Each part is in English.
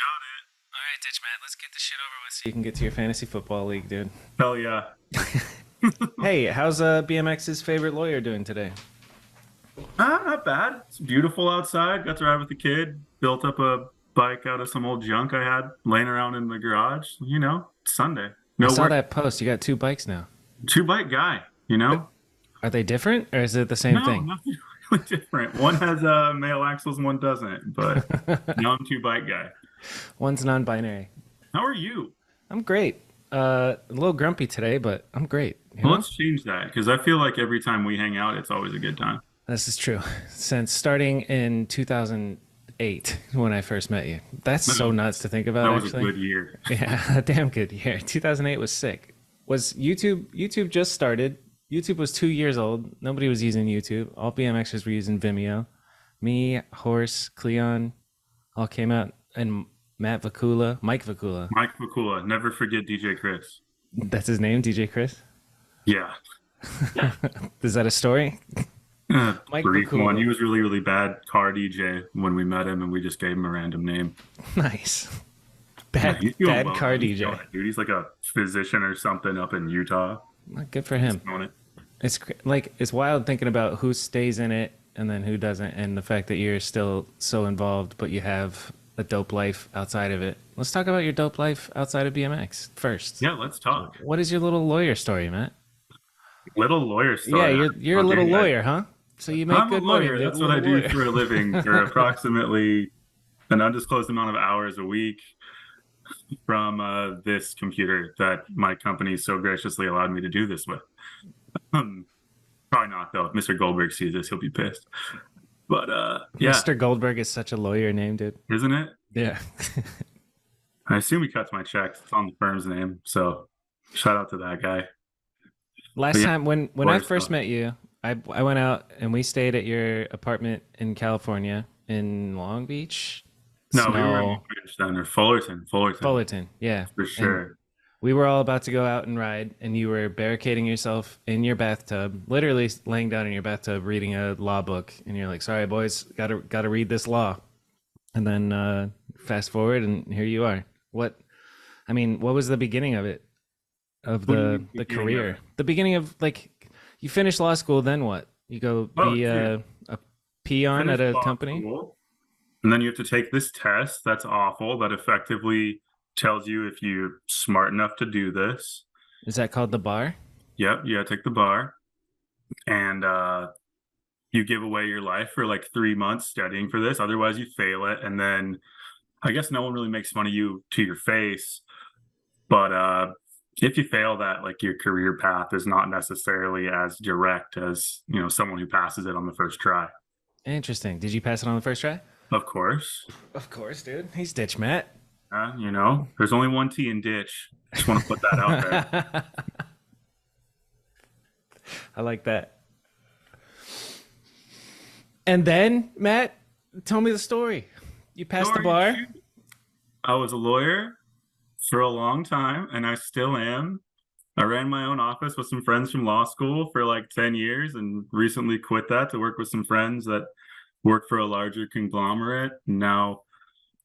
Got it. All right, Ditch Matt, let's get this shit over with so you can get to your fantasy football league, dude. Hell yeah. Hey, how's BMX's favorite lawyer doing today? Not bad. It's beautiful outside. Got to ride with the kid. Built up a bike out of some old junk I had laying around in the garage. Sunday. I No saw work. that post. You got two bikes now. Two bike guy, Are they different or is it the same No, thing? nothing really different. One has male axles and one doesn't. But now I'm two bike guy. One's non-binary. How are you? I'm great. A little grumpy today, but I'm great. You Well, know, let's change that because I feel like every time we hang out, it's always a good time. this is true. Since starting in 2008, when I first met you, that's so nuts to think That about. was a Actually, good year. yeah, a damn good year. 2008 was sick. Was YouTube? YouTube just started. YouTube was 2 years old. Nobody was using YouTube. All BMXers were using Vimeo. Me, Horse, Cleon, all came out, and Matt Vakula, Mike Vakula. Mike McCullough. Never forget DJ Chris. That's his name, DJ Chris. Yeah. Is that a story? Mike Brief one. He Vakula. was really, really bad car DJ when we met him, and we just gave him a random name. Nice. Yeah, Bad, he's doing bad well. car He's killing DJ. it, dude. He's like a physician or something up in Utah. Good for He's him. doing it. Like it's wild thinking about who stays in it and then who doesn't, and the fact that you're still so involved, but you have a dope life outside of it. Let's talk about your dope life outside of BMX first. Yeah, let's talk. What is your little lawyer story, Matt? Little lawyer Yeah, story. you're a I'll little give you that. lawyer, huh? So you make I'm a good money, lawyer. dude. That's what I Little do lawyer. for a living for approximately an undisclosed amount of hours a week from this computer that my company so graciously allowed me to do this with. Um, Probably not, though. If Mr. Goldberg sees this, he'll be pissed. But yeah, Mr. Goldberg is such a lawyer name, dude. isn't it? Yeah. I assume he cuts my checks. It's on the firm's name. So shout out to that guy. But Last yeah, time when I lawyer first stuff. met you, I went out and we stayed at your apartment in California in Long Beach, No, we were in Snow, Long then, or Fullerton, Fullerton. Yeah. for And sure. we were all about to go out and ride, and you were barricading yourself in your bathtub, literally laying down in your bathtub reading a law book, and you're like, "Sorry, boys, gotta read this law." And then fast forward, and here you are. What I mean, what was the beginning of it, of What do you the mean, the beginning of career, it? the beginning of like you finish law school, then what? You go Oh, be yeah. a peon at Finished a law company. school. And then you have to take this test. That's awful. That effectively tells you if you're smart enough to do this. Is that called the bar? Yep, you gotta take the bar. And you give away your life for like 3 months studying for this. Otherwise, you fail it. And then I guess no one really makes fun of you to your face. But if you fail that, like your career path is not necessarily as direct as, someone who passes it on the first try. Interesting. Did you pass it on the first try? Of course. Of course, dude. He's ditch Matt. There's only one T in ditch. Just want to put that out there. I like that. And then, Matt, tell me the story. You passed the Story bar. I was a lawyer for a long time, and I still am. I ran my own office with some friends from law school for like 10 years and recently quit that to work with some friends that work for a larger conglomerate. Now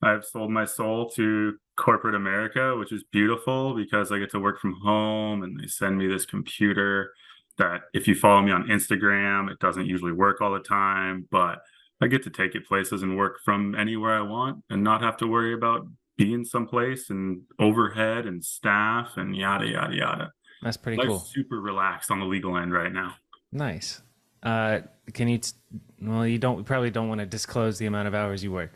I've sold my soul to corporate America, which is beautiful because I get to work from home and they send me this computer that if you follow me on Instagram, it doesn't usually work all the time, but I get to take it places and work from anywhere I want and not have to worry about being someplace and overhead and staff and yada, yada, yada. That's pretty Life's cool. super relaxed on the legal end right now. Nice. Uh, can you? Well, you don't probably don't want to disclose the amount of hours you work.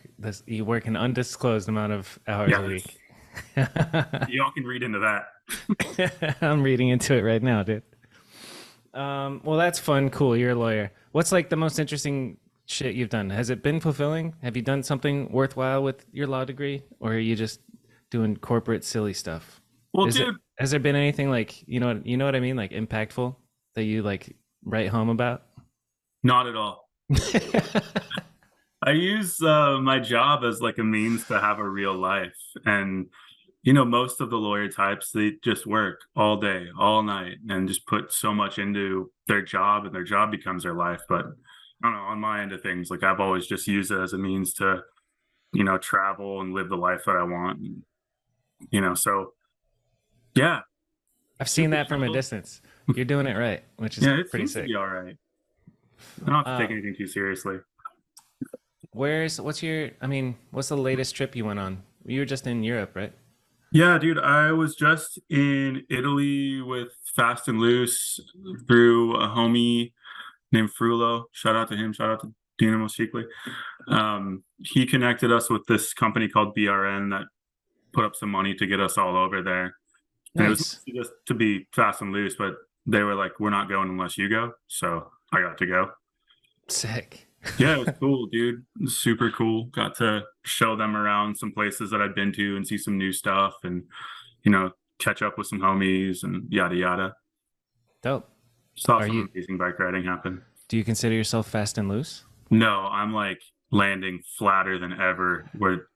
You work an undisclosed amount of hours a Yeah, week. y'all can read into that. I'm reading into it right now, dude. Well, that's fun. Cool. You're a lawyer. What's like the most interesting shit you've done? Has it been fulfilling? Have you done something worthwhile with your law degree, or are you just doing corporate silly stuff? Well, Is it? dude, Has there been anything like you know what I mean, like impactful that you like write home about? not at all. I use my job as like a means to have a real life. And, most of the lawyer types, they just work all day, all night, and just put so much into their job, and their job becomes their life. But I don't know, on my end of things, like I've always just used it as a means to travel and live the life that I want. So yeah, I've seen super that from a chill. distance. You're doing it right, which is Yeah, it pretty seems to sick. be all right. I don't have to take Um, anything too seriously. what's the latest trip you went on? You were just in Europe, right? Yeah, dude, I was just in Italy with Fast and Loose through a homie named Frullo. Shout out to him. Shout out to Dino Moshikli. He connected us with this company called BRN that put up some money to get us all over there. And it was Nice. mostly just to be fast and loose, but they were like, we're not going unless you go. So I got to go. Sick. Yeah, it was cool, dude. It was super cool. Got to show them around some places that I'd been to and see some new stuff and, you know, catch up with some homies and yada yada. Dope. Saw Are you some amazing bike riding happen. do you consider yourself fast and loose? No, I'm like landing flatter than ever. Where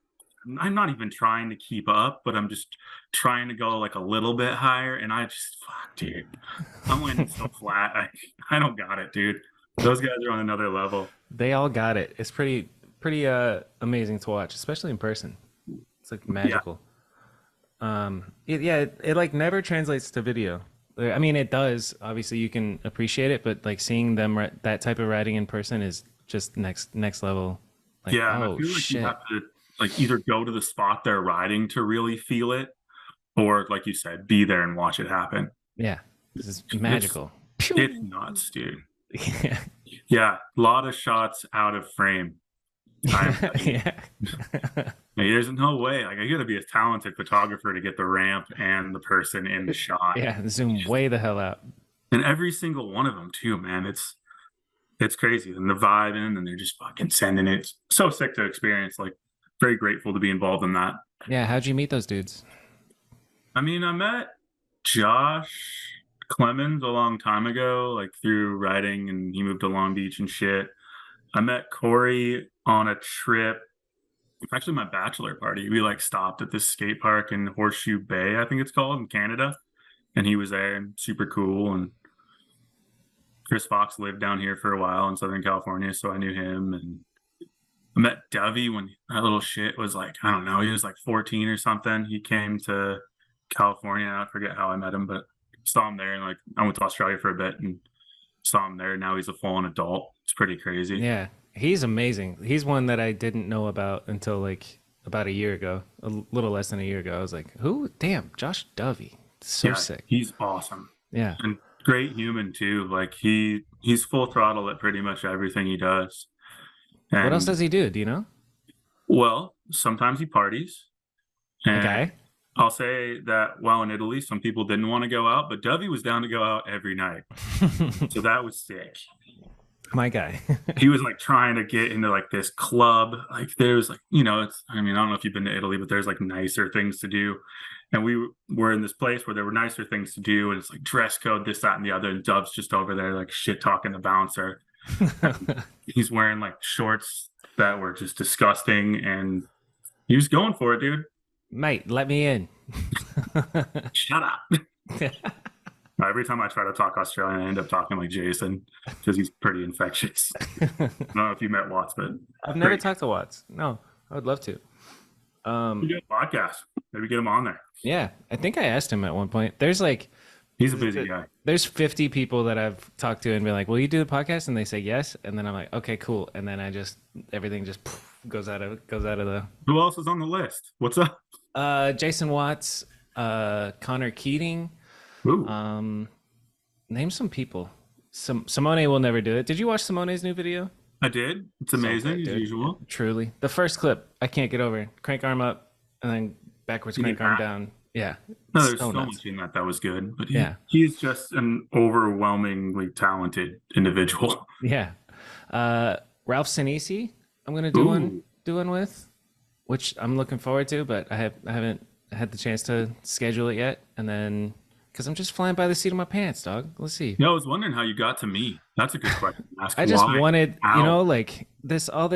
I'm not even trying to keep up, but I'm just trying to go like a little bit higher. And I just, fuck, dude, I'm landing so flat. I don't got it, dude. Those guys are on another level. They all got it. It's pretty amazing to watch, especially in person. It's like Yeah. magical. It like never translates to video. I mean, it does. Obviously, you can appreciate it, but like seeing them that type of riding in person is just next level. Like, Yeah. And I oh feel like you shit. have to like either go to the spot they're riding to really feel it, or like you said, be there and watch it happen. Yeah, this is It's magical. it's Pew! nuts, dude. Yeah, Yeah. A lot of shots out of frame. I'm yeah, There's no way. Like I gotta be a talented photographer to get the ramp and the person in the shot. yeah. Zoom way the hell out. And every single one of them too, man. It's crazy. And the vibe in and they're just fucking sending it. It's so sick to experience. Like very grateful to be involved in that. Yeah, how'd you meet those dudes? I mean, I met Josh Clemens a long time ago, like through riding and he moved to Long Beach and shit. I met Corey on a trip, actually my bachelor party. We like stopped at this skate park in Horseshoe Bay, I think it's called, in Canada. And he was there and super cool. And Chris Fox lived down here for a while in Southern California, so I knew him. And I met Dovey when that little shit was like, I don't know, he was like 14 or something. He came to California. I forget how I met him, but saw him there. And like, I went to Australia for a bit and saw him there. Now he's a full on adult. It's pretty crazy. Yeah, he's amazing. He's one that I didn't know about until like about a year ago, a little less than a year ago. I was like, who? Damn, Josh Dovey. So Yeah, sick. he's awesome Yeah. and great human too. Like he's full throttle at pretty much everything he does. What else And does he do? Do you know? well, sometimes he parties. And Okay. I'll say that while in Italy, some people didn't want to go out, but Dovey was down to go out every night. So that was sick. My guy. He was like trying to get into like this club. Like there's like, I mean, I don't know if you've been to Italy, but there's like nicer things to do. And we were in this place where there were nicer things to do. And it's like dress code, this, that, and the other. And Dove's just over there like shit talking the bouncer. He's wearing like shorts that were just disgusting. And he was going for it, dude. Mate, let me in. Shut up. Every time I try to talk Australian, I end up talking like Jason because he's pretty infectious. I don't know if you met Watts, but I've never great. talked to Watts. No, I would love to. We got a podcast. Maybe get him on there. Yeah, I think I asked him at one point. There's like He's a busy guy. there's 50 people that I've talked to and been like, "Will you do the podcast?" And they say yes, and then I'm like, "Okay, cool." And then everything just goes out of the Who else is on the list? What's up? Jason Watts, Connor Keating, Ooh, name some people. Simone will never do it. Did you watch Simone's new video? I did. It's So amazing good, as dude. usual. Truly. The first clip, I can't get over. Crank arm up and then backwards You crank get arm back. down. Yeah. No, there's So so nuts. much in that was good, but Yeah. he's just an overwhelmingly talented individual. Yeah. Ralph Sinisi, I'm gonna do one with, which I'm looking forward to, but I haven't had the chance to schedule it yet. And then Because I'm just flying by the seat of my pants, dog. Let's see. Yeah, I was wondering how you got to me. That's a good question to ask. I just Why? wanted, How? like all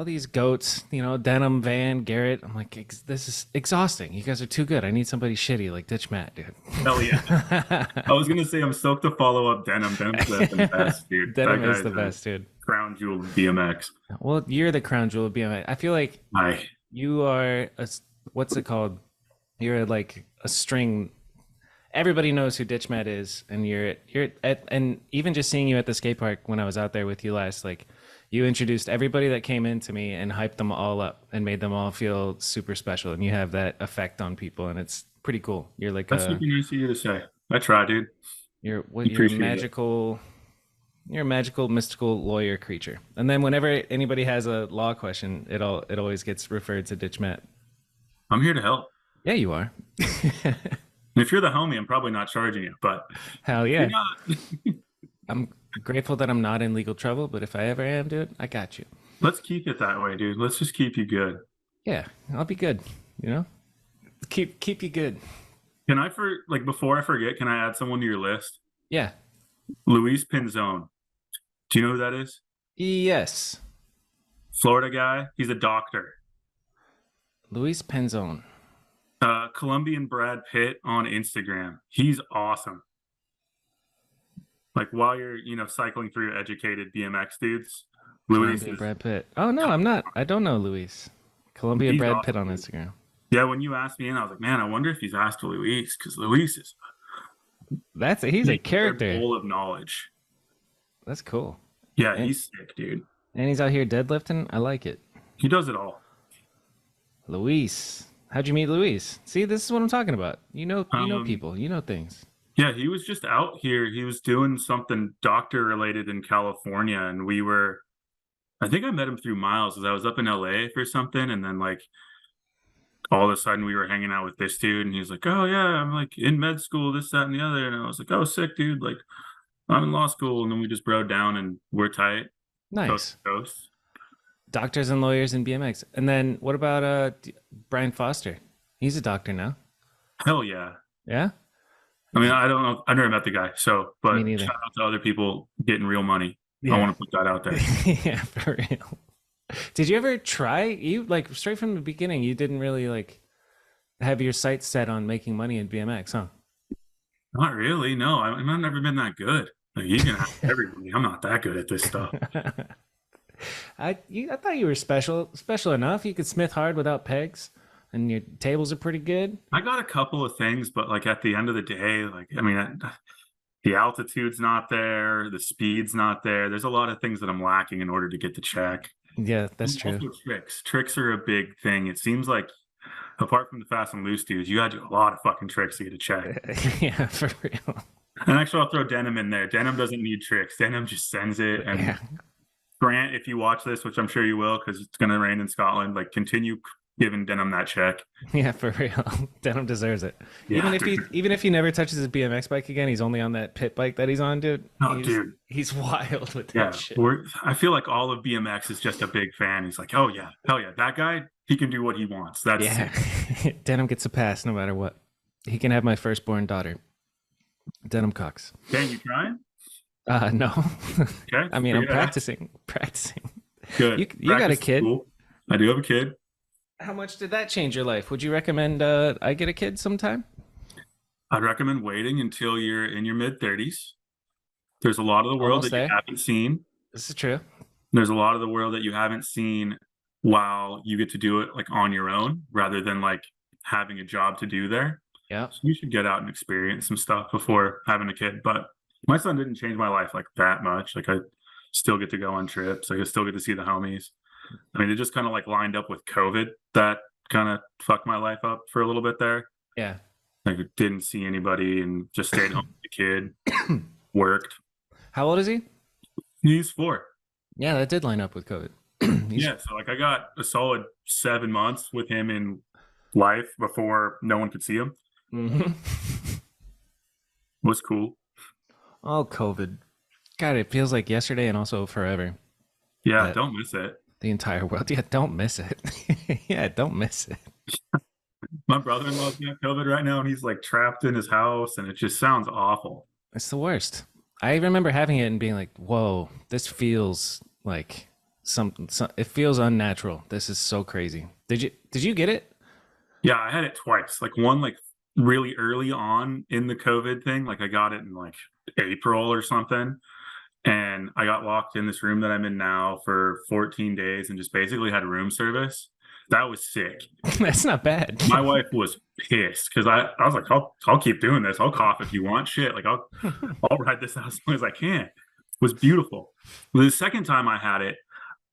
these goats, Denim, Van, Garrett. I'm like, this is exhausting. You guys are too good. I need somebody shitty like Ditch Matt, dude. Hell yeah. I was gonna say I'm stoked to follow up Denim. Denim's the best, dude. That Denim is guy's the a best, dude. crown jewel of BMX. Well, you're the crown jewel of BMX. I feel like I you are what's it called? You're like a string. Everybody knows who Ditch Matt is, and and even just seeing you at the skate park when I was out there with you last, like you introduced everybody that came in to me and hyped them all up and made them all feel super special, and you have that effect on people, and it's pretty cool. You're like that's super nice of you to say. I try, dude. you're a Appreciate it. magical. You're a magical, mystical lawyer creature. And then whenever anybody has a law question, it always gets referred to Ditch Matt. I'm here to help. Yeah, you are. And if you're the homie, I'm probably not charging you, but Hell you're yeah. not. I'm grateful that I'm not in legal trouble, but if I ever am, dude, I got you. Let's keep it that way, dude. Let's just keep you good. Yeah, I'll be good. You know, keep you good. Can I before I forget, can I add someone to your list? Yeah. Luis Pinzone. Do you know who that is? Yes. Florida guy. He's a doctor. Luis Penzone. Colombian Brad Pitt on Instagram. He's awesome. Like while you're, cycling through educated BMX dudes, Luis Columbia is Brad Pitt. Oh no, I'm not. I don't know Luis. Columbia he's Brad Pitt awesome, on dude. Instagram. Yeah, when you asked me in, I was like, man, I wonder if he's asked Luis because Luis is He's a a character. bowl of knowledge. That's cool. Yeah, And he's sick, dude. he's out here deadlifting. I like it. He does it all. Luis. How'd you meet Luis? See, this is what I'm talking about. You know Um, people. You know things. yeah, he was just out here. He was doing something doctor related in California, and I think I met him through Miles as I was up in LA for something, and then like all of a sudden we were hanging out with this dude, and he's like, "Oh yeah, I'm like in med school, this, that, and the other," and I was like, "Oh, sick, dude! Like I'm in law school," and then we just broke down, and we're tight, coast Nice. to coast. Doctors and lawyers in BMX. And then what about Brian Foster? He's a doctor now. Hell yeah! Yeah? I mean, I don't know, I never met the guy, so Me but neither. shout out to other people getting real money. I Yeah. want to put that out there. Yeah, for real. Did you ever try you like straight from the beginning, you didn't really like have your sights set on making money in BMX, huh? Not really. No, I've never been that good. Like you can ask everybody. I'm not that good at this stuff. I thought you were special enough. You could smith hard without pegs, and your tables are pretty good. I got a couple of things, but like at the end of the day, like I mean, the altitude's not there, the speed's not there. There's a lot of things that I'm lacking in order to get the check. Yeah, that's And true. also tricks. Tricks are a big thing. It seems like apart from the fast and loose dudes, you got to do a lot of fucking tricks to get a check. Yeah, for real. And actually, I'll throw Denim in there. Denim doesn't need tricks. Denim just sends it. And Yeah, Grant, if you watch this, which I'm sure you will, because it's going to rain in Scotland, like continue giving Denim that check. yeah, for real. Denim deserves it. Yeah, Even if he never touches his BMX bike again, he's only on that pit bike that he's on, dude. oh, dude. He's wild with Yeah, that shit. I feel like all of BMX is just a big fan. He's like, oh yeah, hell yeah, that guy, he can do what he wants. That's Yeah, Denim gets a pass no matter what. He can have my firstborn daughter, Denim Cox. Dang, you trying? No, Okay, I mean I'm figure it out. practicing. Good. You got a Practice is kid. cool. I do have a kid. How much did that change your life? Would you recommend I get a kid sometime? I'd recommend waiting until you're in your mid 30s. There's a lot of the world Almost that you there. haven't seen. This is true. There's a lot of the world that you haven't seen while you get to do it like on your own rather than like having a job to do there. Yeah. So you should get out and experience some stuff before having a kid. But my son didn't change my life like that much. Like I still get to go on trips. Like I still get to see the homies. I mean, it just kind of like lined up with COVID that kind of fucked my life up for a little bit there. Yeah. Like I didn't see anybody and just stayed home with the kid, worked. How old is he? He's 4. Yeah, that did line up with COVID. Yeah, so like I got a solid 7 months with him in life before no one could see him. Mm-hmm. Was cool. Oh, COVID. God, it feels like yesterday and also forever. Yeah, That- don't miss it. The entire world. Yeah, don't miss it. Yeah, don't miss it. My brother-in-law's got COVID right now, and he's like trapped in his house, and it just sounds awful. It's the worst. I remember having it and being like, "Whoa, this feels like some it feels unnatural. This is so crazy." Did you get it? Yeah, I had it twice. Like one like really early on in the COVID thing. Like I got it in like April or something. And I got locked in this room that I'm in now for 14 days and just basically had room service. That was sick. That's not bad. My wife was pissed because I was like, I'll keep doing this. I'll cough if you want shit. Like I'll ride this out as long as I can. It was beautiful. The second time I had it,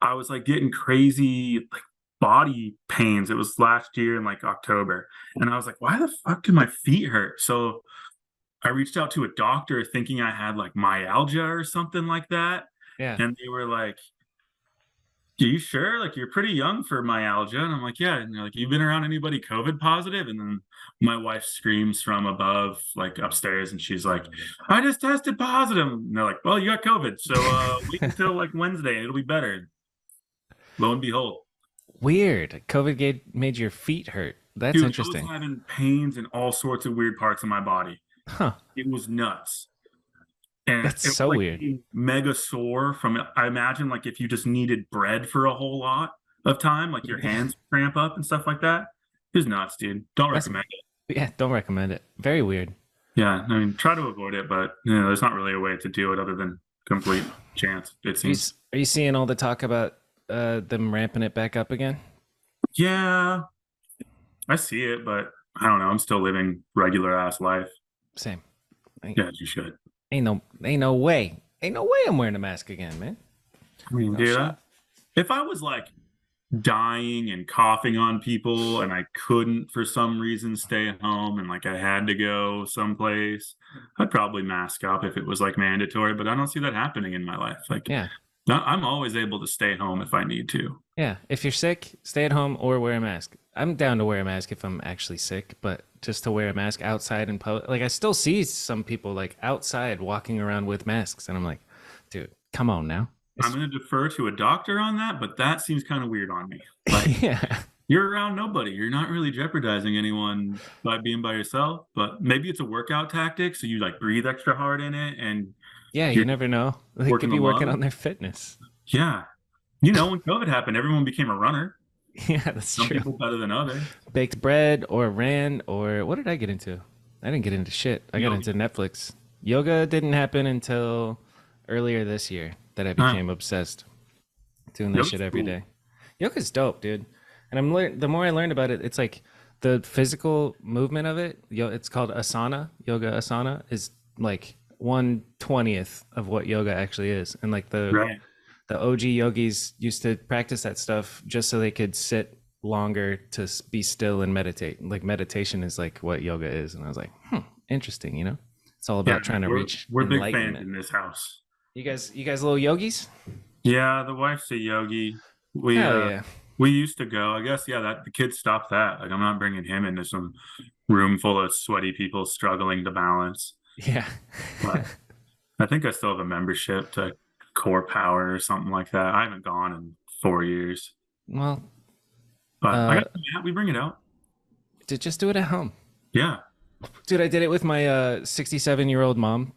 I was like getting crazy like body pains. It was last year in like October. And I was like, why the fuck do my feet hurt? So I reached out to a doctor thinking I had like myalgia or something like that. Yeah. And they were like, are you sure? Like, you're pretty young for myalgia. And I'm like, yeah. And they're like, you've been around anybody COVID positive? And then my wife screams from above, like upstairs, and she's like, I just tested positive. And they're like, well, you got COVID. So wait until like Wednesday and it'll be better. Lo and behold. Weird. Made your feet hurt. That's Dude, I was interesting. having pains in all sorts of weird parts of my body. Huh. It was nuts. And That's it was so like weird. being mega sore from it. I imagine like if you just needed bread for a whole lot of time, like your hands cramp up and stuff like that. It was nuts, dude. Don't That's recommend it. yeah, don't recommend it. Very weird. Yeah, I mean, try to avoid it, but you know, there's not really a way to do it other than complete chance, it Are you, seems. are you seeing all the talk about them ramping it back up again? Yeah, I see it, but I don't know. I'm still living regular ass life. Same. Ain't, Yeah, you should. ain't no way I'm wearing a mask again, man. I mean, No dude, shot. if I was like dying and coughing on people and I couldn't for some reason stay at home and like I had to go someplace, I'd probably mask up if it was like mandatory, but I don't see that happening in my life. Like Yeah. I'm always able to stay home if I need to. Yeah. If you're sick, stay at home or wear a mask. I'm down to wear a mask if I'm actually sick, but just to wear a mask outside in public, like I still see some people like outside walking around with masks, and I'm like, dude, come on now. I'm It's, going to defer to a doctor on that, but that seems kind of weird on me. Like yeah. you're around nobody. You're not really jeopardizing anyone by being by yourself, but maybe it's a workout tactic. So you like breathe extra hard in it and Yeah, you you're never know. They could working the be working on lungs. their fitness. Yeah. You know, when COVID happened, everyone became a runner. Yeah, that's Some true. people better than others. Baked bread or ran or what did I get into? I didn't get into shit. I got Yoga. into Netflix. Yoga didn't happen until earlier this year that I Huh. became obsessed doing that Yoga's shit every cool. day. Yoga's dope, dude. And the more I learned about it, it's like the physical movement of it. It's called asana. Yoga asana is like 1/20th of what yoga actually is, and like Right. the OG yogis used to practice that stuff just so they could sit longer to be still and meditate. Like meditation is like what yoga is. And I was like, interesting, you know? It's all Yeah, about trying to reach we're big fans enlightenment. in this house. You guys little yogis? Yeah, the wife's a yogi. We Hell uh yeah. we used to go. I guess yeah, that the kids stopped that. Like I'm not bringing him into some room full of sweaty people struggling to balance. Yeah. But I think I still have a membership to Core Power or something like that. I haven't gone in 4 years. Well, But I uh got yeah, we bring it out. just do it at home. Yeah. Dude, I did it with my 67-year-old mom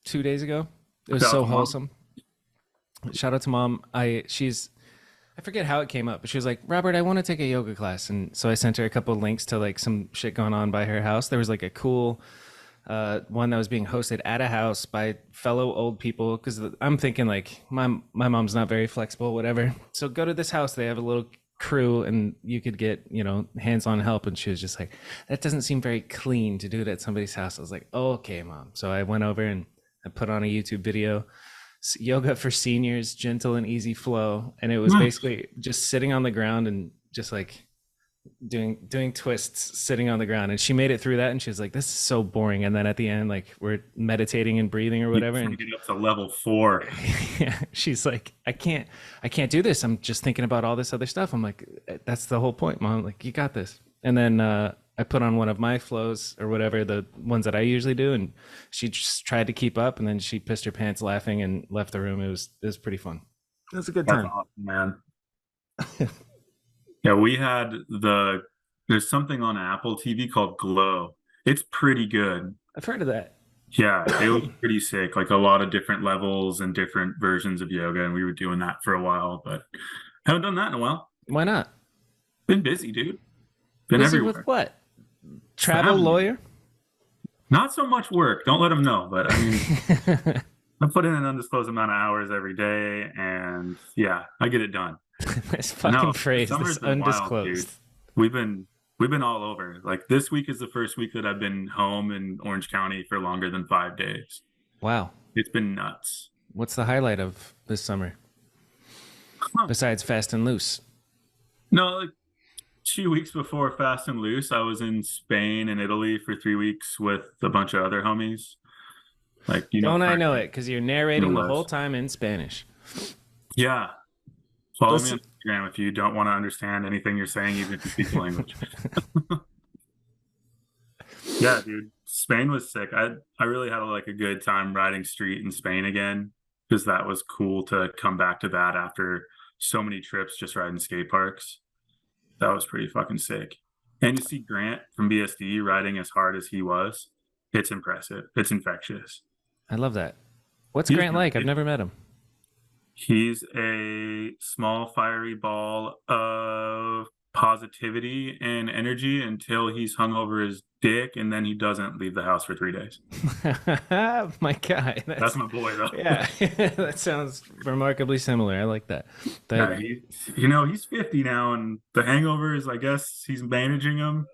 2 days ago. It was Shout out so to mom. wholesome. Shout out to mom. I forget how it came up, but she was like, Robert, I want to take a yoga class. And so I sent her a couple of links to like some shit going on by her house. There was like a cool one that was being hosted at a house by fellow old people. Cause I'm thinking like my mom's not very flexible, whatever. So go to this house. They have a little crew and you could get, hands-on help. And she was just like, that doesn't seem very clean to do it at somebody's house. I was like, oh, okay, mom. So I went over and I put on a YouTube video, yoga for seniors, gentle and easy flow. And it was Nice. basically just sitting on the ground and just like doing twists sitting on the ground. And she made it through that and she was like, this is so boring. And then at the end, like we're meditating and breathing or You whatever. trying to And get up to level 4. yeah, she's like, I can't do this. I'm just thinking about all this other stuff. I'm like, that's the whole point, mom. Like, you got this. And then I put on one of my flows or whatever, the ones that I usually do, and she just tried to keep up, and then she pissed her pants laughing and left the room. It was pretty fun. It was a good That's time. awesome, man. Yeah, we had the There's something on Apple TV called Glow. It's pretty good. I've heard of that. Yeah, it was pretty sick. Like a lot of different levels and different versions of yoga, and we were doing that for a while, but haven't done that in a while. Why not? Been busy, dude. Been Busy with everywhere. what? Travel Family. lawyer? Not so much work. Don't let them know, but I mean, I put in an undisclosed amount of hours every day, and yeah, I get it done. This fucking No, phrase, summer's this been wild, dude. undisclosed. We've been we've been all over. Like this week is the first week that I've been home in Orange County for longer than 5 days. Wow. It's been nuts. What's the highlight of this summer Huh. besides Fast and Loose? No, like 2 weeks before Fast and Loose, I was in Spain and Italy for 3 weeks with a bunch of other homies. Like, Don't I know Frankie it? Because you're and narrating the whole Les. time in Spanish. Yeah. Follow me Listen, on Instagram if you don't want to understand anything you're saying, even if you speak the language. Yeah, dude. Spain was sick. I really had like a good time riding street in Spain again because that was cool to come back to that after so many trips just riding skate parks. That was pretty fucking sick. And you see Grant from BSD riding as hard as he was. It's impressive. It's infectious. I love that. What's He's Grant like? I've never met him. He's a small, fiery ball of positivity and energy until he's hung over his dick, and then he doesn't leave the house for 3 days. My guy. That's my boy, though. Yeah, that sounds remarkably similar. I like that. Yeah, That he's 50 now, and the hangovers, I guess he's managing them.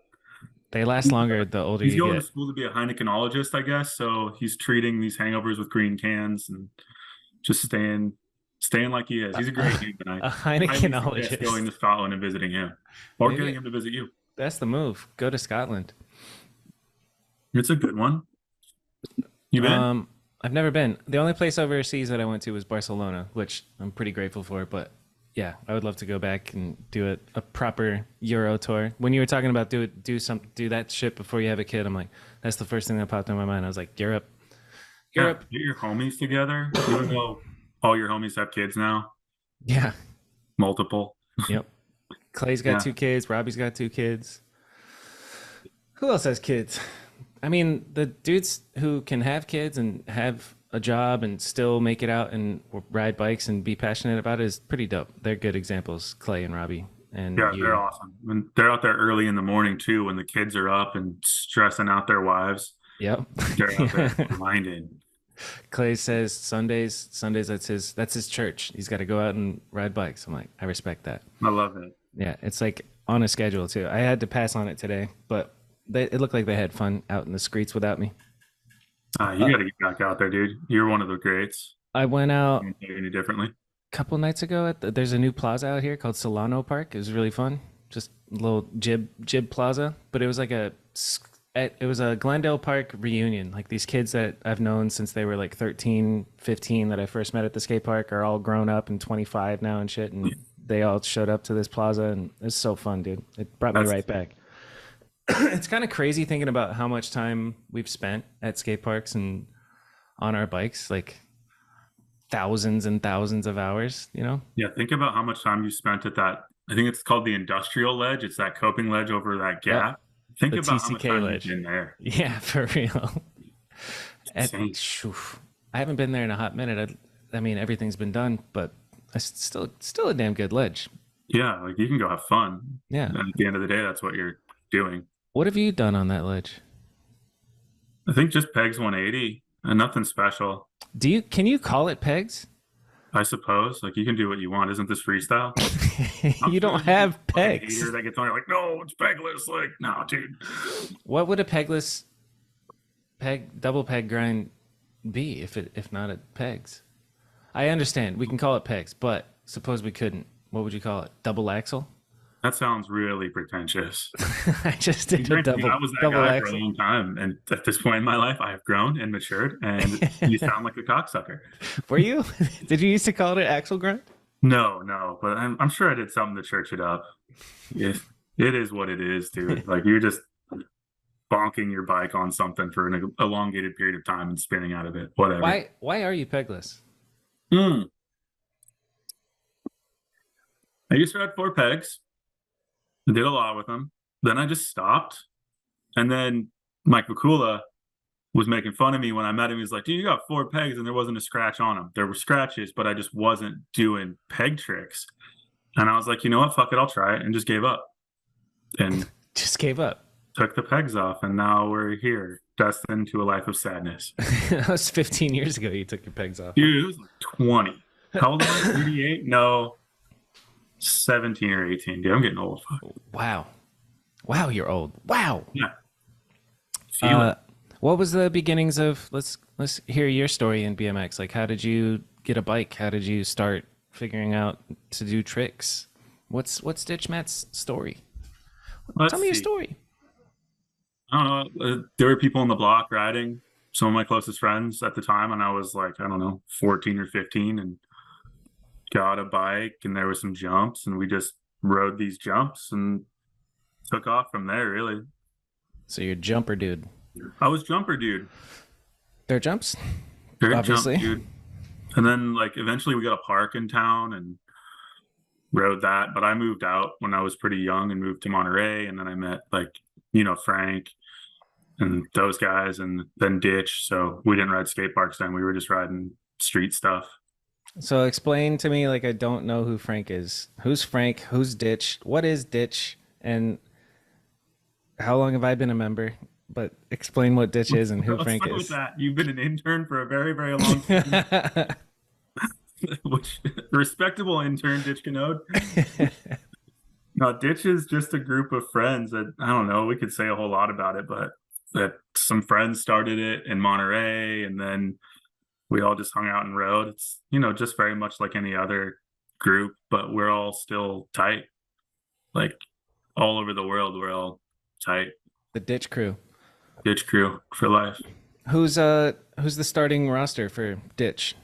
they last longer the older He's you going to get. school to be a Heinekenologist, I guess. So he's treating these hangovers with green cans and just staying like he is. He's a great dude, and A I highly suggest going Heinekenologist. to Scotland and visiting him, or getting Maybe him to visit you. that's the move. Go to Scotland. It's a good one. You been? Um, I've never been. The only place overseas that I went to was Barcelona, which I'm pretty grateful for. But yeah, I would love to go back and do a proper Euro tour. When you were talking about do that shit before you have a kid, I'm like, that's the first thing that popped in my mind. I was like, Europe, Yeah, Europe. get your homies together. Even though all your homies have kids now, Yeah, multiple. yep. Clay's got Yeah, 2 kids. Robbie's got 2 kids. Who else has kids? I mean, the dudes who can have kids and have a job and still make it out and ride bikes and be passionate about it is pretty dope. They're good examples, Clay and Robbie and yeah, they're you. awesome. And they're out there early in the morning too, when the kids are up and stressing out their wives. Yep. They're out there grinding. Clay says Sundays that's his church. He's got to go out and ride bikes. I'm like, I respect that. I love it. Yeah, it's like on a schedule too. I had to pass on it today, but it looked like they had fun out in the streets without me. You got to get back out there, dude. You're one of the greats. I went out Can't do it any differently. couple nights ago there's a new plaza out here called Solano Park. It was really fun. Just a little jib plaza, but it was like it was a Glendale Park reunion. Like these kids that I've known since they were like 13, 15 that I first met at the skate park are all grown up and 25 now and shit, and they all showed up to this plaza and it's so fun, dude. It brought me That's right back. It's kind of crazy thinking about how much time we've spent at skate parks and on our bikes, like thousands and thousands of hours, you know? Yeah, think about how much time you spent at that. I think it's called the industrial ledge. It's that coping ledge over that Yep. gap. Think The about how much TCK time ledge. you've been there. Yeah, for real. At, Insane. I haven't been there in a hot minute. I mean, everything's been done, but it's still a damn good ledge. Yeah, like you can go have fun. Yeah. And at the end of the day, that's what you're doing. What have you done on that ledge? I think just pegs 180 and nothing special. Can you call it pegs? I suppose. Like you can do what you want. Isn't this freestyle? I'm You sure don't there's have a fucking pegs. hater that gets on. You're like, no, it's pegless. Like, no, dude. What would a pegless double peg grind be if not at pegs? I understand we can call it pegs, but suppose we couldn't. What would you call it? Double axle? That sounds really pretentious. I just did a Granted, I was that double guy for a axle. long time, and at this point in my life, I have grown and matured, and you sound like a cocksucker. Were you? Did you used to call it axle grind? No, but I'm sure I did something to church it up. It is what it is, dude. Like you're just bonking your bike on something for an elongated period of time and spinning out of it. Whatever. Why are you pegless? Hmm. I used to ride 4 pegs. I did a lot with them. then I just stopped. And then Mike Vakula was making fun of me when I met him. He's like, dude, you got 4 pegs and there wasn't a scratch on them. There were scratches, but I just wasn't doing peg tricks. And I was like, you know what? Fuck it. I'll try it. And just gave up and Just gave up. took the pegs off. And now we're here, destined to a life of sadness. That was 15 years ago you took your pegs off. Dude, it was like 20. How old am I? 38? No, 17 or 18. Dude, I'm getting old. Wow. Wow, you're old. Wow. Yeah. Feel it. What was the beginnings of let's hear your story in BMX. Like how did you get a bike? How did you start figuring out to do tricks? What's Ditch Matt's story? Let's Tell me your see. story. I don't know. There were people on the block riding, some of my closest friends at the time, and I was like, I don't know, 14 or 15, and got a bike, and there were some jumps, and we just rode these jumps and took off from there, really. So you're a jumper dude. I was jumper dude. Dirt jumps? Dirt Obviously. jump dude. And then like eventually we got a park in town and rode that. But I moved out when I was pretty young and moved to Monterey. And then I met like, Frank and those guys and then Ditch. So we didn't ride skate parks then. We were just riding street stuff. So explain to me, like I don't know who Frank is. Who's Frank? Who's Ditch? What is Ditch? And how long have I been a member? But explain what Ditch is and who Let's Frank start with is. that. You've been an intern for a very, very long time. Which respectable intern, Ditch Kanode. No, Ditch is just a group of friends that I don't know. We could say a whole lot about it, but that some friends started it in Monterey, and then we all just hung out and rode. It's just very much like any other group, but we're all still tight. Like all over the world, we're all tight. The Ditch crew. Ditch crew for life. Who's the starting roster for Ditch?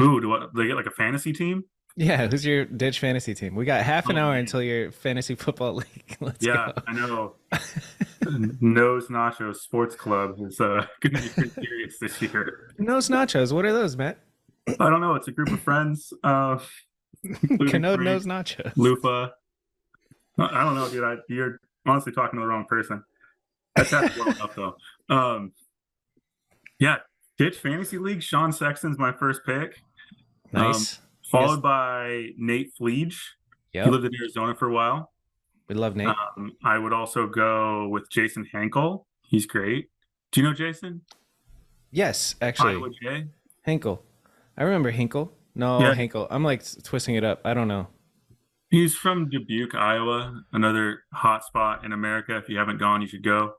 Ooh, do they get like a fantasy team? Yeah, who's your Ditch fantasy team? We got half an hour until your fantasy football league. Let's Yeah, go. I know. Nose Nachos Sports Club is going to be pretty serious this year. Nose Nachos. What are those, Matt? I don't know. It's a group of friends. Kanode Nose Nachos. Lufa. I don't know, dude. You're honestly talking to the wrong person. That's well enough, though. Yeah, Ditch Fantasy League. Sean Sexton's my first pick. Nice. Followed by Nate Fleege. Yep. He lived in Arizona for a while. We love Nate. I would also go with Jason Henkel. He's great. Do you know Jason? Yes, actually. Iowa J. Hinkle. I remember Hinkle. No, Yeah. Hinkle. I'm like twisting it up. I don't know. He's from Dubuque, Iowa, another hot spot in America. If you haven't gone, you should go.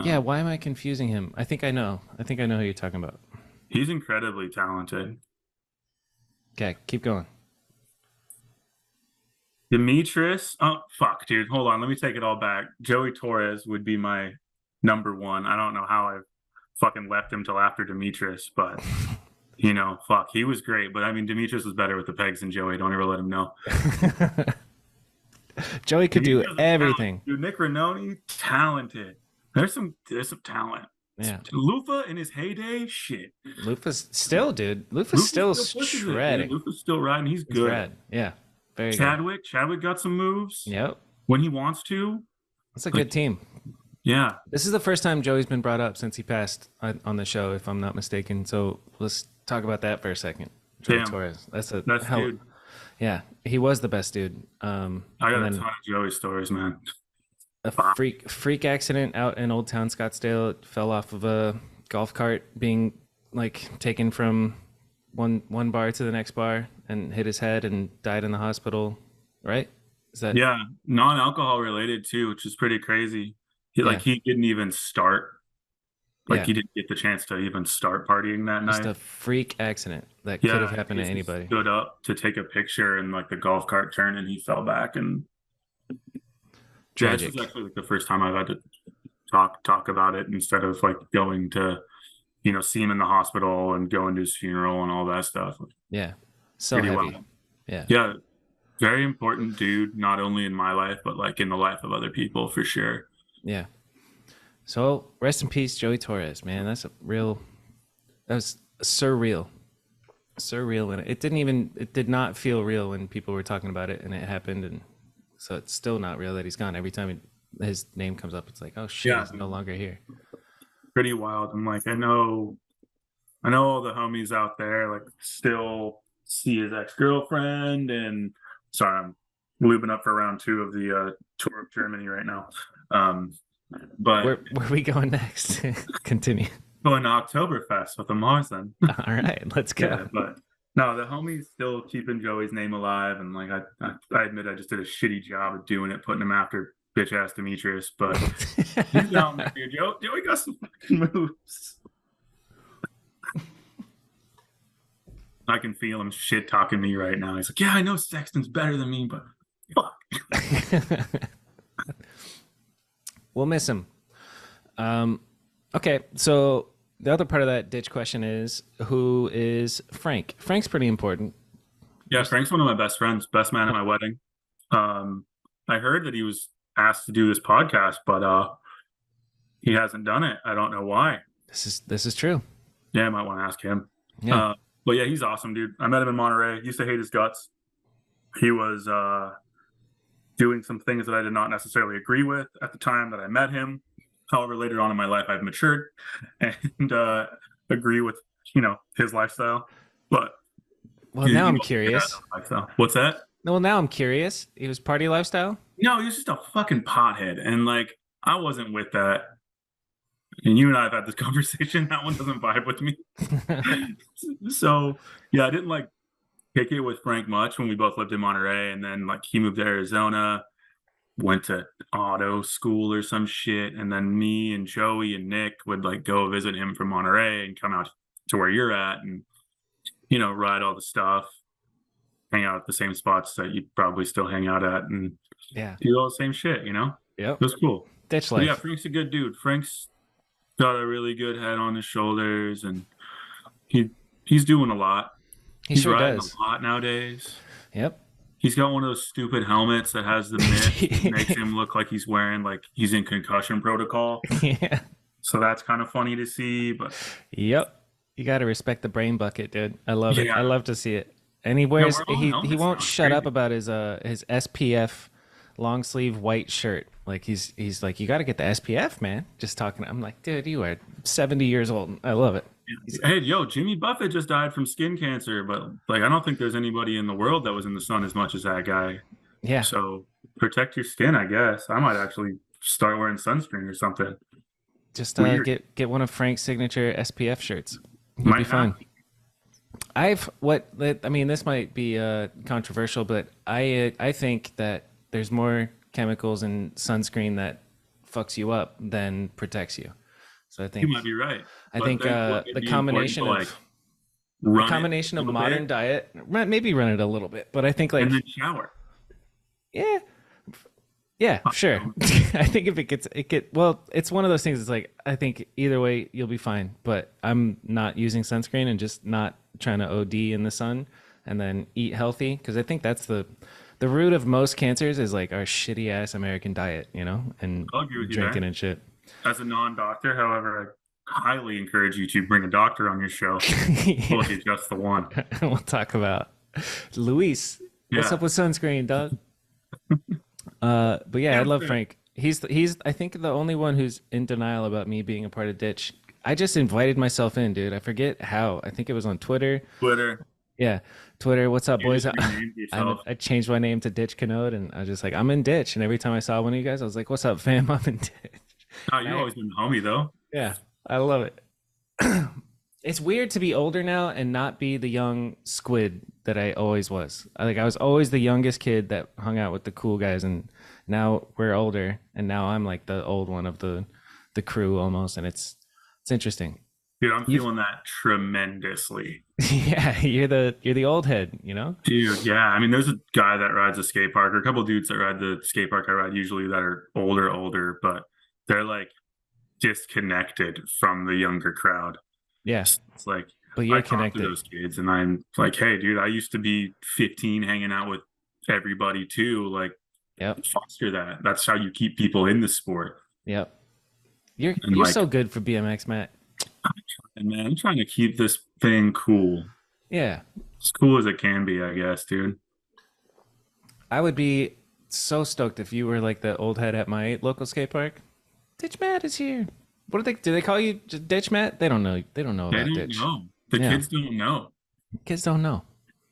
Yeah, why am I confusing him? I think I know. I think I know who you're talking about. He's incredibly talented. Okay, keep going. Demetrius. Oh, fuck, dude. Hold on. Let me take it all back. Joey Torres would be my number one. I don't know how I fucking left him till after Demetrius, but, fuck. He was great. But, I mean, Demetrius was better with the pegs than Joey. Don't ever let him know. Joey could do Demetrius is everything. talented. Dude, Nick Renoni, talented. There's some talent. Yeah. Lufa in his heyday, shit. Lufa's still, dude. Lufa's still shredding. Lufa's still riding. He's He's good. rad. Yeah. Very good. Chadwick got some moves Yep. when he wants to. That's a good team. Yeah. This is the first time Joey's been brought up since he passed on the show, if I'm not mistaken. So let's talk about that for a second. Joey Damn. Torres. That's a Best hell. dude. Yeah, he was the best dude. I got and a then ton of Joey stories, man. a freak accident out in Old Town Scottsdale. It fell off of a golf cart, being like taken from one bar to the next bar, and hit his head and died in the hospital. Right? Is that? Yeah, non-alcohol related too, which is pretty crazy. He didn't even start. Yeah. He didn't get the chance to even start partying that Just night. a freak accident that could have happened to he anybody. Stood up to take a picture and like the golf cart turned and he fell back and Tragic. This is actually like the first time I've had to talk about it instead of like going to see him in the hospital and going to his funeral and all that stuff. Yeah. So Pretty heavy. well. Yeah. Yeah. Very important dude, not only in my life, but like in the life of other people for sure. Yeah. So rest in peace, Joey Torres, man. That was surreal. Surreal. And it did not feel real when people were talking about it and it happened. And so it's still not real that he's gone. Every time his name comes up, it's like, oh shit, Yeah, he's no longer here. pretty wild. And like I know all the homies out there like still see his ex-girlfriend, and sorry, I'm lubing up for round two of the tour of Germany right now. Um, but Where are we going next? Continue. going to Oktoberfest with the Mars then. All right, let's go. Yeah, but no, the homies still keeping Joey's name alive, and like I admit I just did a shitty job of doing it, putting him after bitch ass Demetrius, but he's down there, dude. Joey got some fucking moves. I can feel him shit talking me right now. He's like, yeah, I know Sexton's better than me, but fuck. We'll miss him. Okay, so the other part of that ditch question is, who is Frank? Frank's pretty important. Yeah, Frank's one of my best friends, best man at my wedding. I heard that he was asked to do this podcast, but he hasn't done it. I don't know why. This is true. Yeah, I might want to ask him. Yeah. But yeah, he's awesome, dude. I met him in Monterey. Used to hate his guts. He was doing some things that I did not necessarily agree with at the time that I met him. However, later on in my life, I've matured and agree with his lifestyle. But Well, now I'm curious. What's that? Well, now I'm curious. He was party lifestyle? No, he was just a fucking pothead, and like I wasn't with that. And you and I have had this conversation. That one doesn't vibe with me. So yeah, I didn't like kick it with Frank much when we both lived in Monterey, and then like he moved to Arizona, went to auto school or some shit, and then me and Joey and Nick would like go visit him from Monterey and come out to where you're at, and ride all the stuff, hang out at the same spots that you probably still hang out at, and Yeah. do all the same shit. Yep. It was cool. Ditch But life. yeah, Frank's a good dude. Frank's got a really good head on his shoulders, and he's doing a lot. He He's sure riding does. a lot nowadays. Yep. He's got one of those stupid helmets that has the mitt that makes him look like he's wearing like he's in concussion protocol. Yeah. So that's kind of funny to see. But Yep. You got to respect the brain bucket, dude. I love it. Yeah. I love to see it. And he wears we're all he helmets won't now. shut up Crazy. about his SPF long sleeve white shirt. Like he's like, you got to get the SPF, man. Just talking. I'm like, dude, you are 70 years old. I love it. Hey, yo, Jimmy Buffett just died from skin cancer, but like I don't think there's anybody in the world that was in the sun as much as that guy. Yeah. So protect your skin, I guess. I might actually start wearing sunscreen or something. Just Weird. get one of Frank's signature SPF shirts. You'll Might be fine. have. I mean, this might be controversial, but I think that there's more chemicals in sunscreen that fucks you up than protects you. So I think You might be right. I But think then wouldn't it the be combination important to, of run it combination a of little modern bit diet, maybe run it a little bit, but I think like and then shower. yeah, yeah, sure. I think if it's one of those things. It's like I think either way you'll be fine, but I'm not using sunscreen and just not trying to OD in the sun and then eat healthy because I think that's the root of most cancers is like our shitty ass American diet, and I'll agree with you drinking there. and shit. As a non-doctor, however, I highly encourage you to bring a doctor on your show. We'll get just the one. We'll talk about Luis. What's Yeah. up with sunscreen, dog? But yeah, I love sure. Frank. He's I think the only one who's in denial about me being a part of Ditch. I just invited myself in, dude. I forget how. I think it was on Twitter. Twitter. Yeah, Twitter. What's up, You boys? just renamed yourself. I changed my name to Ditch Kanode, and I was just like, I'm in Ditch. And every time I saw one of you guys, I was like, "What's up, fam? I'm in Ditch." Oh, you've always been a homie, though. Yeah, I love it. It's weird to be older now and not be the young squid that I always was. I was always the youngest kid that hung out with the cool guys, and now we're older, and now I'm like the old one of the crew almost, and it's interesting. Dude, I'm feeling that tremendously. Yeah, you're the old head, Dude, yeah. I mean, there's a guy that rides a skate park, or a couple of dudes that ride the skate park I ride usually that are older, but they're like disconnected from the younger crowd. Yeah, It's like but I you're talk to connected. those kids, and I'm like, hey, dude, I used to be 15 hanging out with everybody too. Like, Yep, foster that. That's how you keep people in the sport. yep. You're And you're like, so good for BMX, Matt. and man, I'm trying to keep this thing cool. Yeah, As cool as it can be, I guess, dude. I would be so stoked if you were like the old head at my local skate park. Ditch Matt is here. What do they call you? Just Ditch Matt? They don't know. They don't know They about don't Ditch. know. The Yeah, kids don't know. kids don't know.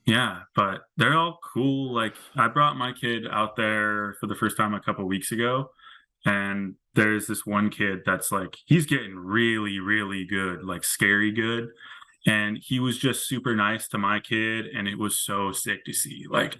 Yeah, but they're all cool. Like I brought my kid out there for the first time a couple weeks ago, and there's this one kid that's like he's getting really, really good, like scary good. And he was just super nice to my kid, and it was so sick to see. Like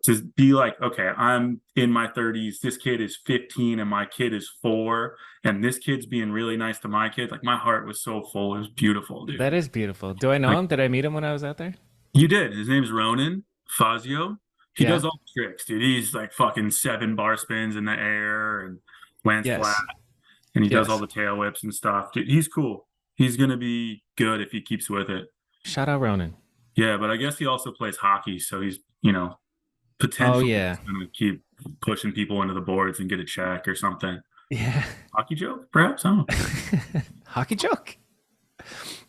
to be like, okay, I'm in my 30s, this kid is 15 and my kid is 4, and this kid's being really nice to my kid. Like my heart was so full. It was beautiful, dude. That is beautiful. Do I know Like him? Did I meet him when I was out there? you did. His name's Ronan Fazio. He Yeah. does all the tricks, dude. He's like fucking 7 bar spins in the air and lands flat, Yes. and he does all Yes. the tail whips and stuff. Dude, he's cool. He's gonna be good if he keeps with it. Shout out Ronan. Yeah, but I guess he also plays hockey, so he's Oh potentially yeah. gonna keep pushing people into the boards and get a check or something. Yeah. Hockey joke, perhaps. I don't know. Hockey joke.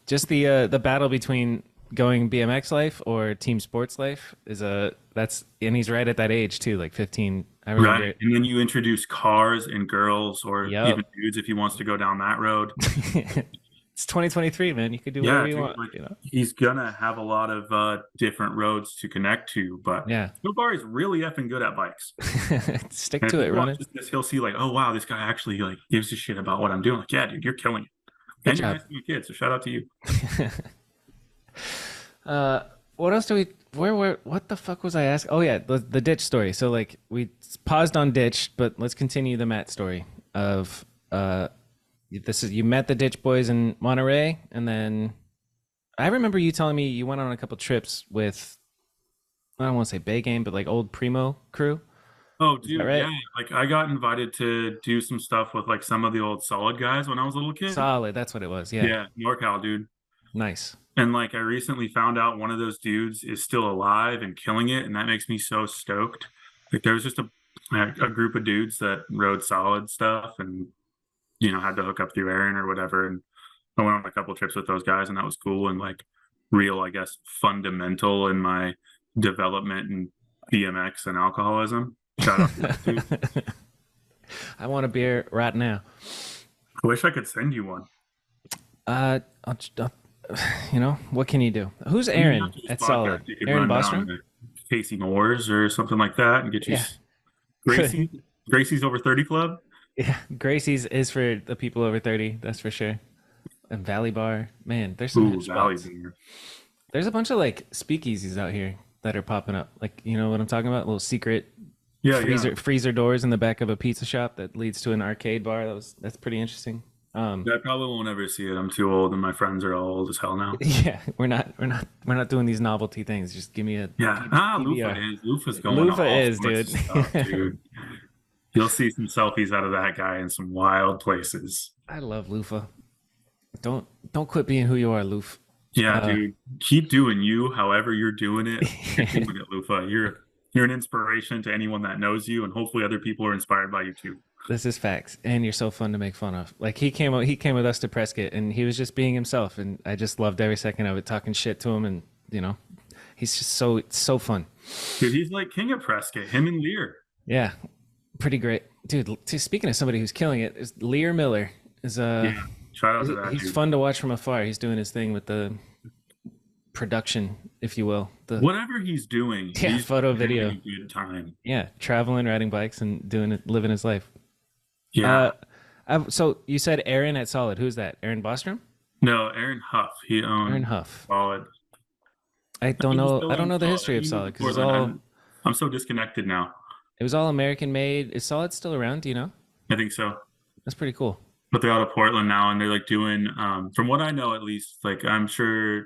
Just the battle between going BMX life or team sports life is a that's and he's right at that age too, like 15. I remember Right, it. and then you introduce cars and girls, or Yep. even dudes if he wants to go down that road. It's 2023, man. You could do Yeah, whatever you dude, want, like you know? he's gonna have a lot of different roads to connect to, but Yeah. Bar is really effing good at bikes. Stick And if to he it, Ronan. watches this, he'll see like, oh wow, this guy actually like gives a shit about what I'm doing. Like, yeah, dude, you're killing it, Good and you're job. nice to your kids. So shout out to you. What else do we what the fuck was I asking? Oh yeah, the ditch story. So like we paused on ditch, but let's continue the Matt story of this is you met the ditch boys in Monterey, and then I remember you telling me you went on a couple trips with I don't want to say Bay Game, but like old Primo crew. Oh, Is that dude, right? yeah. Like I got invited to do some stuff with like some of the old solid guys when I was a little kid. Solid, that's what it was. Yeah. Yeah, NorCal, dude. Nice. And like I recently found out one of those dudes is still alive and killing it, and that makes me so stoked. Like there was just a group of dudes that rode solid stuff and had to hook up through Aaron or whatever. And I went on a couple trips with those guys, and that was cool and like real, I guess, fundamental in my development in BMX and alcoholism. Shout out to those dudes. I want a beer right now. I wish I could send you one. I'll, what can you do? Who's I mean, Aaron after this at podcast, Solid? you could Aaron run down Bostrom? to Casey Moore's or something like that and get you Yeah. Gracie. Gracie's over 30 Club. Yeah. Gracie's is for the people over 30, that's for sure. And Valley Bar. Man, there's some Ooh, hip Valley spots. Beer. There's a bunch of like speakeasies out here that are popping up. Like, you know what I'm talking about? Little secret Yeah, freezer doors in the back of a pizza shop that leads to an arcade bar. That's pretty interesting. I probably won't ever see it. I'm too old, and my friends are all old as hell now. Yeah, we're not doing these novelty things. Just give me a Yeah, Lufa PBR. is. Lufa's going Lufa all is, sorts dude. of stuff, dude. You'll see some selfies out of that guy in some wild places. I love Lufa. Don't quit being who you are, Luf. Yeah, dude. Keep doing you, however you're doing it. You're doing it, Lufa. You're an inspiration to anyone that knows you, and hopefully other people are inspired by you too. This is facts, and you're so fun to make fun of. Like he came with us to Prescott, and he was just being himself, and I just loved every second of it. Talking shit to him, and he's just so fun. Dude, he's like king of Prescott. Him and Lear. Yeah, pretty great, dude. Speaking of somebody who's killing it, is Lear Miller is Yeah, shout out to that he's dude. fun to watch from afar. He's doing his thing with the production, if you will. The Whatever he's doing, Yeah, he's photo, having video. a good time. yeah, traveling, riding bikes, and doing it, living his life. Yeah. So you said Aaron at Solid. Who's that? Aaron Bostrom? No, Aaron Huff. He owned Aaron Huff. Solid. I don't He know. still I don't owns know the Solid. history of He moved Solid to because Portland. I'm so disconnected now. it was all American made. Is Solid still around? Do you know? I think so. That's pretty cool. But they're out of Portland now, and they're like doing, from what I know at least, like I'm sure,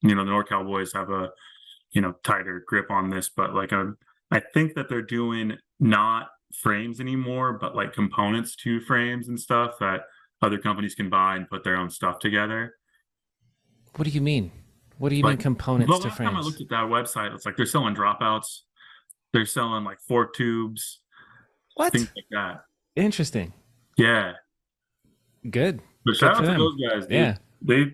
the NorCal boys have a, tighter grip on this, but like I think that they're doing not frames anymore, but like components to frames and stuff that other companies can buy and put their own stuff together. What do you mean? What do you mean Like, components the to last time I frames? looked at that website, it's like they're selling dropouts, they're selling like fork tubes, What? things like that. Interesting. Yeah. Good. But shout for out to them. those guys, dude. Yeah.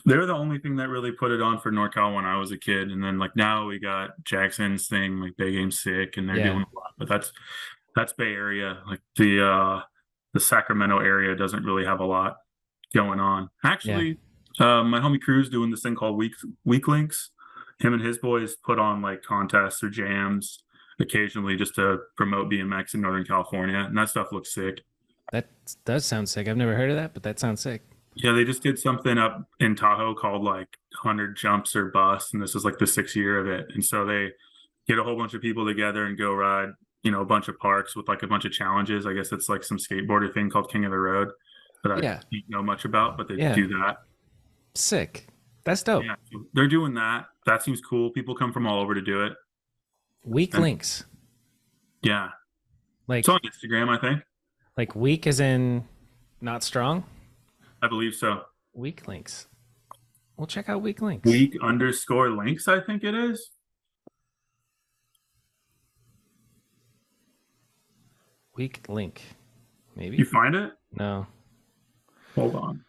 They're the only thing that really put it on for NorCal when I was a kid. And then like now we got Jackson's thing, like Big Game Sick, and they're Yeah. doing a lot. But that's That's Bay Area. Like the Sacramento area doesn't really have a lot going on. Yeah. Actually, my homie Crew's doing this thing called Week Links. Him and his boys put on like contests or jams occasionally just to promote BMX in Northern California, and that stuff looks sick. That does sound sick. I've never heard of that, but that sounds sick. Yeah, they just did something up in Tahoe called like 100 Jumps or Bust, and this is like the 6th year of it. And so they get a whole bunch of people together and go ride, a bunch of parks with like a bunch of challenges. I guess it's like some skateboarder thing called King of the Road that I Yeah. don't know much about, but they Yeah. do that. Sick. That's dope. Yeah, so they're doing that. That seems cool. People come from all over to do it. Weak And links. yeah, it's Like on Instagram, I think. weak as in not strong? I believe so. Weak links. We'll check out weak links. Week_links, I think it is. Weak link. You Maybe? find it? No. Hold on.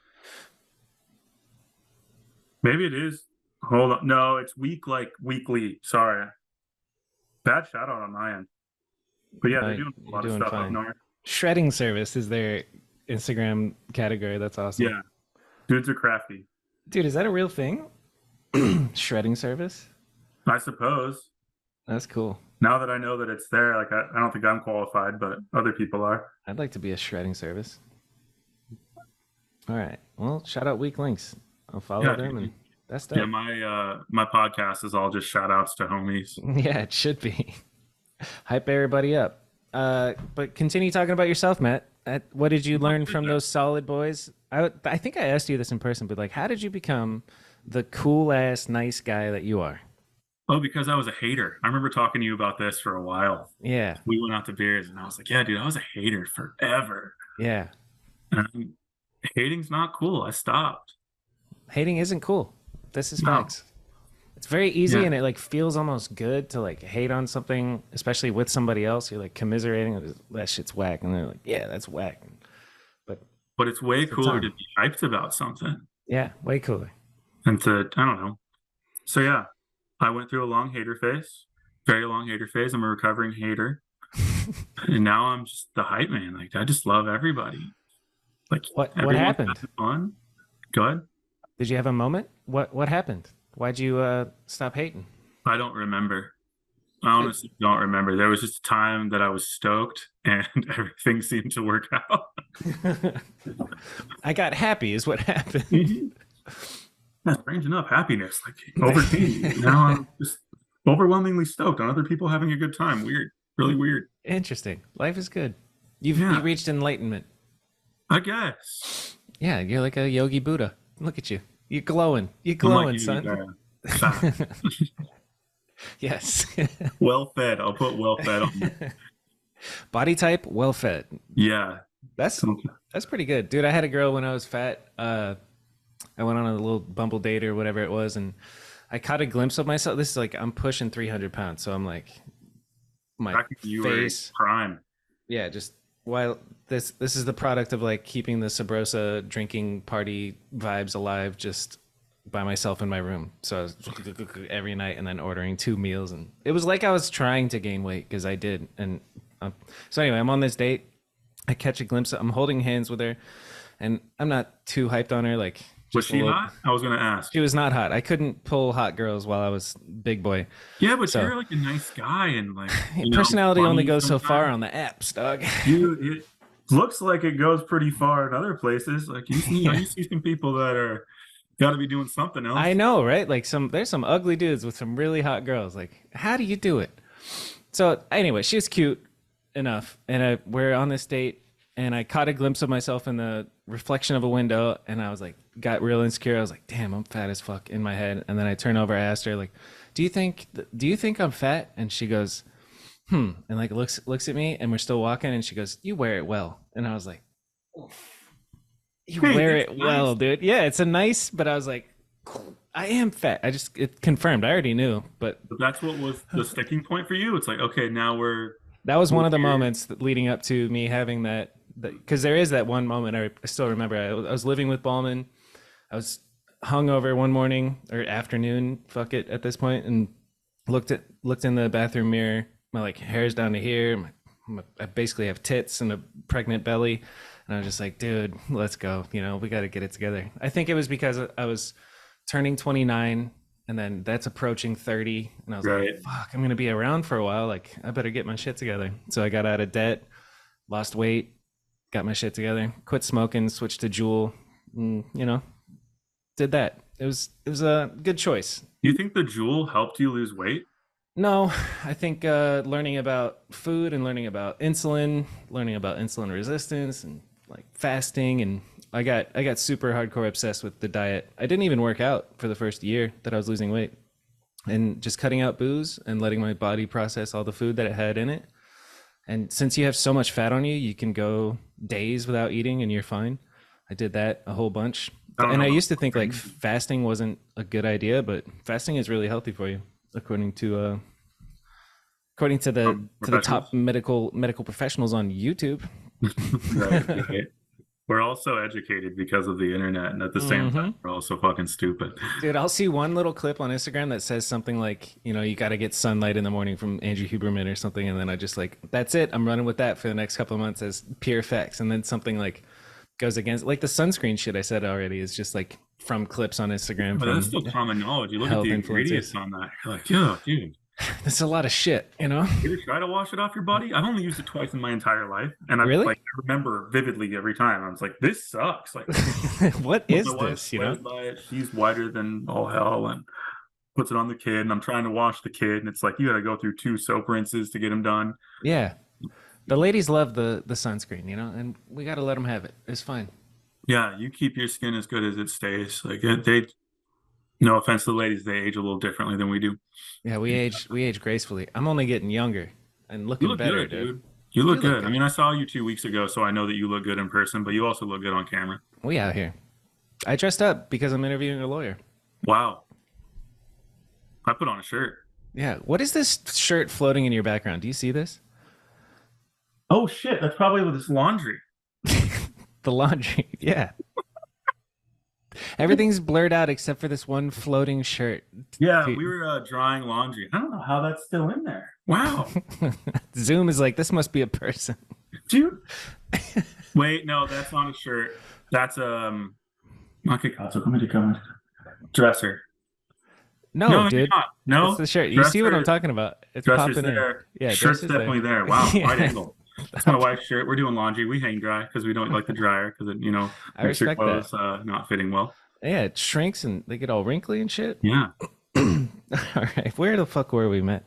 Maybe it is. Hold on. No, it's week like weekly. Sorry. Bad shout out on my end. But yeah, they're doing a You're lot of doing stuff up fine. north. Shredding service is their Instagram category. That's awesome. Yeah. Dudes are crafty. Dude, is that a real thing? Shredding service? I suppose. That's cool. Now that I know that it's there, like I don't think I'm qualified, but other people are. I'd like to be a shredding service. All right. Well, shout out Weak Links. I'll follow Yeah, them, and that's yeah, dope. my podcast is all just shout outs to homies. Yeah, it should be. Hype everybody up. But continue talking about yourself, Matt. What did you learn from those solid boys? I think I asked you this in person, but like, how did you become the cool ass nice guy that you are? Oh, because I was a hater. I remember talking to you about this for a while. Yeah, We went out to beers and I was like, yeah, dude, I was a hater forever. yeah. And hating's not cool. I stopped. Hating isn't cool. This is No. facts. It's very easy, Yeah. and it like feels almost good to like hate on something, especially with somebody else. You're like commiserating, that shit's whack, and they're like, yeah, that's whack. But But it's way the cooler time. to be hyped about something Yeah, way cooler. and I don't know. So yeah, I went through a long hater phase, very long hater phase. I'm a recovering hater. And now I'm just the hype man. Like I just love everybody. Like What everyone's happened? having fun. Go ahead. Did you have a moment? What happened? Why'd you stop hating? I don't remember. I honestly don't remember. There was just a time that I was stoked and everything seemed to work out. I got happy is what happened. Yeah, strange enough, happiness like overcame. Now I'm just overwhelmingly stoked on other people having a good time. Weird, really weird. Interesting. Life is good. You Yeah. reached enlightenment. I guess. Yeah, you're like a yogi Buddha. Look at you. You're glowing. You're I'm like glowing, you, son. fat. Yes. Well fed. I'll put well fed on. Body type, well fed. Yeah. That's pretty good, dude. I had a girl when I was fat. I went on a little Bumble date or whatever it was, and I caught a glimpse of myself. This is like I'm pushing 300 pounds, so I'm like my Back when you were in face. prime. Yeah, just while this is the product of like keeping the Sabrosa drinking party vibes alive, just by myself in my room. So I was every night and then ordering 2 meals, and it was like I was trying to gain weight because I did. And so anyway, I'm on this date. I catch a glimpse. I'm holding hands with her, and I'm not too hyped on her. Like, Was just a she little- hot? I was gonna ask. She was not hot. I couldn't pull hot girls while I was big boy. Yeah, but So- you're like a nice guy and like you know, Personality only funny goes so far sometimes. on the apps, dog. It looks like it goes pretty far in other places. Like you see some people that are got to be doing something else. I know, right? Like there's some ugly dudes with some really hot girls. Like, how do you do it? So anyway, she was cute enough, and we're on this date, and I caught a glimpse of myself in the reflection of a window, and I was like, got real insecure. I was like, damn, I'm fat as fuck in my head. And then I turn over, I asked her, like, do you think I'm fat? And she goes, and like looks at me, and we're still walking, and she goes, you wear it well. And I was like, you Hey, wear that's it well, nice. dude. Yeah, it's a nice, but I was like, I am fat. It confirmed. I already knew, but But that's what was the sticking point for you. It's like, okay, now we're that was one of the Weird. moments leading up to me having that, because there is that one moment I still remember. I was living with Ballman. I was hungover one morning or afternoon, fuck it at this point, and looked in the bathroom mirror. My like hair's down to here, my I basically have tits and a pregnant belly. And I was just like, dude, let's go. We got to get it together. I think it was because I was turning 29 and then that's approaching 30. And I was like, Right. fuck, I'm going to be around for a while. Like, I better get my shit together. So I got out of debt, lost weight, got my shit together, quit smoking, switched to Juul, did that. It was a good choice. Do you think the Jewel helped you lose weight? No, I think learning about food and learning about insulin resistance and like fasting, and I got super hardcore obsessed with the diet. I didn't even work out for the first year that I was losing weight, and just cutting out booze and letting my body process all the food that it had in it. And since you have so much fat on you, you can go days without eating and you're fine. I did that a whole bunch. I don't And know I about used to think like fasting wasn't a good idea, but fasting is really healthy for you, according to the top professionals. medical professionals on YouTube. Right, right. We're also educated because of the internet, and at the same time, we're also fucking stupid. Dude, I'll see one little clip on Instagram that says something like, you got to get sunlight in the morning from Andrew Huberman or something. And then I just like, that's it. I'm running with that for the next couple of months as pure facts. And then something like goes against, like the sunscreen shit I said already is just like from clips on Instagram But from that's still common knowledge. You look at health the influencers. ingredients on that, you're like, yeah, dude. That's a lot of shit, You ever try to wash it off your body? I've only used it twice in my entire life, and Really? I remember vividly every time. I was like, "This sucks." Like, What my is wife this, swears by it. She's whiter than all hell, and puts it on the kid. And I'm trying to wash the kid, and it's like you got to go through 2 soap rinses to get him done. Yeah. The ladies love the sunscreen, and we got to let them have it. It's fine. Yeah, you keep your skin as good as it stays. Like they, no offense to the ladies, they age a little differently than we do. Yeah, we age gracefully. I'm only getting younger and You looking look better, good, dude. dude. You look You look good. I good. mean, I saw you 2 weeks ago, so I know that you look good in person, but you also look good on camera. We out here. I dressed up because I'm interviewing a lawyer. Wow. I put on a shirt. Yeah. What is this shirt floating in your background? Do you see this? Oh shit, that's probably with this laundry. The laundry. Yeah. Everything's blurred out except for this one floating shirt. Yeah, we were drying laundry. I don't know how that's still in there. Wow. Zoom is like, this must be a person. Dude. Wait, no, that's not a shirt. That's dresser. No, No, maybe dude. not. It's No. the shirt. You see what I'm Dresser, talking about? It's dresser's popping in. there. Yeah, Shirt's dresser's definitely there. there. Wow, Yeah. wide angle. That's my wife's shirt. We're doing laundry. We hang dry because we don't like the dryer because it, I makes your respect that. clothes not fitting well. Yeah, it shrinks and they get all wrinkly and shit. Yeah. All right, where the fuck were we met?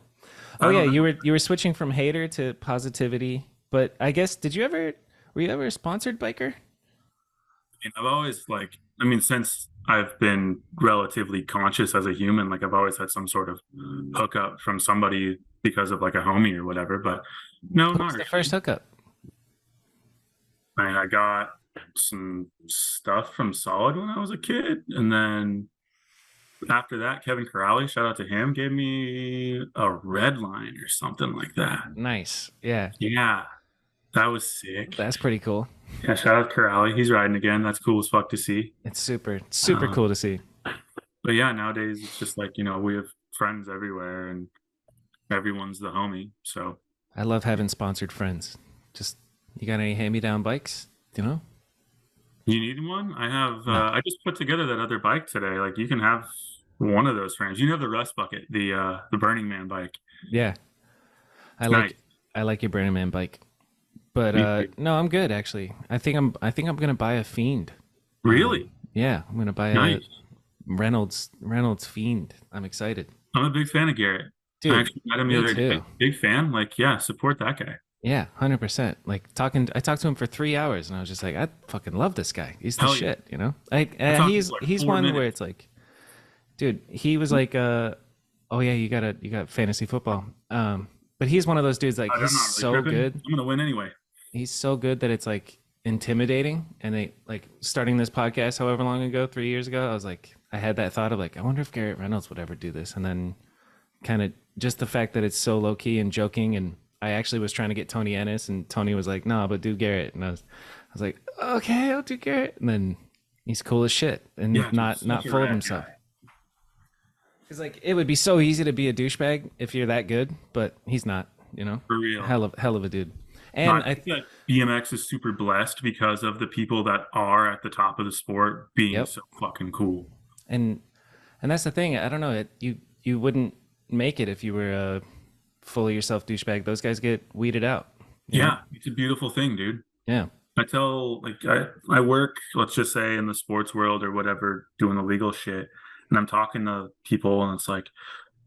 I Oh don't yeah, know. you were switching from hater to positivity. But I guess were you ever a sponsored biker? And I've always since I've been relatively conscious as a human, like I've always had some sort of hookup from somebody because of like a homie or whatever. But no, What not was the really. first hookup? I mean, I got some stuff from Solid when I was a kid, and then after that, Kevin Corrali, shout out to him, gave me a red line or something like that. Nice. Yeah, Yeah, that was sick. that's pretty cool. Yeah, shout out to Corrali. He's riding again. That's cool as fuck to see. It's super Um, cool to see. But yeah, nowadays it's just like, we have friends everywhere and everyone's the homie. So I love having sponsored friends. Just you got any hand-me-down bikes? you need one? I have, No. I just put together that other bike today. Like you can have one of those frames. You have the Rust Bucket, the Burning Man bike. Yeah, I It's like nice. I like your Burning Man bike. But Me too. no, I'm good actually. I think I'm gonna buy a Fiend. Really? Yeah, I'm gonna buy a Nice. Reynolds Fiend. I'm excited, I'm a big fan of Garrett. I dude. actually met him the Me other day. too. Big fan. Like, yeah, support that guy. Yeah, 100%. Like I talked to him for 3 hours, and I was just like, I fucking love this guy. He's the Hell yeah. shit. I talked to him He's for like he's 4 one where minutes. it's like, dude, he was like, oh yeah, you got fantasy football. But he's one of those dudes like I'm not he's really so tripping. good. I'm gonna win anyway. He's so good that it's like intimidating. And they like starting this podcast however long ago, 3 years ago, I was like, I had that thought of like, I wonder if Garrett Reynolds would ever do this. And then kind of just the fact that it's so low key and joking. And I actually was trying to get Tony Ennis, and Tony was like, no, but do Garrett. And I was like, okay, I'll do Garrett. And then he's cool as shit and Yeah, dude, not such a full of rad himself. guy. Because like it would be so easy to be a douchebag if you're that good, but he's not. For real. Hell of a dude. And I think that BMX is super blessed because of the people that are at the top of the sport being yep. so fucking cool. And that's the thing. I don't know. You wouldn't make it if you were a full of yourself douchebag. Those guys get weeded out. You know? Yeah, it's a beautiful thing, dude. Yeah. I tell like I work, let's just say in the sports world or whatever, doing the legal shit, and I'm talking to people and it's like,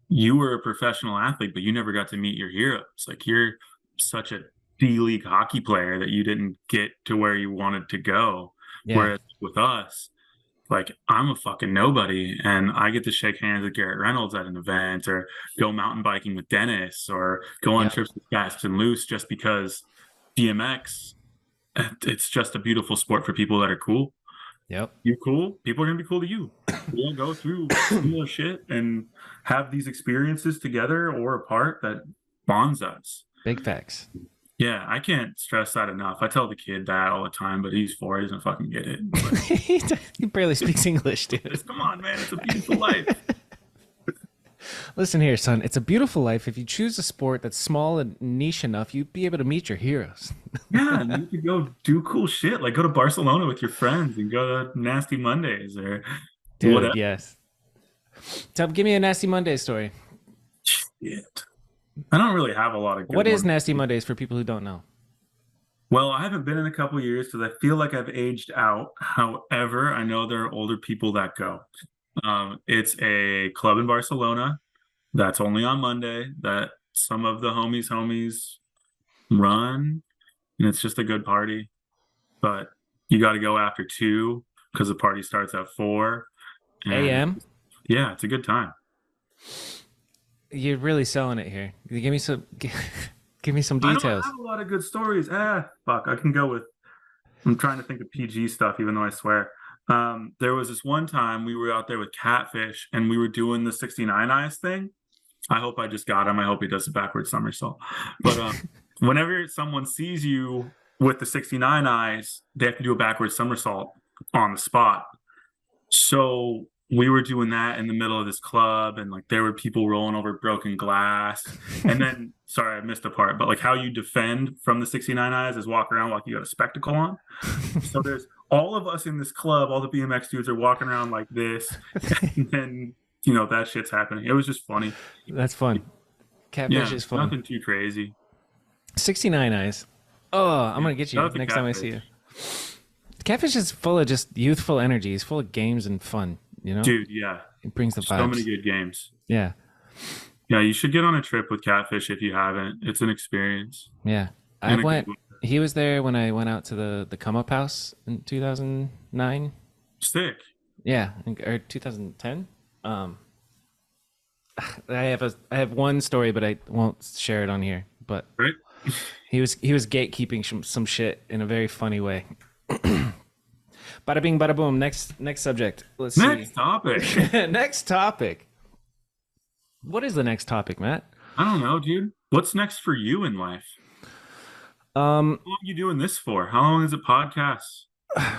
you were a professional athlete, but you never got to meet your heroes. Like you're such a D-League hockey player that you didn't get to where you wanted to go. Yeah. Whereas with us, like I'm a fucking nobody and I get to shake hands with Garrett Reynolds at an event or go mountain biking with Dennis or go on Yep. trips with Gaston Loose just because BMX, it's just a beautiful sport for people that are cool. Yep. You're cool, people are gonna be cool to you. We'll go through similar shit and have these experiences together or apart that bonds us. Big facts. Yeah, I can't stress that enough. I tell the kid that all the time, but he's 4, he doesn't fucking get it. But He barely speaks English, dude. just come on, man, it's a beautiful life. Listen here, son. It's a beautiful life. If you choose a sport that's small and niche enough, you'd be able to meet your heroes. Yeah, you could go do cool shit, like go to Barcelona with your friends and go to Nasty Mondays or Dude, whatever. yes. Give me a Nasty Monday story. Shit. I don't really have a lot of good What is ones. Nasty Mondays for people who don't know? Well, I haven't been in a couple of years because I feel like I've aged out. However, I know there are older people that go. It's a club in Barcelona that's only on Monday that some of the homies run, and it's just a good party. But you got to go after 2 because the party starts at 4. And AM? yeah, it's a good time. You're really selling it here. Give me some give me some I don't details. have a lot of good stories. Fuck, I can go with. I'm trying to think of PG stuff, even though I swear. There was this one time we were out there with Catfish and we were doing the 69 eyes thing. I hope I just got him. I hope he does a backward somersault. But whenever someone sees you with the 69 eyes, they have to do a backward somersault on the spot. So we were doing that in the middle of this club, and like there were people rolling over broken glass. And then, sorry, I missed a part, but like how you defend from the 69 eyes is walk around like you got a spectacle on. So there's all of us in this club, all the BMX dudes are walking around like this, and then that shit's happening. It was just funny. That's fun. Catfish is fun. Nothing too crazy. 69 eyes. Oh, I'm gonna get you next time I see you. Catfish is full of just youthful energy. He's full of games and fun. Dude, yeah. It brings the vibes. So many good games. Yeah. Yeah, you should get on a trip with Catfish if you haven't. It's an experience. Yeah. He was there when I went out to the Come Up House in 2009. Sick. Yeah, or 2010. I have one story, but I won't share it on here. But Right? he was gatekeeping some shit in a very funny way. Bada bing, bada boom. Next subject. Let's see. Next topic. Next topic. What is the next topic, Matt? I don't know, dude. What's next for you in life? How long are you doing this for? How long is it podcast?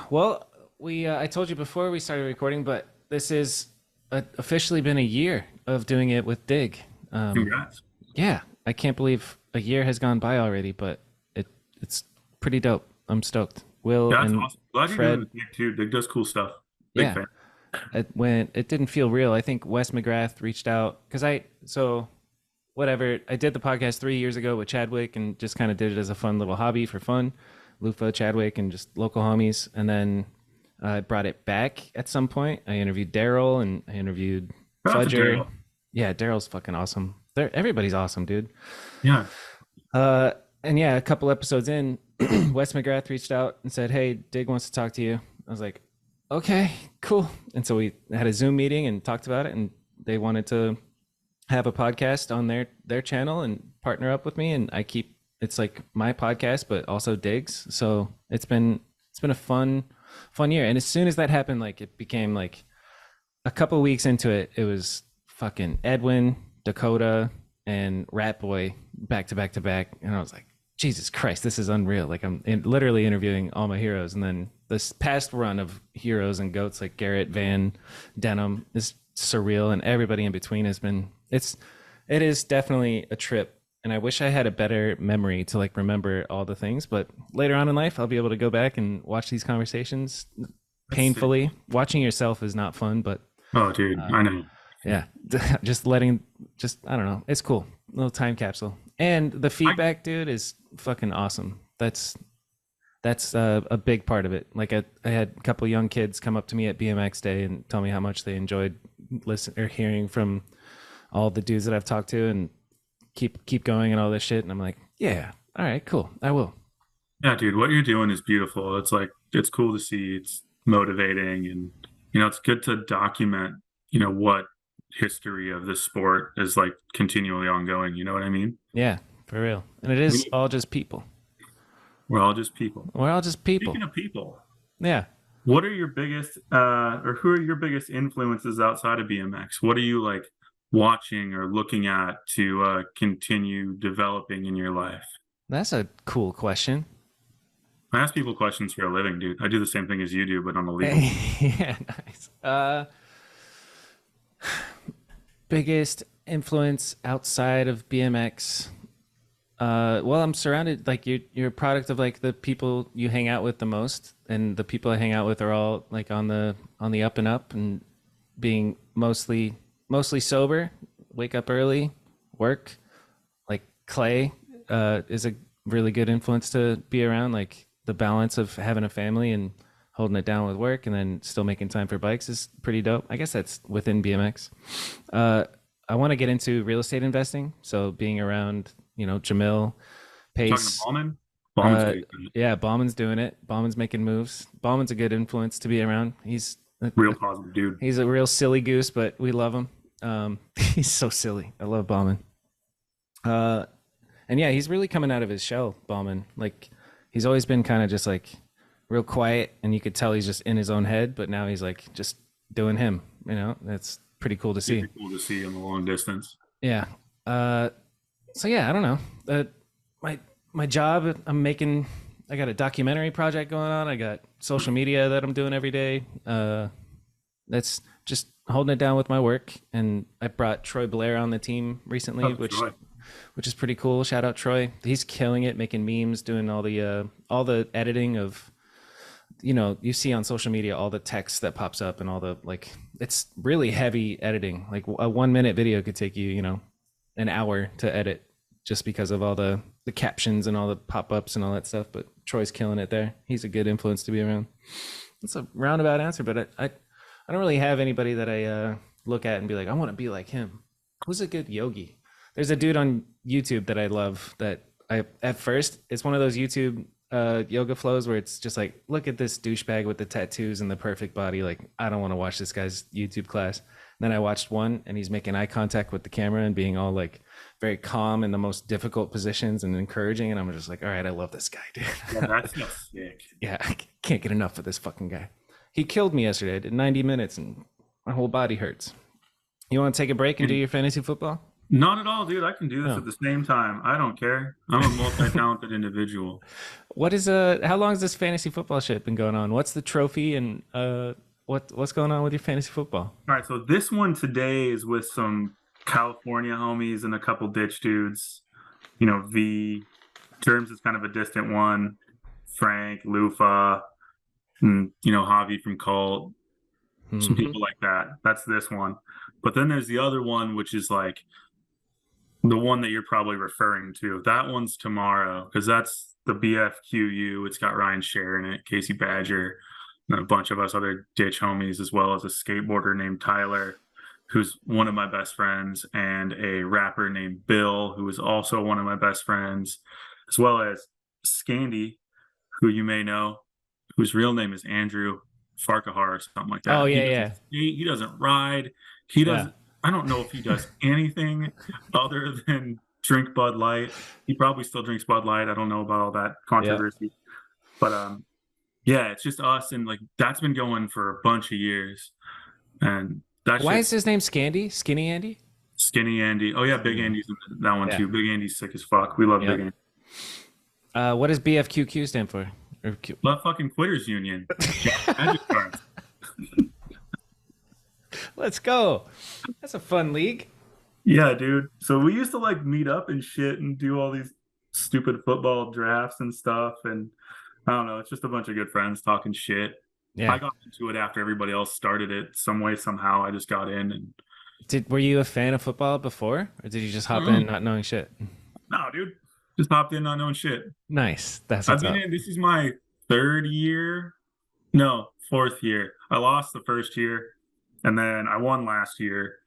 Well, I told you before we started recording, but this is officially been a year of doing it with Dig. Congrats. Yeah, I can't believe a year has gone by already, but it's pretty dope. I'm stoked. Will That's and awesome. Glad you're Fred, doing Dig too. Dig does cool stuff. Big yeah. fan. When it didn't feel real, I think Wes McGrath reached out because I did the podcast 3 years ago with Chadwick and just kind of did it as a fun little hobby for fun. Lufa, Chadwick, and just local homies. And then I brought it back at some point. I interviewed Daryl and I interviewed Shout out to Fudger. Daryl. Yeah, Daryl's fucking awesome. Everybody's awesome, dude. Yeah. And yeah, a couple episodes in, Wes McGrath reached out and said, "Hey, Dig wants to talk to you." I was like, "Okay, cool." And so we had a Zoom meeting and talked about it, and they wanted to have a podcast on their channel and partner up with me. And it's like my podcast, but also Dig's. So it's been a fun year. And as soon as that happened, like it became like a couple weeks into it, it was fucking Edwin, Dakota, and Rat Boy back to back to back. And I was like, Jesus Christ, this is unreal. Like I'm literally interviewing all my heroes. And then this past run of heroes and goats like Garrett, Van, Denham is surreal. And everybody in between it is definitely a trip. and I wish I had a better memory to like remember all the things. But later on in life, I'll be able to go back and watch these conversations That's sick. painfully. Watching yourself is not fun, but Oh, dude, I know. yeah, just letting, just I don't know, it's cool. Little time capsule, and the I feedback, dude, is fucking awesome. That's a big part of it. Like I had a couple young kids come up to me at BMX Day and tell me how much they enjoyed listen or hearing from all the dudes that I've talked to, and keep going and all this shit. And I'm like, yeah, all right, cool, I will. Yeah, dude, what you're doing is beautiful. It's like it's cool to see. It's motivating, and it's good to document, what history of this sport is like continually ongoing. You know what I mean? Yeah, for real. And it is We, all just people. we're all just people. We're all just people. Speaking of people, Yeah. what are your biggest or who are your biggest influences outside of BMX? What are you like watching or looking at to continue developing in your life? That's a cool question. I ask people questions for a living, dude. I do the same thing as you do, but on a legal. Yeah, nice. Biggest influence outside of BMX. Well, I'm surrounded like you're a product of like the people you hang out with the most, and the people I hang out with are all like on the up and up, and being mostly sober, wake up early, work. Like Clay is a really good influence to be around. Like the balance of having a family and holding it down with work, and then still making time for bikes is pretty dope. I guess that's within BMX. Uh, I want to get into real estate investing, so being around Jamil, Talking to Pace. Ballman. Ballman's Uh, good. yeah, Bauman's doing it. Bauman's making moves. Bauman's a good influence to be around. Real positive dude. He's a real silly goose, but we love him. He's so silly. I love Bauman. Uh, and yeah, he's really coming out of his shell, Bauman. Like he's always been kind of just like real quiet, and you could tell he's just in his own head. But now he's like just doing him. That's pretty cool to see. Super cool to see in the long distance. Yeah. Uh, so yeah, I don't know. My my job, I'm making. I got a documentary project going on. I got social media that I'm doing every day. That's just holding it down with my work. And I brought Troy Blair on the team recently, Oh, which Troy. which is pretty cool. Shout out Troy. He's killing it, making memes, doing all the editing of you see on social media all the text that pops up and all the like. It's really heavy editing. Like a 1 minute video could take you an hour to edit just because of all the captions and all the pop-ups and all that stuff. But Troy's killing it there. He's a good influence to be around. That's a roundabout answer, but I don't really have anybody that I look at and be like, I want to be like him. Who's a good yogi? There's a dude on YouTube that I love that I at first it's one of those YouTube yoga flows where it's just like, look at this douchebag with the tattoos and the perfect body. Like, I don't want to watch this guy's YouTube class. And then I watched one and he's making eye contact with the camera and being all like very calm in the most difficult positions and encouraging. And I'm just like, all right, I love this guy, dude. Yeah, that's so sick. Yeah, I can't get enough of this fucking guy. He killed me yesterday. I did 90 minutes and my whole body hurts. You want to take a break and do your fantasy football? Not at all, dude. I can do this No. at the same time. I don't care. I'm a multi-talented individual. How long has this fantasy football shit been going on? What's the trophy and what's going on with your fantasy football? All right, so this one today is with some California homies and a couple ditch dudes. V Terms is kind of a distant one. Frank, Lufa, and Javi from Cult, some Mhm. people like that. That's this one. But then there's the other one, which is like the one that you're probably referring to. That one's tomorrow because that's the BFQU. It's got Ryan Scher in it, Casey Badger, and a bunch of us other ditch homies, as well as a skateboarder named Tyler, who's one of my best friends, and a rapper named Bill, who is also one of my best friends, as well as Scandy, who you may know, whose real name is Andrew Farquhar or something like Oh that. He yeah, doesn't yeah, skate, he doesn't ride, he yeah, doesn't. I don't know if he does anything other than drink Bud Light. He probably still drinks Bud Light. I don't know about all that yeah. controversy, but yeah, it's just us, and like that's been going for a bunch of years, and that Why is shit's his name Scandy? Skinny Andy? Skinny Andy. Oh yeah, Big Yeah. Andy's in that one Yeah. too. Big Andy's sick as fuck. We love Big Yep. Andy. What does BFQQ stand for? Or Q- Love fucking Quitters Union. Magic cards. Let's go. That's a fun league. Yeah, dude. So we used to like meet up and shit and do all these stupid football drafts and stuff. And I don't know, it's just a bunch of good friends talking shit. I Yeah. got into it after everybody else started it some way, somehow. I just got in and Were you a fan of football before, or did you just hop in Mm. not knowing shit? No, dude. Just hopped in not knowing shit. Nice. That's I've what's been up. in, this is my third year. No, fourth year. I lost the first year and then I won last year.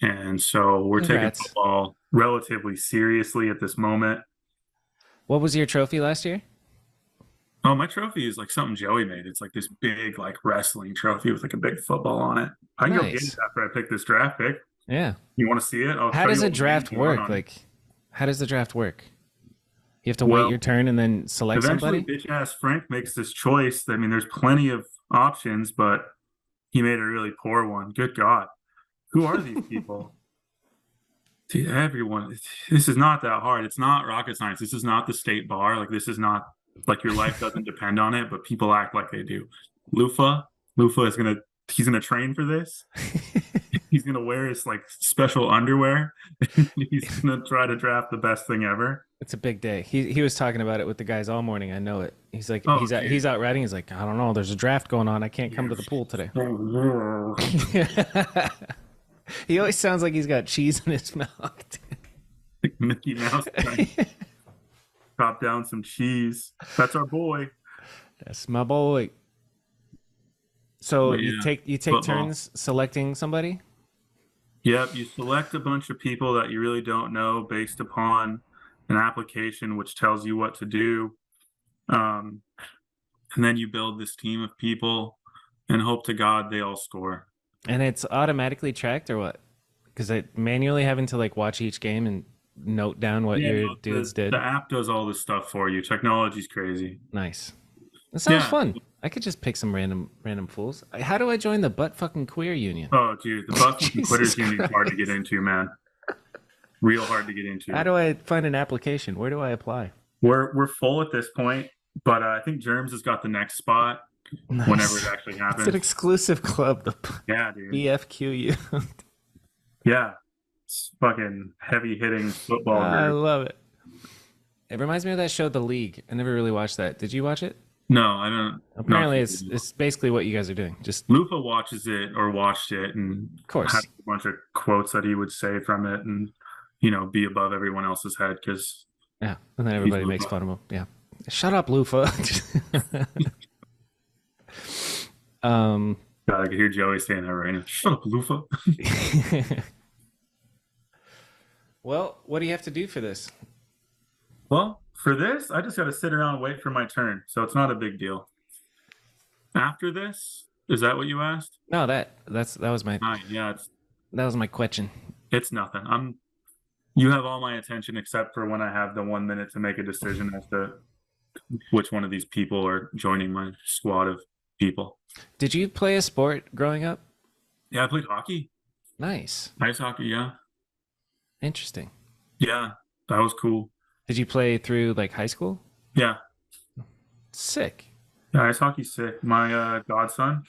And so we're taking Congrats. football relatively seriously at this moment. What was your trophy last year? Oh, my trophy is like something Joey made. It's like this big, like wrestling trophy with like a big football on it. I can go get it Nice. after I pick this draft pick. Yeah. You want to see it? I'll How show does you a all the names draft you want work? on it. Like, how does the draft work? You have to wait Well, your turn and then select eventually, somebody? bitch ass Frank makes this choice. I mean, there's plenty of options, but he made a really poor one. Good God. Who are these people? Dude, everyone, this is not that hard. It's not rocket science. This is not the state bar. Like, this is not like your life doesn't depend on it, but people act like they do. Lufa, Lufa is he's gonna train for this. He's gonna wear his like special underwear. He's gonna try to draft the best thing ever. It's a big day. He was talking about it with the guys all morning. I know it. He's like Oh, dude. he's out riding. He's like, I don't know. There's a draft going on. I can't come to the pool today. He always sounds like he's got cheese in his mouth. Like Mickey Mouse trying to chop down some cheese. That's our boy. That's my boy. So But yeah, you take football. turns selecting somebody. Yep, you select a bunch of people that you really don't know based upon an application which tells you what to do. Um, and then you build this team of people and hope to God they all score. And it's automatically tracked or what? Because I manually having to like watch each game and note down what Yeah, your no, dudes the did. app does all this stuff for you. Technology's crazy. Nice. That sounds Yeah. fun. I could just pick some random fools. How do I join the butt fucking queer union? Oh, dude, the Bucks and Jesus Quitters union is hard to get Christ. into, man. Real hard to get How into. do I find an application? Where do I apply? We're full at this point, but I think Germs has got the next spot whenever it Nice. actually It's an happens. exclusive club, the Yeah, dude. BFQU. Yeah, it's fucking heavy hitting football I group. love it. It reminds me of that show, The League. I never really watched that. Did you watch it? No, I don't. Not Apparently, it's basically what you guys are doing. Just Lupa watches it or watched it and of had course, a bunch of quotes that he would say from it and be above everyone else's head because yeah. And then he's everybody makes Lupa. fun of him. Yeah. Shut up, Lufa. um. God, I could hear Joey saying that right now. Shut up, Lufa. Well, what do you have to do for this? Well, for this, I just got to sit around and wait for my turn, so it's not a big deal. After this, is that what you asked? No, that was my Yeah, question. it's nothing. You have all my attention except for when I have the 1 minute to make a decision as to which one of these people are joining my squad of people. Did you play a sport growing up? Yeah, I played hockey, Nice. ice hockey. Yeah, Interesting. yeah, that was cool. Did you play through like high school? Yeah, Sick. yeah, ice hockey's sick. My godson,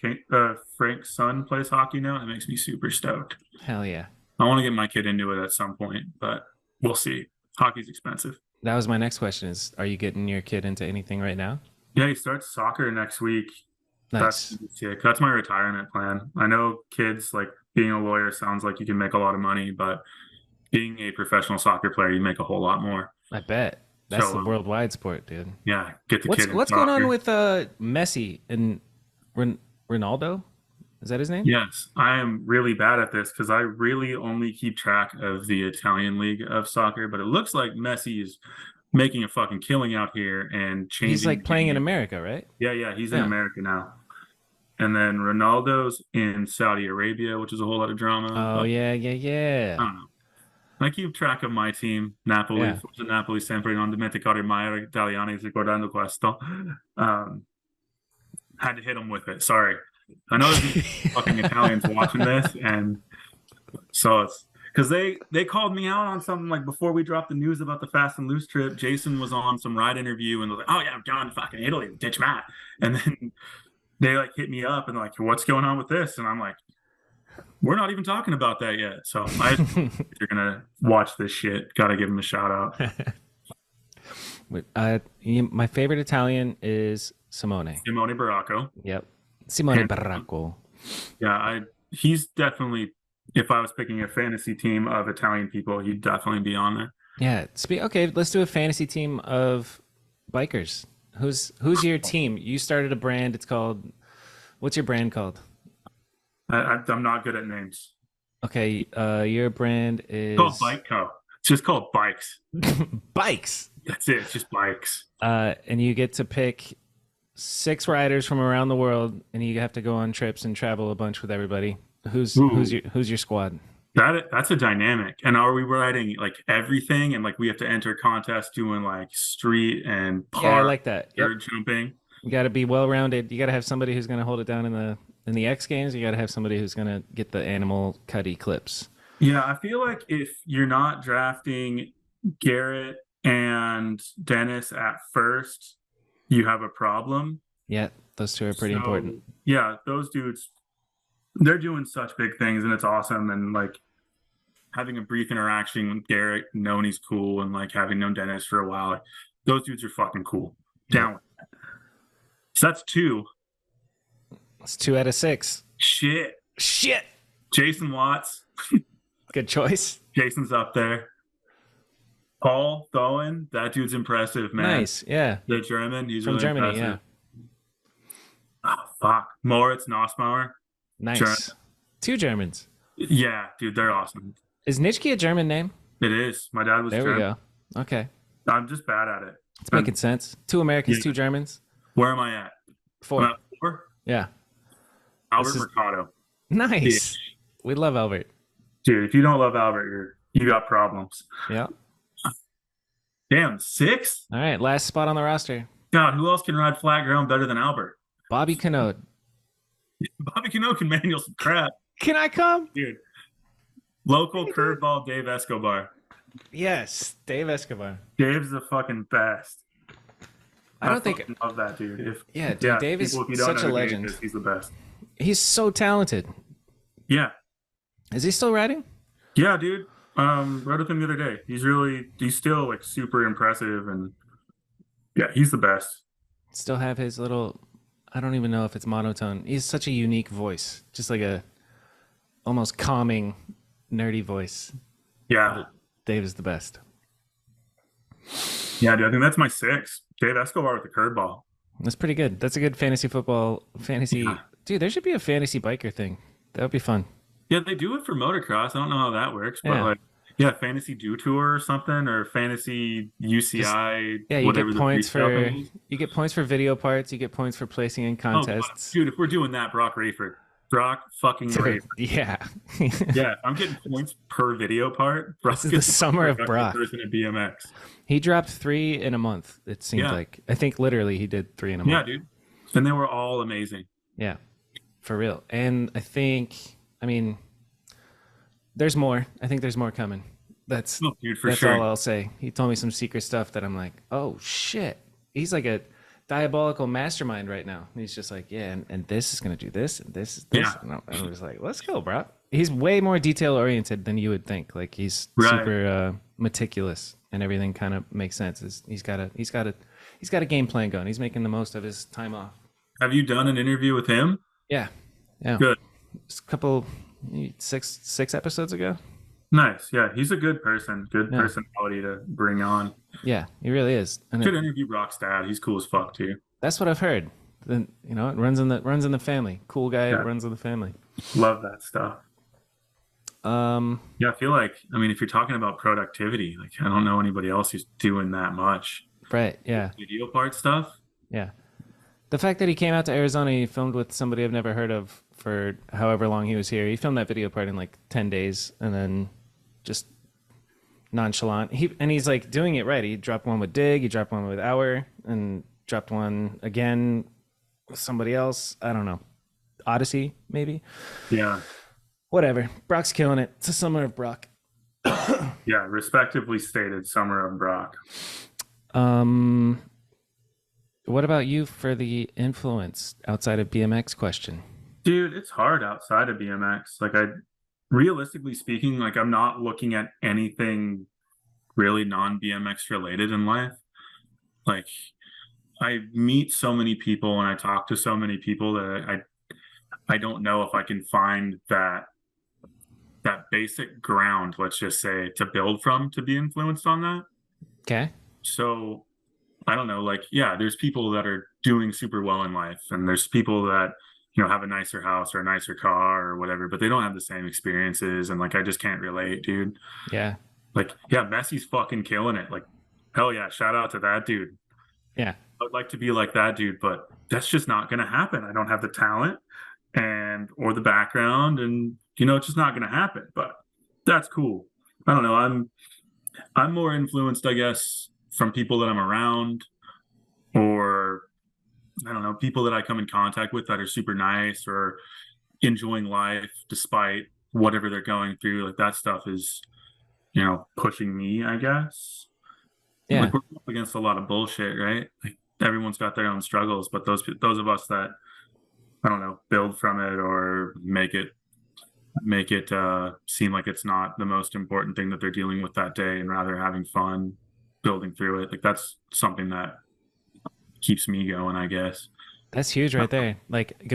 Frank's son, plays hockey now. It makes me super stoked. Hell yeah. I want to get my kid into it at some point, but we'll see. Hockey's expensive. That was my next question is are you getting your kid into anything right now? Yeah, he starts soccer next week. Nice. That's sick. That's my retirement plan. I know kids like being a lawyer sounds like you can make a lot of money, but being a professional soccer player, you make a whole lot more. I bet. That's So the worldwide sport, dude. yeah, get the kid in What's going on soccer. with Messi and Ronaldo? Is that his name? Yes, I am really bad at this because I really only keep track of the Italian league of soccer, but it looks like Messi is making a fucking killing out here and changing. He's like the playing in game. America, right? Yeah, he's in Yeah. America now. And then Ronaldo's in Saudi Arabia, which is a whole lot of drama. Oh But yeah, I don't know. I keep track of my team, Napoli. Yeah. Forza Napoli sempre non dimenticare mai italiani ricordando questo. Had to hit them with it. Sorry. I know there's fucking Italians watching this, and so it's because they called me out on something like before we dropped the news about the Fast and Loose trip. Jason was on some ride interview and was like, "Oh yeah, I'm going to fucking Italy, ditch Matt," and then they like hit me up and they're like, "What's going on with this?" And I'm like, We're not even talking about that yet. So if you're gonna watch this shit, gotta give him a shout out. My favorite Italian is Simone. Simone Baracco. Yep. Simone And Baracco. yeah, he's definitely, if I was picking a fantasy team of Italian people, he'd definitely be on there. Yeah. Okay, let's do a fantasy team of bikers. Who's your team? You started a brand. It's called, what's your brand called? I'm not good at names. Okay, your brand It's called is Bike Co. It's just called Bikes. bikes. That's it. It's just Bikes. And you get to pick 6 riders from around the world, and you have to go on trips and travel a bunch with everybody. Ooh, Who's your squad? that's a dynamic. And are we riding like everything? And like we have to enter contests doing like street and Yeah, I park, like that. Yep. dirt jumping. You got to be well rounded. You got to have somebody who's going to hold it down in the X Games. You got to have somebody who's going to get the animal cutty clips. Yeah, I feel like if you're not drafting Garrett and Dennis at first, you have a problem. Yeah, those two are pretty important. Yeah, those dudes, they're doing such big things and it's awesome. And like having a brief interaction with Garrett, knowing he's cool, and like having known Dennis for a while, like, those dudes are fucking cool. Yeah. Down. So that's 2. It's 2 out of 6. Shit. Shit. Jason Watts. Good choice. Jason's up there. Paul Thoen, that dude's impressive, man. Nice. Yeah. The German, he's From really Germany. impressive. Yeah. Oh, fuck. Moritz Nossmauer. Nice. 2 Germans. Yeah, dude, they're awesome. Is Nietschke a German name? It is. My dad was There we German. go. Okay. I'm just bad at it. It's making sense. 2 Americans, Yeah. 2 Germans. Where am I at? 4. I'm at 4? Yeah. Albert This is- Mercado. Nice. We love Albert. Dude, if you don't love Albert, you got problems. Yeah. Damn, 6? All right. Last spot on the roster. God, who else can ride flat ground better than Albert? Bobby Kanode. Bobby Cano can manual some crap. Can I come? Dude. Local curveball Dave Escobar. Yes. Dave Escobar. Dave's the fucking best. I don't think. fucking love that dude. Yeah, dude, Dave is people, if you don't such know a who Dave legend. is, he's the best. He's so talented. Yeah. Is he still riding? Yeah, dude. Rode with him the other day. He's still like super impressive, and yeah, he's the best. Still have his little, I don't even know if it's monotone. He's such a unique voice. Just like a almost calming, nerdy voice. Yeah. Dave is the best. Yeah, dude. I think that's my 6. Dave Escobar with the curveball. That's pretty good. That's a good fantasy. Yeah. Dude, there should be a fantasy biker thing. That would be fun. Yeah, they do it for motocross. I don't know how that works, but Yeah. like, yeah, fantasy do tour or something, or fantasy UCI. Yeah, you whatever get the points freestyle for thing is. you get points for video parts. You get points for placing in Oh, God. contests. Dude, if we're doing that, Brock Rayford. Brock fucking Dude, Rayford. yeah. Yeah, I'm getting points per video part. Brock This is the gets summer of per Brock. person at BMX. He dropped 3 in a month. It seemed Yeah. like. I think literally he did 3 in a Yeah, month. dude. And they were all amazing. Yeah, for real. And I mean, there's more. I think there's more coming. That's Oh, dude, for that's sure. all I'll say. He told me some secret stuff that I'm like, oh shit. He's like a diabolical mastermind right now. He's just like, yeah, and this is gonna do this, and this is this. Yeah. And I was like, let's go, bro. He's way more detail oriented than you would think. Like he's Right. super meticulous, and everything kind of makes sense. He's got a game plan going. He's making the most of his time off. Have you done an interview with him? Yeah. Good. Just a couple, six episodes ago. Nice. Yeah, he's a good person. Good Yeah. personality to bring on. Yeah, he really is. And Should interview Brock's dad. He's cool as fuck too. that's what I've heard. Then it runs in the family. Cool guy, Yeah. runs in the family. Love that stuff. Um, Yeah, I feel like, I mean, if you're talking about productivity, like I don't know anybody else who's doing that much. right. Yeah. Video part stuff. Yeah. The fact that he came out to Arizona, he filmed with somebody I've never heard of for however long he was here. He filmed that video part in like 10 days and then just nonchalant. He's like doing it right. He dropped one with Dig, he dropped one with Hour, and dropped one again with somebody else. I don't know. Odyssey, maybe? Yeah. Whatever. Brock's killing it. It's the summer of Brock. Yeah. Respectively stated, Summer of Brock. What about you for the influence outside of BMX question? Dude, it's hard outside of BMX. Like realistically speaking, like I'm not looking at anything really non-BMX related in life. Like I meet so many people and I talk to so many people that I don't know if I can find that basic ground, let's just say, to build from to be influenced on that. Okay. So I don't know, like, yeah, there's people that are doing super well in life, and there's people that, have a nicer house or a nicer car or whatever, but they don't have the same experiences. And like, I just can't relate, dude. Yeah. Like, yeah, Messi's fucking killing it. Like, hell yeah, shout out to that dude. Yeah. I'd like to be like that dude, but that's just not going to happen. I don't have the talent and or the background, and it's just not going to happen. But that's cool. I don't know. I'm more influenced, I guess, from people that I'm around, or I don't know, people that I come in contact with that are super nice or enjoying life despite whatever they're going through. Like that stuff is, pushing me, I guess. Yeah. Like we're up against a lot of bullshit, right? Like everyone's got their own struggles, but those of us that I don't know, build from it or make it seem like it's not the most important thing that they're dealing with that day and rather having fun building through it. Like that's something that keeps me going, I guess. That's huge right there. Like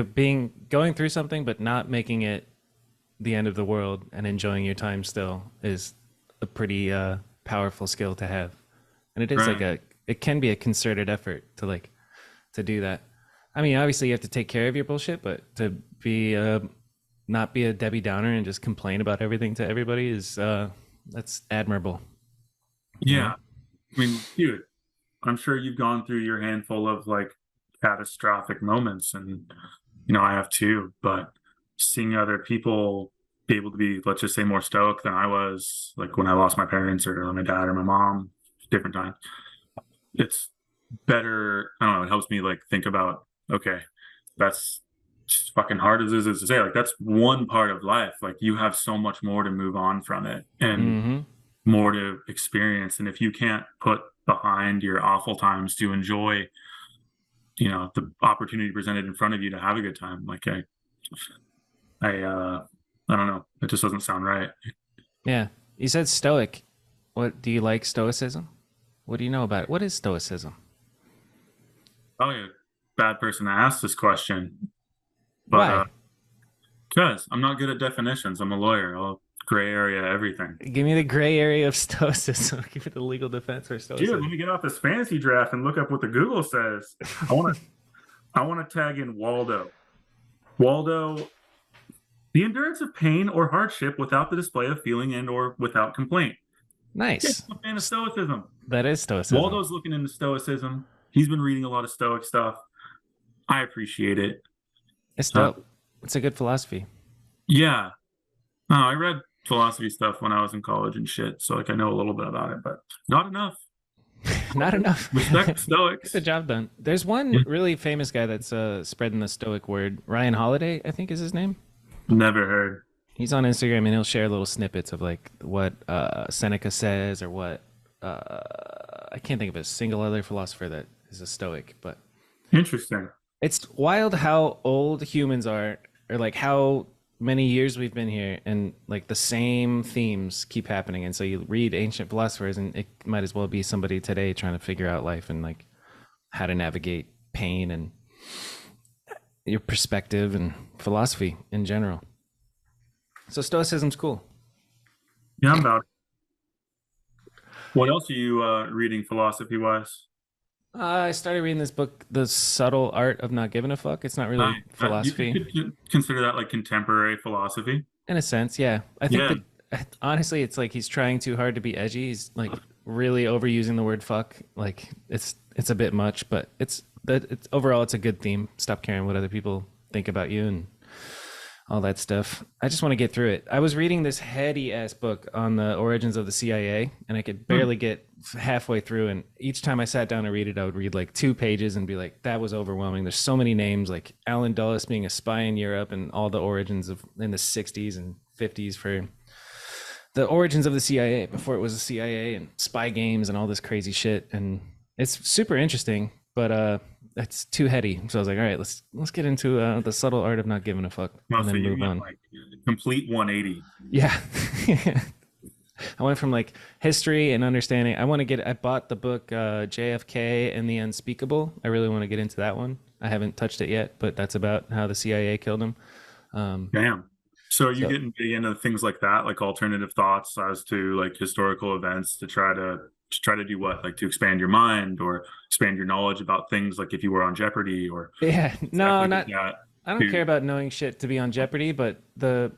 going through something but not making it the end of the world and enjoying your time still is a pretty powerful skill to have. And it is like Right. it can be a concerted effort to do that. I mean, obviously you have to take care of your bullshit, but to be not be a Debbie Downer and just complain about everything to everybody is that's admirable, you know? Yeah. I mean, dude, I'm sure you've gone through your handful of like catastrophic moments, and I have too, but seeing other people be able to be, let's just say, more stoic than I was, like when I lost my parents or my dad or my mom, different times, it's better. I don't know, it helps me like think about, okay, that's just fucking hard as this is to say. Like that's one part of life. Like you have so much more to move on from it and Mm-hmm. more to experience. And if you can't put behind your awful times to enjoy, the opportunity presented in front of you to have a good time, like I don't know, it just doesn't sound right. Yeah. You said stoic. What do you like stoicism? What do you know about it? What is stoicism? Probably a bad person to ask this question, but Why? because I'm not good at definitions. I'm a lawyer. I'll gray area everything. Give me the gray area of stoicism. Give me the legal defense for Dude, let stoicism. me get off this fancy draft and look up what the Google says. I want to I want to tag in Waldo. Waldo, the endurance of pain or hardship without the display of feeling and or without complaint. Yeah, Nice. I'm a fan of stoicism. That is stoicism. Waldo's looking into stoicism. He's been reading a lot of stoic stuff. I appreciate it. It's Uh, dope. It's a good philosophy. yeah. I read philosophy stuff when I was in college and shit, so like I know a little bit about it, but not enough. Not enough. Respect the Get the Stoics. job done. There's one Yeah. really famous guy that's spreading the stoic word. Ryan Holiday, I think is his name. Never heard. He's on Instagram and he'll share little snippets of like what Seneca says or what I can't think of a single other philosopher that is a stoic, but Interesting. it's wild how old humans are, or like how many years we've been here, and like the same themes keep happening. And so you read ancient philosophers, and it might as well be somebody today trying to figure out life and like how to navigate pain and your perspective and philosophy in general. So stoicism's cool. Yeah, I'm about it. What else are you reading philosophy wise? I started reading this book, The Subtle Art of Not Giving a Fuck. It's not really You philosophy. could consider that like contemporary philosophy. In a sense, yeah. I think Yeah. that honestly, it's like he's trying too hard to be edgy. He's like really overusing the word fuck. Like it's a bit much, but it's overall it's a good theme. Stop caring what other people think about you and all that stuff. I just want to get through it. I was reading this heady ass book on the origins of the CIA, and I could Hmm. barely get halfway through. And each time I sat down to read it, I would read like 2 pages and be like, "That was overwhelming." There's so many names, like Alan Dulles being a spy in Europe, and all the origins of in the '60s and '50s for the origins of the CIA before it was the CIA, and spy games and all this crazy shit. And it's super interesting. but that's too heady. So I was like, all right, let's get into the subtle art of not giving a fuck, and Mostly then you move went on. like complete 180. Yeah. I went from like history and understanding. I bought the book JFK and the Unspeakable. I really want to get into that one. I haven't touched it yet, but that's about how the CIA killed him. Um, Damn. So are you so getting big into things like that, like alternative thoughts as to like historical events to try to do what? Like to expand your mind or expand your knowledge about things like if you were on Jeopardy or yeah, no, exactly with not. that I don't care to about knowing shit to be on Jeopardy, but the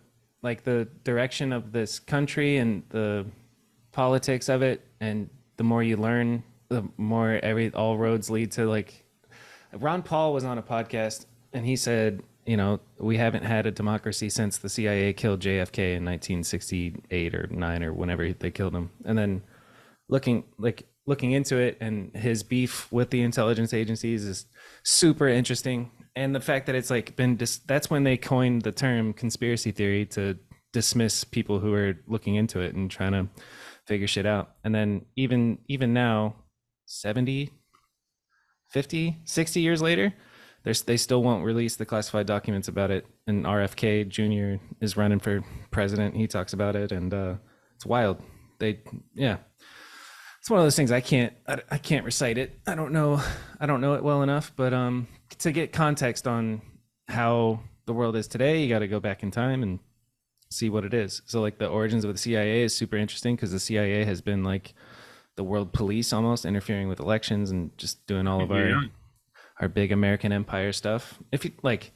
direction of this country and the politics of it, and the more you learn, the more all roads lead to like. Ron Paul was on a podcast and he said, we haven't had a democracy since the CIA killed JFK in 1968 or 9 or whenever they killed him. And then looking into it, and his beef with the intelligence agencies is super interesting. And the fact that it's like that's when they coined the term conspiracy theory to dismiss people who are looking into it and trying to figure shit out. And then even now, 70, 50, 60 years later, they still won't release the classified documents about it. And RFK Jr. is running for president. He talks about it, and it's wild. Yeah, it's one of those things I can't recite it. I don't know it well enough, but to get context on how the world is today, you got to go back in time and see what it is. So like the origins of the CIA is super interesting because the CIA has been like the world police almost, interfering with elections and just doing all of yeah. our big American empire stuff. If you like,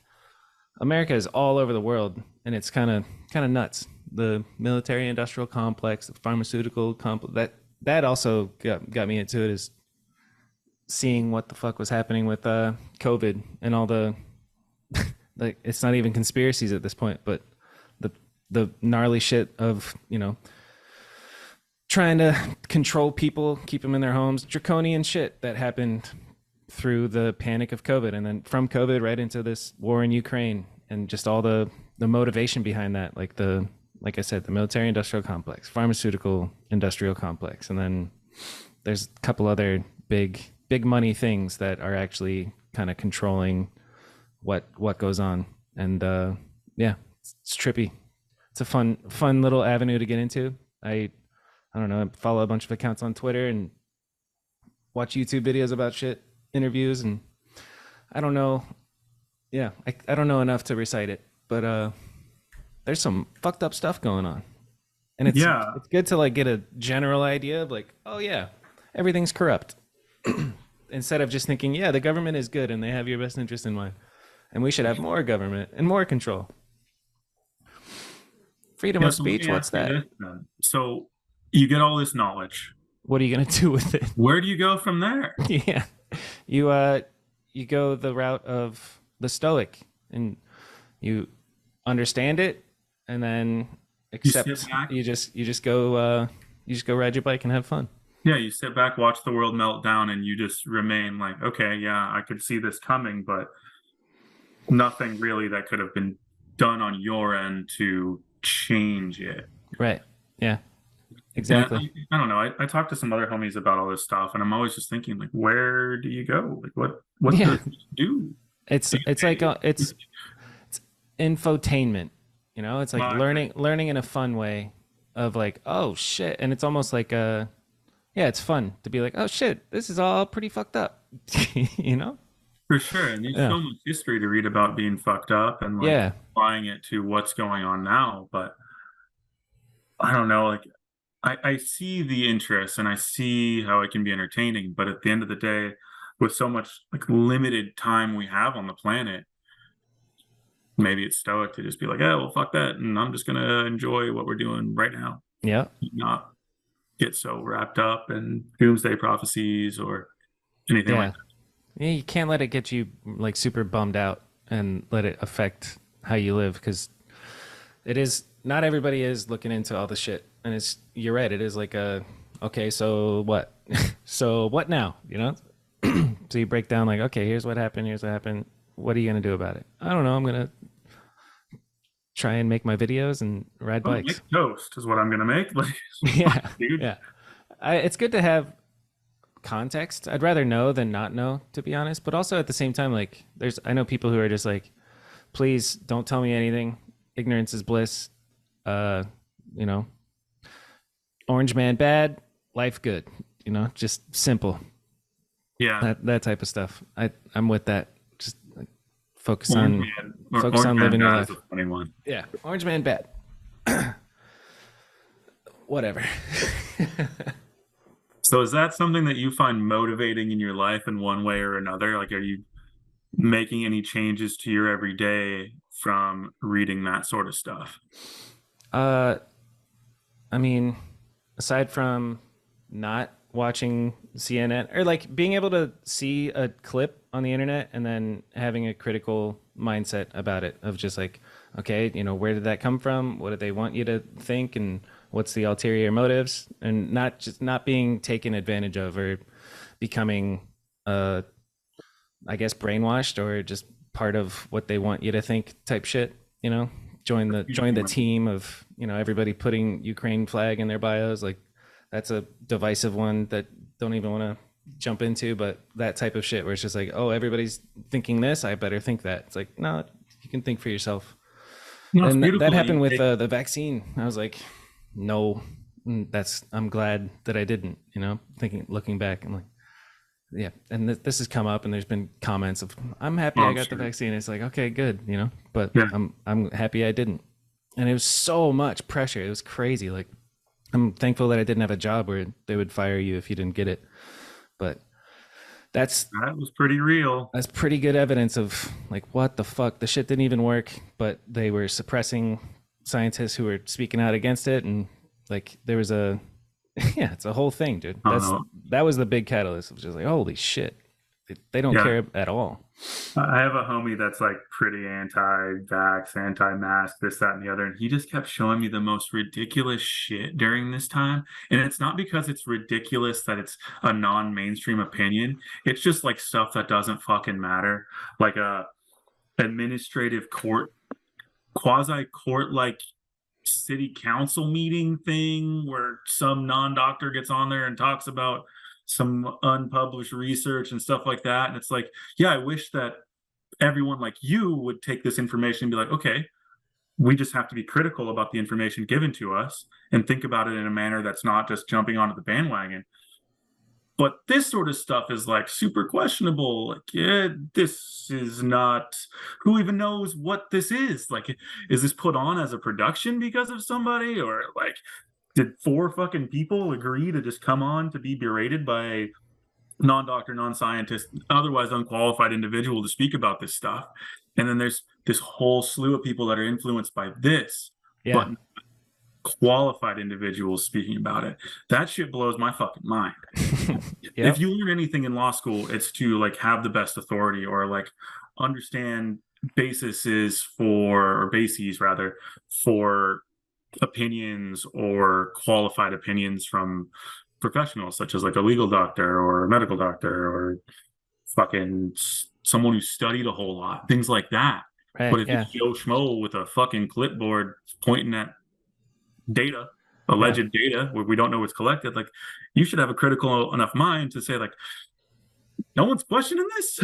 America is all over the world, and it's kind of nuts. The military industrial complex, the pharmaceutical complex, that also got me into it, is seeing what the fuck was happening with COVID and all the like, it's not even conspiracies at this point, but the gnarly shit of trying to control people, keep them in their homes, draconian shit that happened through the panic of COVID, and then from COVID right into this war in Ukraine, and just all the motivation behind that, like I said, the military industrial complex, pharmaceutical industrial complex, and then there's a couple other big money things that are actually kind of controlling what goes on, and yeah, it's trippy. It's a fun little avenue to get into. I don't know, I follow a bunch of accounts on Twitter and watch YouTube videos about shit, interviews, and I don't know. Yeah, I don't know enough to recite it, but there's some fucked up stuff going on. And Yeah. it's good to like get a general idea of like, oh yeah, everything's corrupt. Instead of just thinking, yeah, the government is good and they have your best interest in mind. And we should have more government and more control. Freedom Yeah, of so let speech, me what's ask you that? this then. So you get all this knowledge. What are you gonna do with it? Where do you go from there? Yeah. You go the route of the stoic, and you understand it, and then You sit accept. back. You just go ride your bike and have fun. Yeah, you sit back, watch the world melt down, and you just remain like, okay, yeah, I could see this coming, but nothing really that could have been done on your end to change it. Right. Yeah. And Exactly. I don't know. I talked to some other homies about all this stuff, and I'm always just thinking, like, where do you go? Like, what Yeah. does it do? It's Do you it's like pay? it's infotainment. It's like Well, learning in a fun way of like, oh shit, and it's almost like yeah, it's fun to be like, oh shit, this is all pretty fucked up. you know? for sure. And there's Yeah. so much history to read about being fucked up and like Yeah. applying it to what's going on now. But I don't know. Like, I see the interest and I see how it can be entertaining. But at the end of the day, with so much like limited time we have on the planet, maybe it's stoic to just be like, yeah, well, fuck that. And I'm just going to enjoy what we're doing right now, Yeah. not get so wrapped up in doomsday prophecies or anything like Yeah. that. Yeah, you can't let it get you like super bummed out and let it affect how you live, because it is not everybody is looking into all the shit, and you're right, it is like a okay, so what? So what now? So you break down like, okay, here's what happened. What are you gonna do about it? I don't know. I'm gonna try and make my videos and ride I'm gonna make bikes. toast is what I'm gonna make. Like, Yeah, dude. yeah. It's good to have context. I'd rather know than not know, to be honest. But also at the same time, like I know people who are just like, please don't tell me anything. Ignorance is bliss. Uh, you know, orange man bad, life good. You know, just simple. Yeah. That type of stuff. I'm with that. Just like, focus Orange on Man, focus Orange on Man living your Bad is life. a funny one. Yeah, orange man bad. Whatever. So is that something that you find motivating in your life in one way or another? Like, are you making any changes to your everyday from reading that sort of stuff? uh, I mean, aside from not watching CNN or like being able to see a clip on the internet and then having a critical mindset about it of just like, okay, you know, where did that come from? What did they want you to think? And what's the ulterior motives? And not being taken advantage of or becoming, I guess, brainwashed or just part of what they want you to think type shit, you know? Join the team of, you know, everybody putting Ukraine flag in their bios. Like that's a divisive one that don't even want to jump into, but that type of shit where it's just like, oh, everybody's thinking this, I better think that. It's like, no, you can think for yourself. You know, it's And that beautiful that you happened with take. the vaccine. I was like, no, I'm glad that I didn't, you know, looking back, I'm like, yeah. And this has come up and there's been comments of, I'm happy Oh, I I'm got the sure. vaccine. It's like, okay, good, you know, but Yeah. I'm happy I didn't. And it was so much pressure. It was crazy. Like, I'm thankful that I didn't have a job where they would fire you if you didn't get it. But that's That was pretty real. that's pretty good evidence of like what the fuck, the shit didn't even work, but they were suppressing scientists who were speaking out against it, and like there was a yeah, it's a whole thing, dude. I don't know. That was the big catalyst of just like holy shit, they don't Yeah. care at all. I have a homie that's like pretty anti-vax, anti-mask, this, that, and the other. And he just kept showing me the most ridiculous shit during this time. And it's not because it's ridiculous that it's a non-mainstream opinion. It's just like stuff that doesn't fucking matter. Like a administrative court, quasi-court like city council meeting thing where some non-doctor gets on there and talks about some unpublished research and stuff like that. And it's like, yeah, I wish that everyone like you would take this information and be like, okay, we just have to be critical about the information given to us and think about it in a manner that's not just jumping onto the bandwagon. But this sort of stuff is like super questionable. Like, yeah, this is not, who even knows what this is? Like, is this put on as a production because of somebody? Or like, did four fucking people agree to just come on to be berated by a non-doctor, non-scientist, otherwise unqualified individual to speak about this stuff? And then there's this whole slew of people that are influenced by this, Yeah. but qualified individuals speaking about it. That shit blows my fucking mind. If Yep. you learn anything in law school, it's to like have the best authority or like understand bases rather for opinions or qualified opinions from professionals such as like a legal doctor or a medical doctor or fucking someone who studied a whole lot, things like that. Right. But if Yeah. it's Joe Schmo with a fucking clipboard pointing at data, Yeah. alleged data, where we don't know what's collected, like you should have a critical enough mind to say, like, no one's questioning this.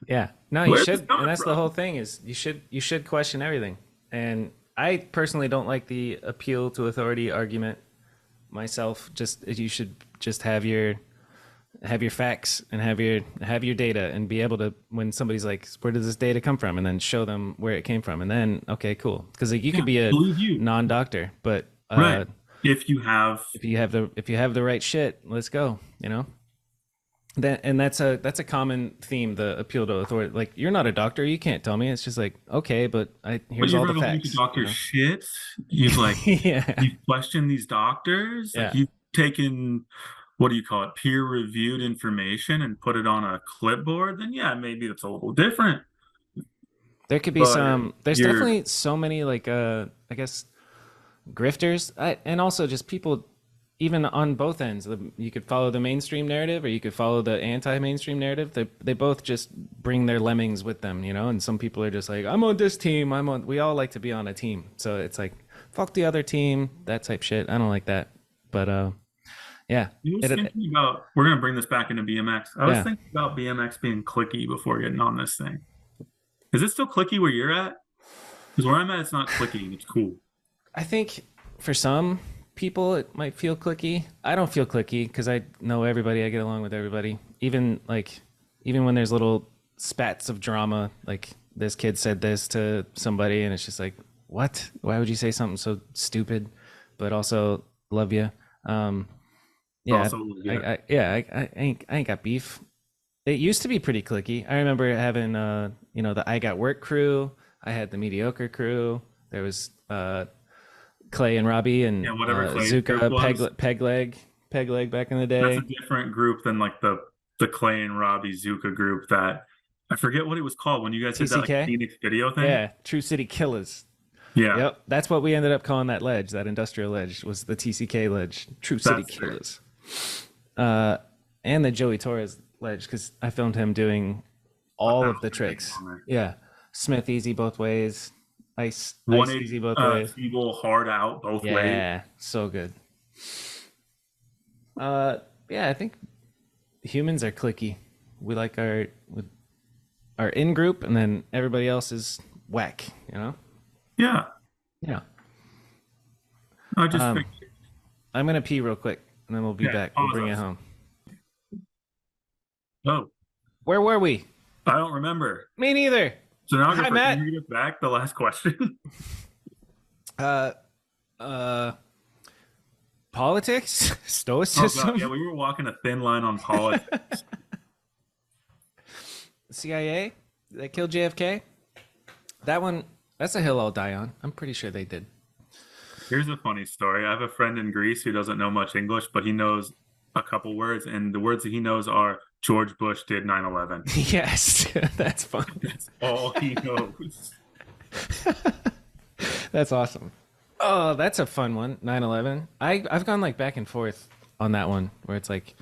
Yeah. No, you Where's this should, and coming that's the from? whole thing is you should question everything. And I personally don't like the appeal to authority argument myself. Just you should just have your facts and have your data and be able to, when somebody's like, where does this data come from, and then show them where it came from, and then okay, cool, because like you Yeah, could be a believe you. non-doctor, but Right. If you have, if you have the right shit, let's go, you know. That, and that's a common theme, the appeal to authority. Like, you're not a doctor, you can't tell me. It's just like, okay, but but here's you've all the read a bunch of facts, you doctor know. shit. You've like, Yeah. you've questioned these doctors. Like Yeah. you've taken, what do you call it, peer reviewed information and put it on a clipboard, then yeah, maybe it's a little different. There could be But if some, there's you're, definitely so many like I guess grifters, and also just people even on both ends. You could follow the mainstream narrative or you could follow the anti-mainstream narrative. They both just bring their lemmings with them, you know. And some people are just like, I'm on this team, we all like to be on a team, so it's like fuck the other team, that type shit. I don't like that. But Yeah. I was It thinking about, we're going to bring this back into BMX. I was yeah. thinking about BMX being clicky before getting on this thing. Is it still clicky where you're at? Because where I'm at, it's not clicky. It's cool. I think for some people it might feel clicky. I don't feel clicky because I know everybody. I get along with everybody. Even when there's little spats of drama, like this kid said this to somebody, and it's just like, what? Why would you say something so stupid? But also love you. Um, yeah, Also, yeah. I ain't got beef. It used to be pretty clicky. I remember having the I got work crew. I had the mediocre crew. There was Clay and Robbie and Yeah, whatever Clay's group Zuka was. Peg leg back in the That's a day. different group than like the Clay and Robbie Zuka group that I forget what it was called when you guys did that like TCK. Phoenix video thing. Yeah, True City Killers. Yeah, Yep, that's what we ended up calling that ledge. That industrial ledge was the TCK ledge. True City that's fair. Killers. Uh, and the Joey Torres ledge because I filmed him doing all of the 1,000 things tricks. on there. Yeah, Smith easy both ways. Ice 180 easy both ways. feeble hard out both ways. Yeah, so good. Yeah, I think humans are clicky. We like our in group, and then everybody else is whack. You know? Yeah, Yeah. I just Um, think I'm gonna pee real quick, and then we'll be yeah. back. We'll Pause bring it us. home. Oh, Where were we? I don't remember. Me neither. So now Hi, can Matt. you read us back the last question? Uh, uh, Politics, Oh God, stoicism, yeah, we were walking a thin line on politics. CIA. They killed JFK. That one. That's a hill I'll die on. I'm pretty sure they did. Here's a funny story. I have a friend in Greece who doesn't know much English, but he knows a couple words, and the words that he knows are George Bush did 9/11. Yes, that's fun. That's all he knows. That's awesome. Oh, that's a fun one. 9/11. I've gone like back and forth on that one where it's like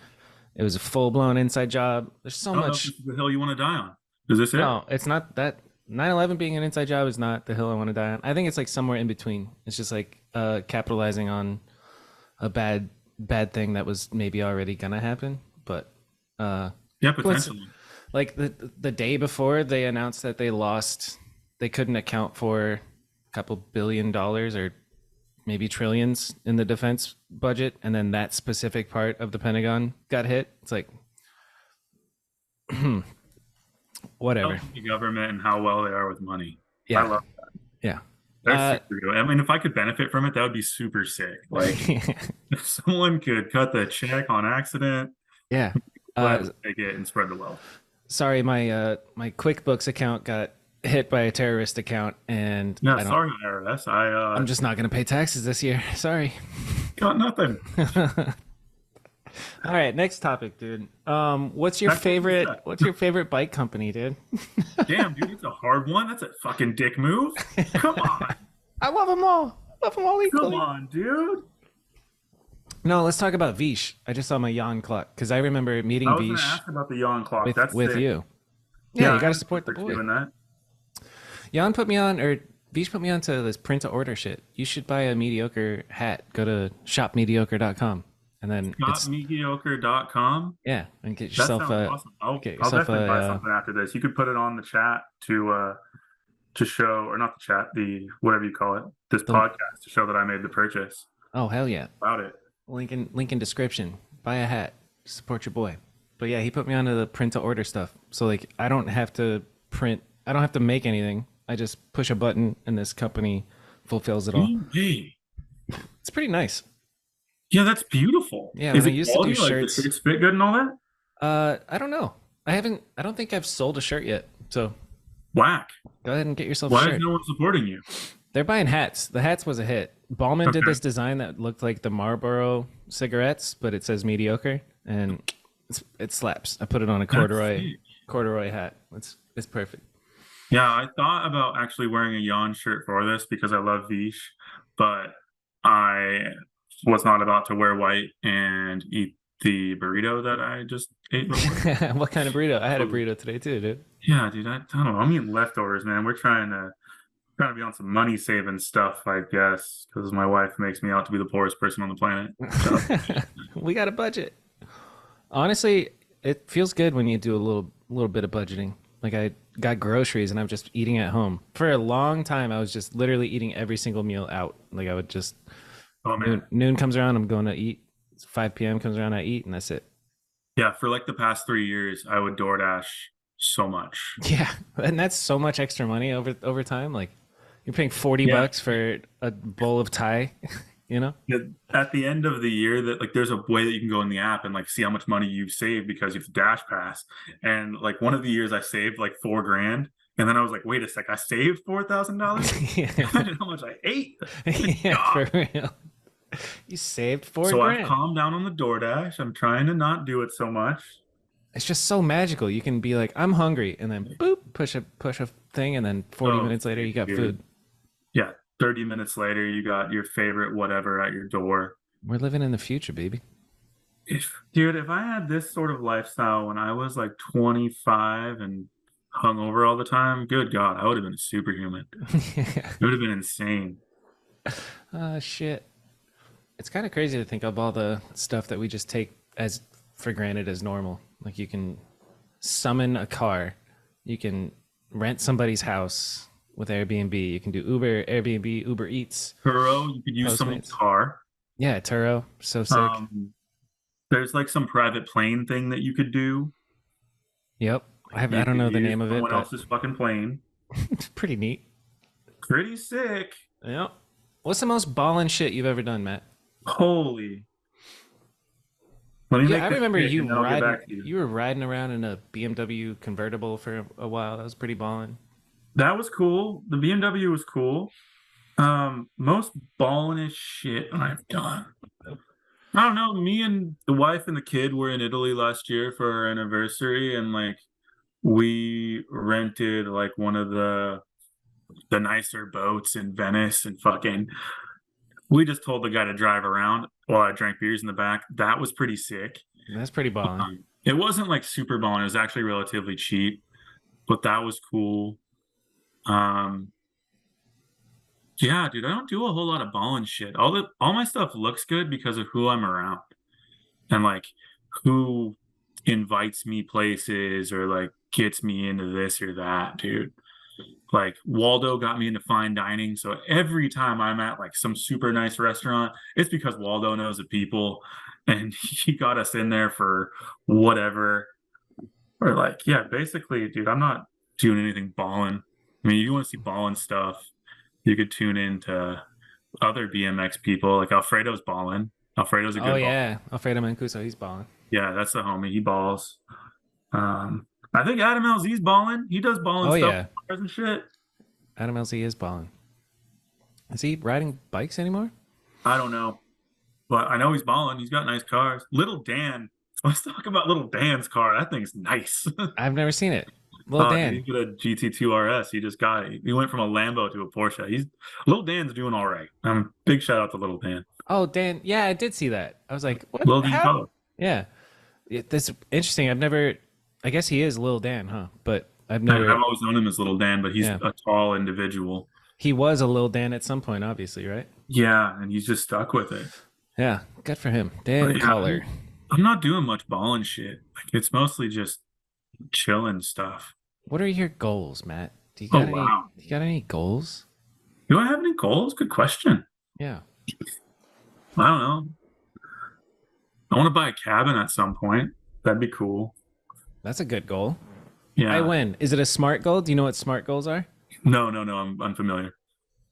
it was a full blown inside job. There's so I don't know if much. this is the hill you want to die on. Is this it? No, it's not that. 9/11 being an inside job is not the hill I want to die on. I think it's like somewhere in between. It's just like capitalizing on a bad thing that was maybe already gonna happen. But Yeah, what's potentially. like the day before they announced that they couldn't account for a couple $1 billion or maybe trillions in the defense budget, and then that specific part of the Pentagon got hit. It's like whatever. The government and how well they are with money. I Yeah, love yeah. that. Super good. I mean, if I could benefit from it, that would be super sick. Like, if someone could cut the check on accident, Yeah. glad Uh, to take it and spread the wealth. sorry, my QuickBooks account got hit by a terrorist account, and No, I don't. sorry, IRS. I'm just not gonna pay taxes this year. Sorry. got nothing. All right, next topic, dude. What's your That's what you favorite? said. What's your favorite bike company, dude? Damn, dude, it's a hard one. That's a fucking dick move. Come on. I love them all. Love them all Come equally. on, dude. No, let's talk about Vish. I just saw my yawn clock because I remember meeting I was going to Vish ask about the yawn clock. with That's sick. you. Yeah, you I got to support the appreciate boy. doing that. Jan put me on, or Vish put me on to this print to order shit. You should buy a mediocre hat. Go to shopmediocre.com and then it's Shopmediocre.com. and get That yourself sounds a awesome. I'll yourself definitely buy a something after this. You could put it on the chat to show, or not the chat, the whatever you call it, this the, podcast to show that I made the purchase. oh hell yeah. About it. Link in description. Buy a hat. Support your boy. But yeah, he put me onto the print to order stuff. So like I don't have to print. I don't have to make anything. I just push a button and this company fulfills it all. Hey. It's pretty nice. Yeah, that's beautiful. Yeah, Is when I it used to do quality? Like the shirts. shirts fit good and all that? I don't know. I don't think I've sold a shirt yet. So Whack. go ahead and get yourself a Why shirt. is no one supporting you? They're buying hats. The hats was a hit. Ballman did Okay. this design that looked like the Marlboro cigarettes, but it says mediocre, and it slaps. I put it on a That's sick. corduroy hat. It's perfect. Yeah, I thought about actually wearing a yawn shirt for this because I love Vish, but I was not about to wear white and eat the burrito that I just ate before. What kind of burrito? I had a burrito today too, dude. Yeah, dude, I don't know. I'm eating leftovers, man. We're trying to be on some money saving stuff, I guess, because my wife makes me out to be the poorest person on the planet. So, We got a budget. Honestly, it feels good when you do a little bit of budgeting. Like I got groceries and I'm just eating at home. For a long time, I was just literally eating every single meal out. Like I would just Oh man. noon comes around, I'm going to eat. 5 p.m. comes around, I eat, and that's it. Yeah, for like the past 3 years, I would DoorDash so much. Yeah, and that's so much extra money over time. Like you're paying 40 Yeah. bucks for a bowl of Thai, you know? Yeah, at the end of the year, that like there's a way that you can go in the app and like see how much money you've saved because you have the Dash Pass. And like one of the years I saved like 4 grand. And then I was like, wait a sec, I saved $4,000? Yeah, Imagine how much I ate. yeah, God. for real. You saved four So I've grand. calmed down on the DoorDash. I'm trying to not do it so much. It's just so magical. You can be like, I'm hungry, and then boop, push a thing, and then 40 Oh, minutes later, you got dude. food. Yeah, 30 minutes later, you got your favorite whatever at your door. We're living in the future, baby. Dude, if I had this sort of lifestyle when I was like 25 and hungover all the time, good God, I would have been a superhuman. It would have been insane. Oh shit. It's kind of crazy to think of all the stuff that we just take as for granted as normal. Like you can summon a car, you can rent somebody's house with Airbnb, you can do Uber, Airbnb, Uber Eats, Turo, you could use someone's Postmates. car. Yeah, Turo, so sick. There's like some private plane thing that you could do. Yep. You I don't could know the use name of it, someone but else's fucking plane. it's pretty neat. Pretty sick. Yep. What's the most ballin' shit you've ever done, Matt? Holy. Let me Yeah, make I this remember quick you and then I'll get riding. back to you. You were riding around in a BMW convertible for a while. That was pretty ballin'. That was cool. The BMW was cool. Most ballin' shit I've done. I don't know. Me and the wife and the kid were in Italy last year for our anniversary, and like we rented like one of the nicer boats in Venice, and fucking we just told the guy to drive around while I drank beers in the back. That was pretty sick. That's pretty ballin'. It wasn't like super ballin'. It was actually relatively cheap, but that was cool. Um, yeah, dude, I don't do a whole lot of ballin' shit. All my stuff looks good because of who I'm around and like who invites me places or like gets me into this or that, dude. Like Waldo got me into fine dining, so every time I'm at like some super nice restaurant, it's because Waldo knows the people and he got us in there for whatever. Or like, yeah, basically, dude, I'm not doing anything ballin'. I mean, you want to see ballin' stuff, you could tune into other BMX people. Like Alfredo's ballin'. Alfredo's a Oh good ball. yeah, Alfredo Mancuso, he's ballin'. Yeah, that's the homie. He balls. I think Adam LZ's balling. He does balling Oh stuff yeah, with cars and shit. Adam LZ is ballin'. Is he riding bikes anymore? I don't know, but I know he's balling. He's got nice cars. Little Dan. Let's talk about Little Dan's car. That thing's nice. I've never seen it. Lil Dude, Dan. he's got a GT2 RS. He just got it. He went from a Lambo to a Porsche. He's Little Dan's doing all right. Big shout out to Little Dan. Oh Dan, yeah, I did see that. I was like, what? Little Dan How? color. Yeah, that's interesting. I've never. I guess he is Lil Dan, huh? But I've I've never. always known him as Little Dan, but he's Yeah, a tall individual. he was a Lil Dan at some point, obviously, right? Yeah, and he's just stuck with it. Yeah, good for him. But Dan yeah, Color. I'm not doing much balling shit. Like it's mostly just chilling stuff. What are your goals, Matt? Do you Oh got any? wow. Do you got any goals? Do I have any goals? Good question. Yeah. I don't know. I want to buy a cabin at some point. That'd be cool. That's a good goal. I Yeah. win. Is it a SMART goal? Do you know what SMART goals are? No, no, no. I'm unfamiliar.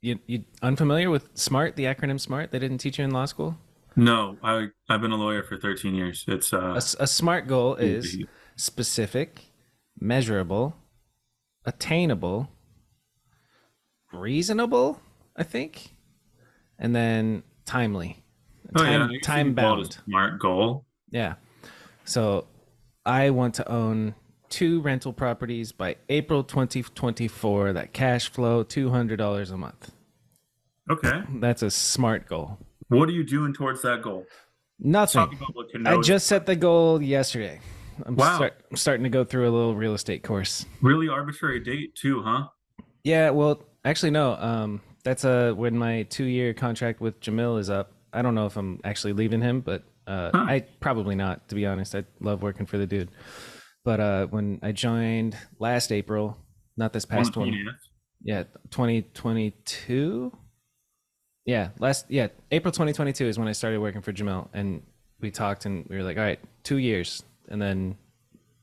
You unfamiliar with SMART, the acronym SMART? They didn't teach you in law school? No, I've been a lawyer for 13 years. It's A SMART goal is specific, measurable, attainable, reasonable, I think, and then timely. oh yeah, I guess you Time can call it a bound. smart goal. Yeah. So I want to own 2 rental properties by April 2024 that cash flow $200 a month. Okay. That's a SMART goal. What are you doing towards that goal? Let's talk Nothing. about what I Kanode. just set the goal yesterday. Wow. I'm starting to go through a little real estate course. Really arbitrary date too, huh? Yeah, well, actually no. That's when my 2-year contract with Jamil is up. I don't know if I'm actually leaving him, but Huh. I probably not, to be honest. I love working for the dude. But when I joined last April, not this On the past one, 20th. yeah, 2022. Yeah, April 2022 is when I started working for Jamel, and we talked, and we were like, all right, 2 years, and then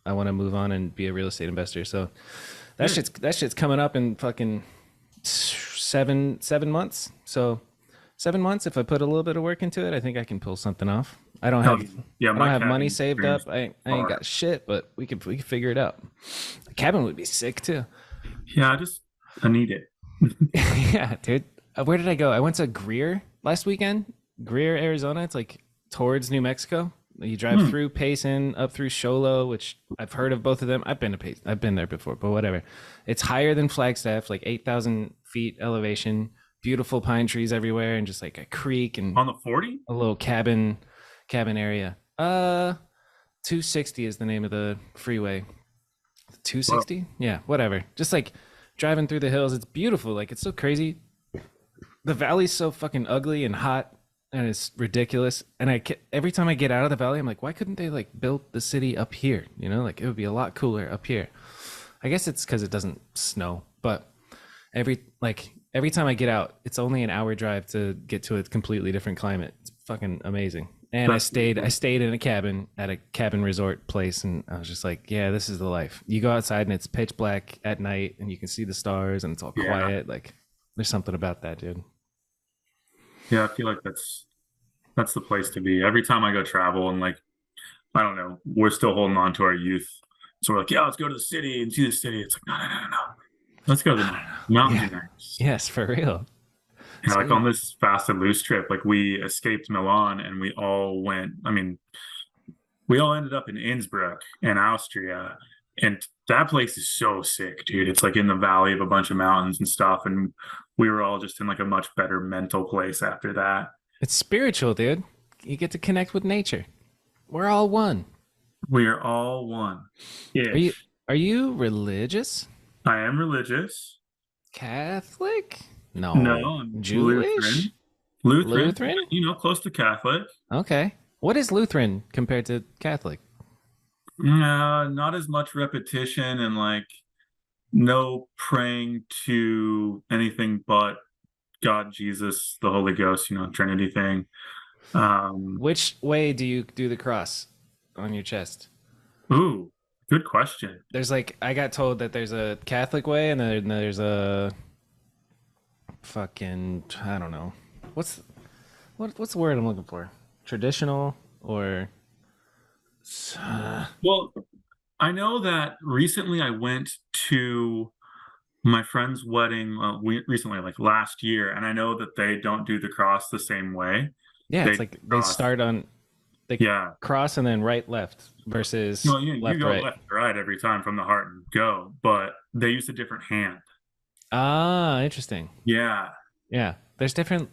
I want to move on and be a real estate investor. So Good. that shit's coming up in fucking 7 months. So 7 months, if I put a little bit of work into it, I think I can pull something off. Hell yeah. Yeah, I don't my have money cabin saved dreams up. I ain't are. got shit, but we could figure it out. A cabin would be sick too. Yeah, I need it. Yeah, dude. Where did I go? I went to Greer last weekend. Greer, Arizona. It's like towards New Mexico. You drive Hmm. through Payson, up through Sholo, which I've heard of both of them. I've been to Payson. I've been there before, but whatever. It's higher than Flagstaff, like 8,000 feet elevation. Beautiful pine trees everywhere, and just like a creek and On the 40? a little cabin area. 260 is the name of the freeway. Well, 260? Yeah, whatever. Just like driving through the hills. It's beautiful. Like it's so crazy. The valley's so fucking ugly and hot, and it's ridiculous. And every time I get out of the valley, I'm like, why couldn't they like build the city up here? You know, like it would be a lot cooler up here. I guess it's because it doesn't snow, but every time I get out, it's only an hour drive to get to a completely different climate. It's fucking amazing. And that's I stayed in a cabin at a cabin resort place, and I was just like, yeah, this is the life. You go outside and it's pitch black at night, and you can see the stars, and it's all yeah. quiet. Like, there's something about that, dude. Yeah, I feel like that's the place to be. Every time I go travel and like I don't know, we're still holding on to our youth. So we're like, yeah, let's go to the city and see the city. It's like, no, no, no, no, no. Let's go to the I don't mountains. know. Mountains Yeah. are nice. Yes, for real. Yeah, like So on this fast and loose trip, like we escaped Milan and we all went, I mean, we all ended up in Innsbruck in Austria. And that place is so sick, dude. It's like in the valley of a bunch of mountains and stuff. And we were all just in like a much better mental place after that. it's spiritual, dude. You get to connect with nature. We're all one. We are all one Are you ish. are you religious? I am religious. Catholic? No, No. I'm Jewish? Lutheran. Lutheran, Lutheran? close to Catholic. Okay. What is Lutheran compared to Catholic? Not as much repetition and like no praying to anything but God, Jesus, the Holy Ghost, Trinity thing. Um, Which way do you do the cross on your chest? ooh, good question. There's like I got told that there's a Catholic way and then there's a fucking I don't know. What's what's the word I'm looking for? Traditional or Well, I know that recently I went to my friend's wedding recently, like last year, and I know that they don't do the cross the same way. yeah, They it's do like the they cross, start on they yeah. cross and then right left versus You left go right. left to right every time from the heart and go, but they use a different hand. Ah, interesting. Yeah, Yeah. There's different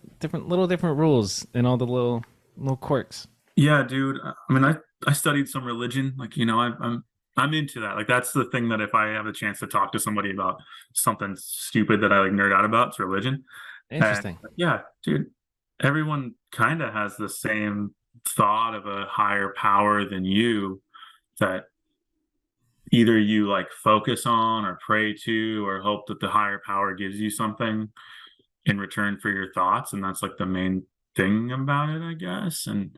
rules and all the little quirks. yeah, dude. I mean, I studied some religion, like I'm into that. Like that's the thing that if I have a chance to talk to somebody about something stupid that I like nerd out about, it's religion. And Interesting. yeah, dude, everyone kind of has the same thought of a higher power than you that either you like focus on or pray to or hope that the higher power gives you something in return for your thoughts. And that's like the main thing about it, I guess. And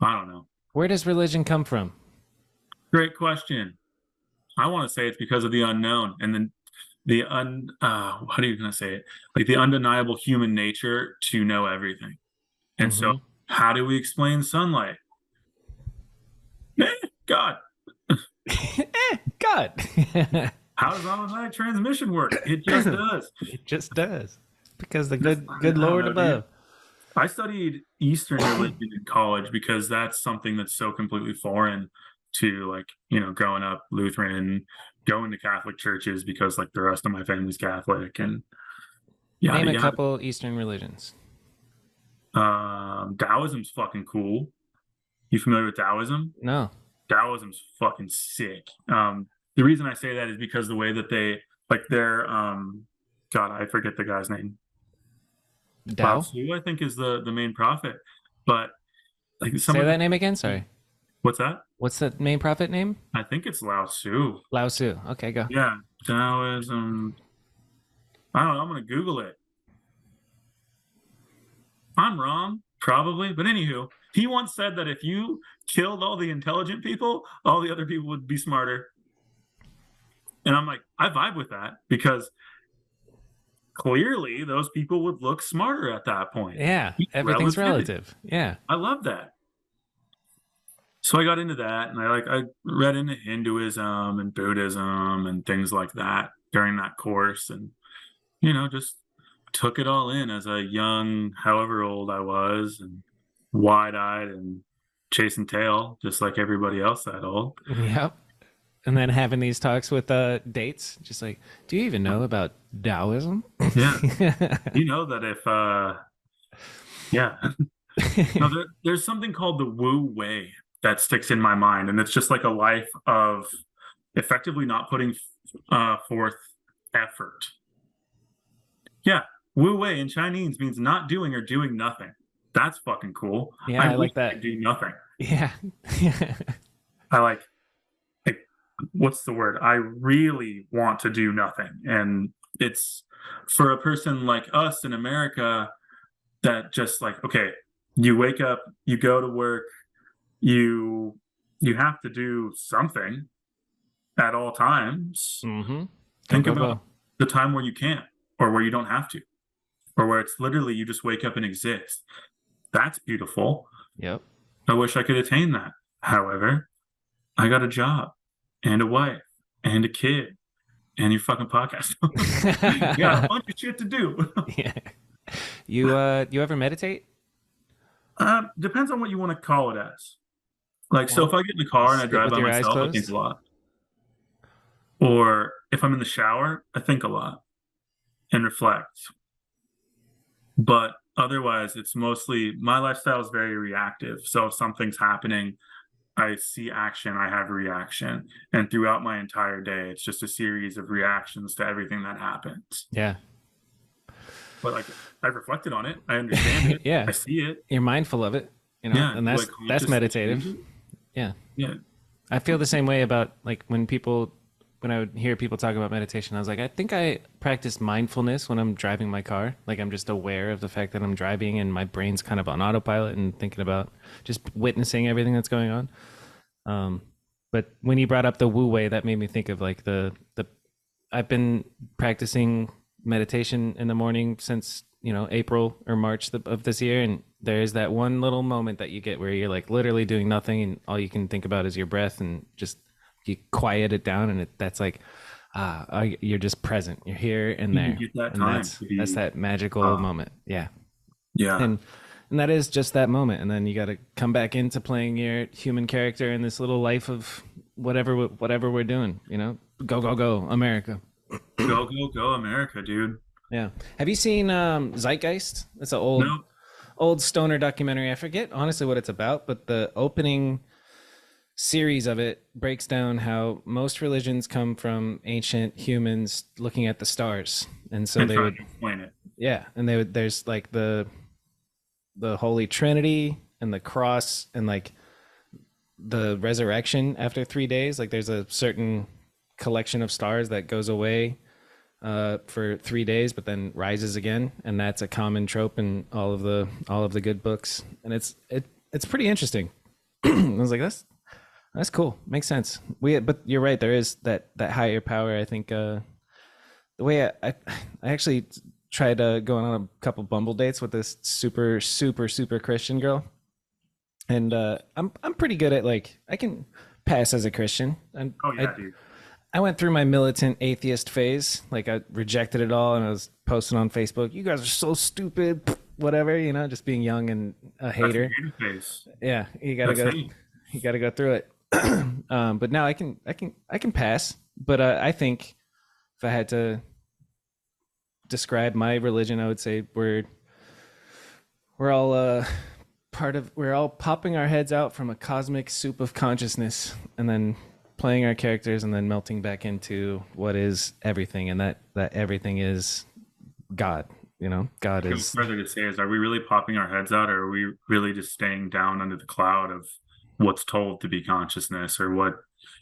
I don't know. Where does religion come from? Great question. I want to say it's because of the unknown and then how do you gonna say it? Like the undeniable human nature to know everything. And so Mm-hmm. how do we explain sunlight? God. God. How does automatic transmission work? It just does. It just does. Because the Just, good I don't Lord know, dude. above. I studied Eastern religion in college because that's something that's so completely foreign to like, growing up Lutheran, going to Catholic churches because like the rest of my family's Catholic and Name yada a yada. couple Eastern religions. Taoism's fucking cool. You familiar with Taoism? No. Taoism's fucking sick. The reason I say that is because the way that they like their God, I forget the guy's name. Lao Dao? Tzu, I think, is the main prophet. But like Say someone that that, name again. Sorry. what's that? What's the main prophet name? I think it's Lao Tzu. Lao Tzu. Okay, go. Yeah, Taoism. I don't know. I'm gonna Google it. I'm wrong, probably, but anywho, he once said that if you killed all the intelligent people, all the other people would be smarter. And I'm like, I vibe with that because clearly those people would look smarter at that point. Yeah, It's everything's relativity. relative. Yeah. I love that. So I got into that, and I read into Hinduism and Buddhism and things like that during that course, and just took it all in as a young, however old I was, and wide-eyed and chasing tail, just like everybody else that old. Yep. And then having these talks with dates, just like, do you even know about Taoism? Yeah, you know that if yeah, no, there's something called the Wu Wei that sticks in my mind, and it's just like a life of effectively not putting forth effort. Yeah, Wu Wei in Chinese means not doing or doing nothing. That's fucking cool. Yeah, I I wish like I that. could do nothing. Yeah. I like what's the word? I really want to do nothing. And it's for a person like us in America that just like, okay, you wake up, you go to work, you you have to do something at all times. Mm-hmm. Go, Think go, about go. the time where you can't or where you don't have to or where it's literally you just wake up and exist. That's beautiful. Yep. I wish I could attain that. However, I got a job and a wife and a kid and your fucking podcast. You got a bunch of shit to do. Yeah. You ever meditate? Depends on what you want to call it as. Like, so Well, if I get in the car and I sit drive with by your eyes myself, I think a closed. lot. Or if I'm in the shower, I think a lot and reflect. But otherwise, it's mostly my lifestyle is very reactive. So if something's happening, I see action, I have reaction. And throughout my entire day, it's just a series of reactions to everything that happens. Yeah. But like I've reflected on it, I understand it, Yeah. I see it. You're mindful of it, Yeah. and Do I that's consciously meditative. change it? Yeah. Yeah. I feel the same way about like when I would hear people talk about meditation, I was like, I think I practice mindfulness when I'm driving my car. Like I'm just aware of the fact that I'm driving and my brain's kind of on autopilot and thinking about just witnessing everything that's going on. But when you brought up the Wu Wei, that made me think of like the I've been practicing meditation in the morning since April or March of this year, and there's that one little moment that you get where you're like literally doing nothing, and all you can think about is your breath, and just you quiet it down, and that's like you're just present, you're here and You there, get that and time that's to be that's that magical moment. Yeah. yeah. And that is just that moment, and then you got to come back into playing your human character in this little life of whatever we're doing. Go go go America. Go, go, go, America, dude. Yeah. Have you seen Zeitgeist? It's an No. old stoner documentary. I forget honestly what it's about, but the opening series of it breaks down how most religions come from ancient humans looking at the stars, and so And they trying would to explain it. yeah, and there's like the Holy Trinity and the cross and like the resurrection after 3 days. Like there's a certain collection of stars that goes away for 3 days, but then rises again, and that's a common trope in all of the good books, and it's pretty interesting. I was like, that's cool, makes sense. But you're right, there is that higher power. I think the way I actually tried going on a couple Bumble dates with this super super super Christian girl, and I'm pretty good at like I can pass as a Christian. Oh yeah, dude. I went through my militant atheist phase. Like I rejected it all, and I was posting on Facebook, "You guys are so stupid," whatever, just being young and a hater. That's a face. Yeah, That's hate. you gotta go through it. But now I can pass. But I think if I had to describe my religion, I would say we're all we're all popping our heads out from a cosmic soup of consciousness, and then playing our characters, and then melting back into what is everything, and that everything is God. God Go is. further to say is, are we really popping our heads out, or are we really just staying down under the cloud of what's told to be consciousness, or what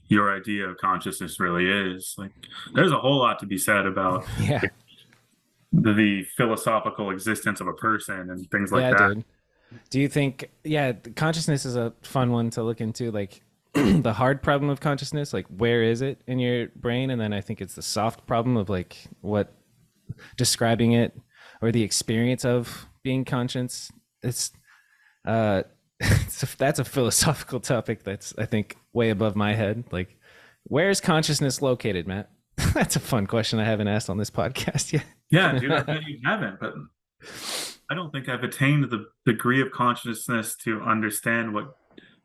your idea of consciousness really is? Like, there's a whole lot to be said about Yeah. the philosophical existence of a person and things like Yeah, that. dude. Do you think, yeah, consciousness is a fun one to look into, like the hard problem of consciousness, like where is it in your brain? And then I think it's the soft problem of like what describing it or the experience of being conscious. It's, uh, that's a philosophical topic that's, I think, way above my head. Like, where is consciousness located, Matt? That's a fun question I haven't asked on this podcast yet. Yeah, dude, I bet you haven't, but I don't think I've attained the degree of consciousness to understand what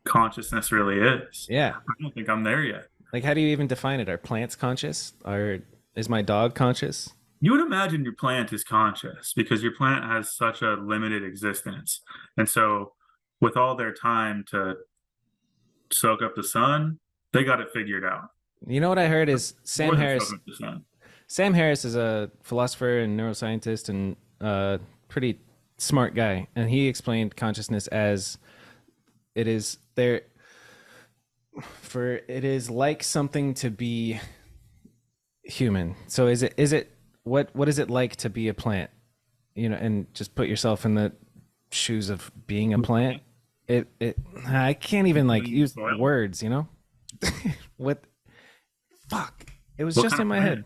consciousness really is. Yeah. I don't think I'm there yet. Like, how do you even define it? Are plants conscious? Is my dog conscious? You would imagine your plant is conscious because your plant has such a limited existence. And so, with all their time to soak up the sun, they got it figured out. You know what I heard is More than soak up the sun. Sam Harris is a philosopher and neuroscientist and pretty smart guy, and he explained consciousness as it is there for it is like something to be human. So is it what is it like to be a plant? And just put yourself in the shoes of being a plant. It I can't even like use words, What fuck? It was What just kind in of my plant?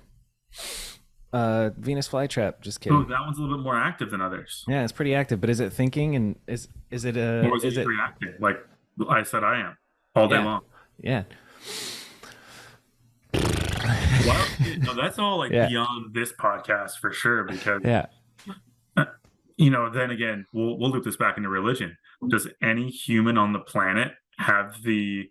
head. Venus flytrap. Just Oh, kidding. that one's a little bit more active than others. Yeah, it's pretty active. But is it thinking? And is it Or is it is just it reacting? Like I said, I am all day yeah long. yeah Well, no, that's all like yeah beyond this podcast for sure. Because yeah? then again, we'll loop this back into religion. Does any human on the planet have the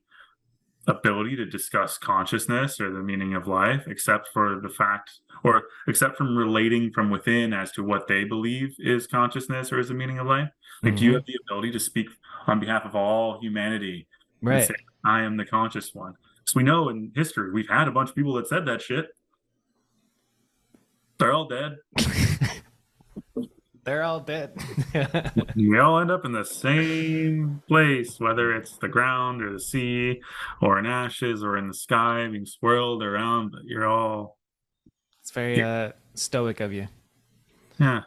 ability to discuss consciousness or the meaning of life, except for the fact, or except from relating from within as to what they believe is consciousness or is the meaning of life? Like, do you Hmm. have the ability to speak on behalf of all humanity and Right. say, I am the conscious one? Because we know in history, we've had a bunch of people that said that shit. They're all dead. They're all dead. We all end up in the same place, whether it's the ground or the sea or in ashes or in the sky being swirled around, but you're all It's very here. stoic of you. Yeah.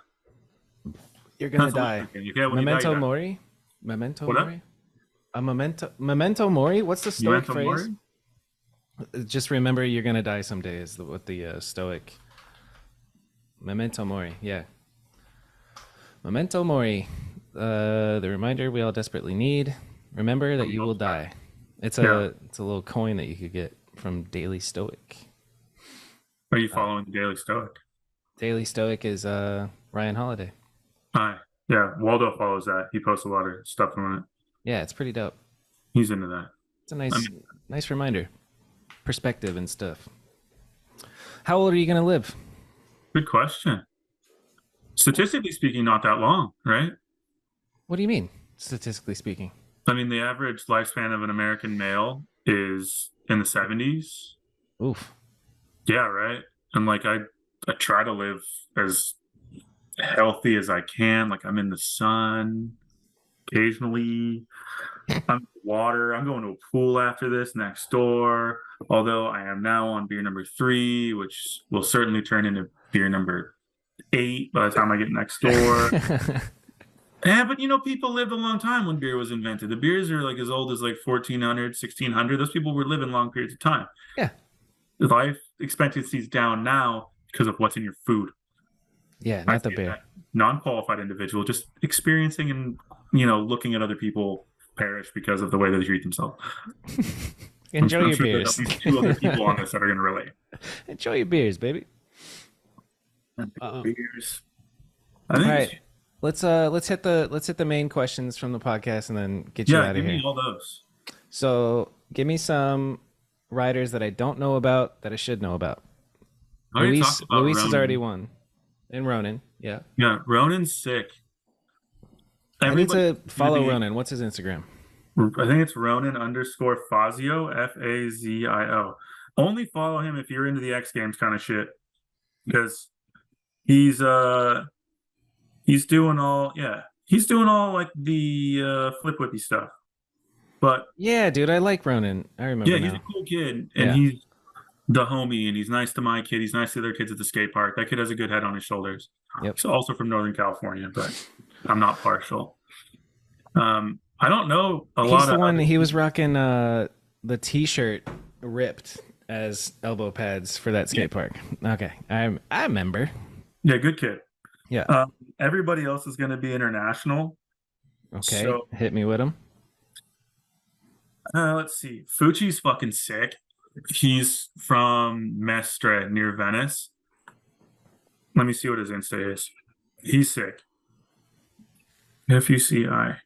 You're gonna That's what die. I'm thinking. Yeah, when you Memento die, you die. mori. Memento What up? mori. A memento mori. What's the stoic Memento phrase? mori? Just remember you're gonna die someday. Is what the stoic. Memento mori. Yeah. Memento mori. The reminder we all desperately need. Remember that you will die. It's a Yeah. it's a little coin that you could get from Daily Stoic. Are you following the Daily Stoic? Daily Stoic is Ryan Holiday. Hi. Yeah, Waldo follows that. He posts a lot of stuff on it. Yeah, it's pretty dope. He's into that. It's a I nice mean, nice reminder. Perspective and stuff. How old are you gonna live? good question. Statistically speaking, not that long, right? What do you mean, statistically speaking? I mean, the average lifespan of an American male is in the 70s. Oof. Yeah, right. And like I try to live as healthy as I can. Like, I'm in the sun occasionally. I'm in the water. I'm going to a pool after this next door. Although I am now on beer number 3, which will certainly turn into beer number 8 by the time I get next door. Yeah, but people lived a long time when beer was invented. The beers are like as old as like 1400, 1600. Those people were living long periods of time. Yeah. The life expectancy is down now because of what's in your food. Yeah, I not the see beer. that non-qualified individual just experiencing and looking at other people perish because of the way they treat themselves. Enjoy I'm your sure beers. there'll be 2 other people on this that are going to relate. Enjoy your beers, baby. Uh-oh. Beers. I All think. right. Let's hit the main questions from the podcast and then get you Yeah, out of give here. me all those. So give me some riders that I don't know about that I should know about. I already Luis talked about Luis has Ronan. already won. And Ronan, yeah. Yeah, Ronan's sick. I need Everybody to follow using- Ronan. What's his Instagram? I think it's Ronan_Fazio, Fazio. Only follow him if you're into the X Games kind of shit, because he's he's doing all like the flip whippy stuff. But Yeah, dude, I like Ronan. I yeah, remember he's a now. cool kid, and Yeah. he's the homie, and he's nice to my kid. He's nice to other kids at the skate park. That kid has a good head on his shoulders. Yep. He's also from Northern California, but I'm not partial. I don't know a He's lot the of one other he was people. rocking the t-shirt ripped as elbow pads for that Yeah, skate park. Okay. I remember. yeah, good kid. Yeah. Everybody else is going to be international. Okay. So Hit me with him. let's see. Fucci's fucking sick. He's from Mestre near Venice. Let me see what his Insta is. He's sick. FUCI.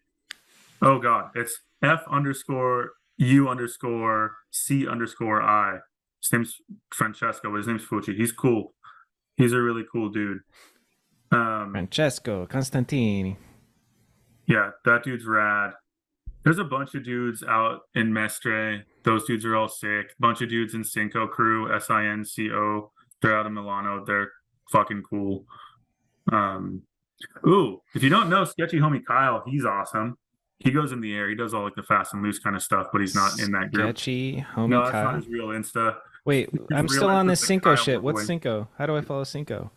Oh God, it's F_U_C_I. His name's Francesco, but his name's Fucci. He's cool. He's a really cool dude. Um, Francesco Constantini. yeah, that dude's rad. There's a bunch of dudes out in Mestre. Those dudes are all sick. Bunch of dudes in Cinco crew, SINCO. They're out of Milano. They're fucking cool. Um, ooh, if you don't know Sketchy Homie Kyle, he's awesome. He goes in the air. He does all like the fast and loose kind of stuff, but he's not in that group. Sketchy homie No, that's not Kyle. his real Insta. Wait, His I'm real still on Insta this is like Cinco Kyle shit. What's McCoy. Cinco? How do I follow Cinco?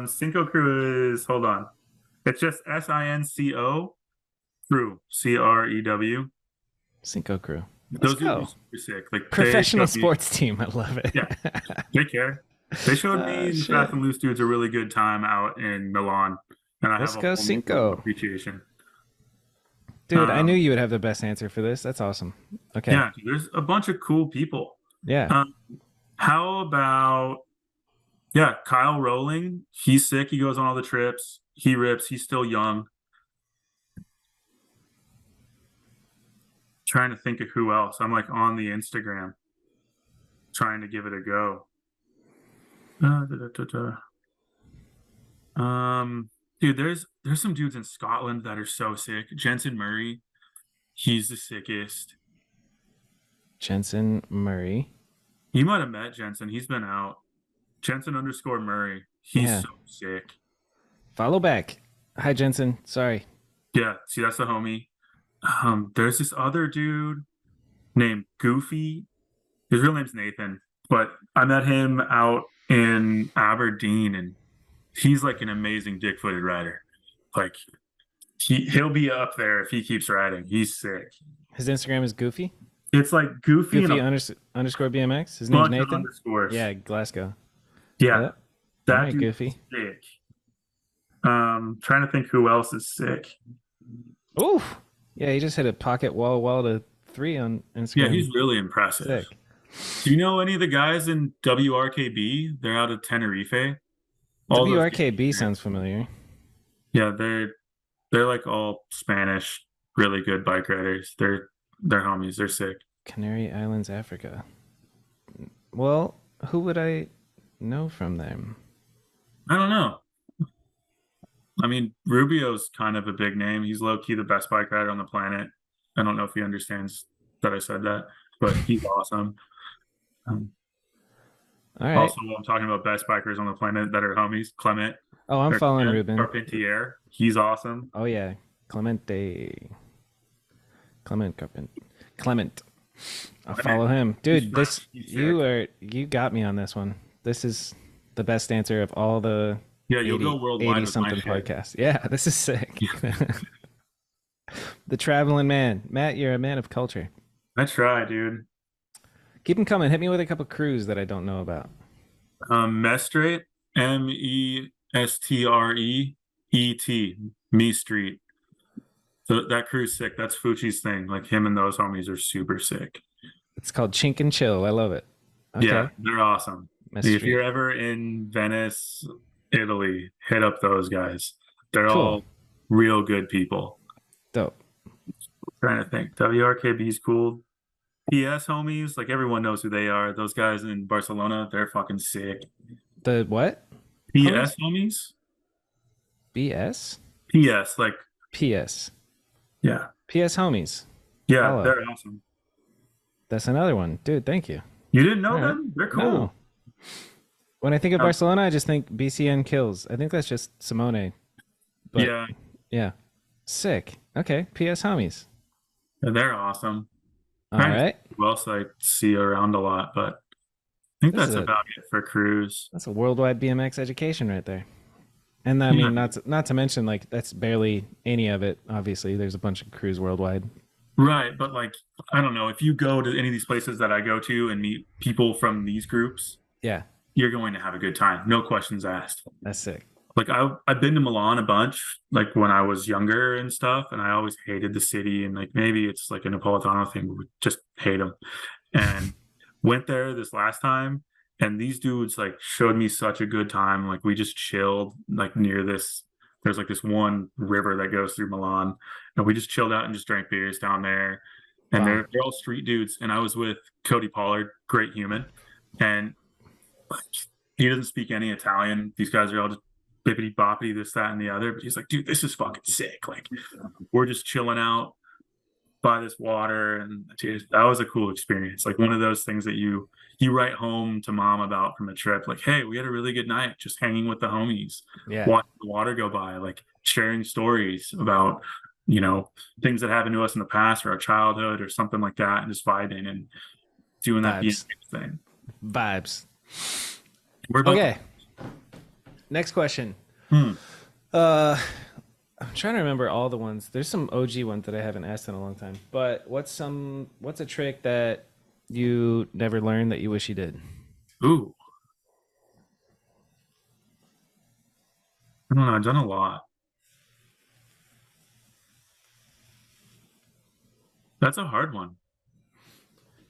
Cinco crew is hold on. It's just SINCO crew, CREW. Cinco crew. Let's Those dudes are go. super sick. Like they Professional showed me, sports team. I love it. yeah, they care. They showed me the Fast Shit. and Loose dudes a really good time out in Milan, and I have Let's a go whole new level of Cinco. appreciation. Dude, I knew Um, you would have the best answer for this. That's awesome. Okay. yeah, dude, there's a bunch of cool people. Yeah. Um, how about yeah, Kyle Rowling? He's sick. He goes on all the trips. He rips. He's still young. Trying to think of who else. I'm like on the Instagram trying to give it a go. Da, da, da, da. Dude, there's some dudes in Scotland that are so sick. Jensen Murray, he's the sickest. Jensen Murray. You might have met Jensen. He's been out. Jensen_Murray. He's Yeah. so sick. Follow back. Hi, Jensen. Sorry. Yeah, see, that's the homie. There's this other dude named Goofy. His real name's Nathan, but I met him out in Aberdeen, and he's like an amazing dick-footed rider. Like he'll be up there if he keeps riding. He's sick. His Instagram is Goofy. It's like Goofy and Goofy a underscore BMX. His name's bunch of Nathan. underscores. Yeah, Glasgow. Yeah, Yep. All that right, dude's Goofy. sick. Trying to think who else is sick. Oof. Yeah, he just hit a pocket wall to 3 on Yeah, Instagram. he's really impressive. Sick. Do you know any of the guys in WRKB? They're out of Tenerife. All those WRKB dudes, sounds familiar. yeah, they're like all Spanish, really good bike riders. They're homies. They're sick. Canary Islands, Africa. Well, who would I know from them? I don't know. I mean, Rubio's kind of a big name. He's low key the best bike rider on the planet. I don't know if he understands that I said that, but he's awesome. Um, All right. Also, while I'm talking about best bikers on the planet that are homies, Clement Oh, I'm following Ruben. Carpentier. He's awesome. Oh yeah, Clemente. Clement. I'll follow him, dude. This He's you got me on this one. This is the best answer of all the Yeah, you'll 80, go worldwide 80 with something my shit. podcasts. Yeah, this is sick. The traveling man, Matt. You're a man of culture. I try, dude. Keep them coming. Hit me with a couple crews that I don't know about. Mestrate, MESTREET, Me Street. So that crew's sick. That's Fucci's thing. Like him and those homies are super sick. It's called Chink and Chill. I love it. Okay. Yeah, they're awesome. Mess If Street. you're ever in Venice, Italy, hit up those guys. They're Cool. all real good people. Dope. Trying to think. WRKB's cool. PS homies, like everyone knows who they are. Those guys in Barcelona, they're fucking sick. The what? PS homies? BS? PS, like, PS. yeah. PS homies. Yeah, Follow. they're awesome. That's another one. Dude, thank you. You didn't know All right. them? They're cool. No. When I think of Oh. Barcelona, I just think BCN kills. I think that's just Simone. But Yeah, yeah, sick. Okay, PS homies. they're awesome. All Trying to think right, who else I see around a lot, but I think this is that's a about it for cruise. that's a worldwide BMX education right there. And I Yeah, mean, not to mention like that's barely any of it. Obviously, there's a bunch of crews worldwide. right. But like, I don't know, if you go to any of these places that I go to and meet people from these groups, Yeah, you're going to have a good time. No questions asked. that's sick. Like I've been to Milan a bunch, like when I was younger and stuff, and I always hated the city. And like maybe it's like a Napolitano thing, but we just hate them. And went there this last time, and these dudes like showed me such a good time. Like we just chilled like near this. There's like this one river that goes through Milan, and we just chilled out and just drank beers down there. And Bomb. they're all street dudes. And I was with Cody Pollard, great human, and like, he doesn't speak any Italian. These guys are all just bippity boppity, this, that, and the other. But he's like, dude, this is fucking sick. Like, we're just chilling out by this water, and dude, that was a cool experience. Like one of those things that you write home to mom about from a trip. Like, hey, we had a really good night, just hanging with the homies, Yeah, watching the water go by, like sharing stories about things that happened to us in the past or our childhood or something like that, and just vibing and doing that vibes. thing. Vibes. We're about Okay. Next question. Hmm. I'm trying to remember all the ones. There's some OG ones that I haven't asked in a long time. But what's a trick that you never learned that you wish you did? Ooh, I don't know. I've done a lot. That's a hard one.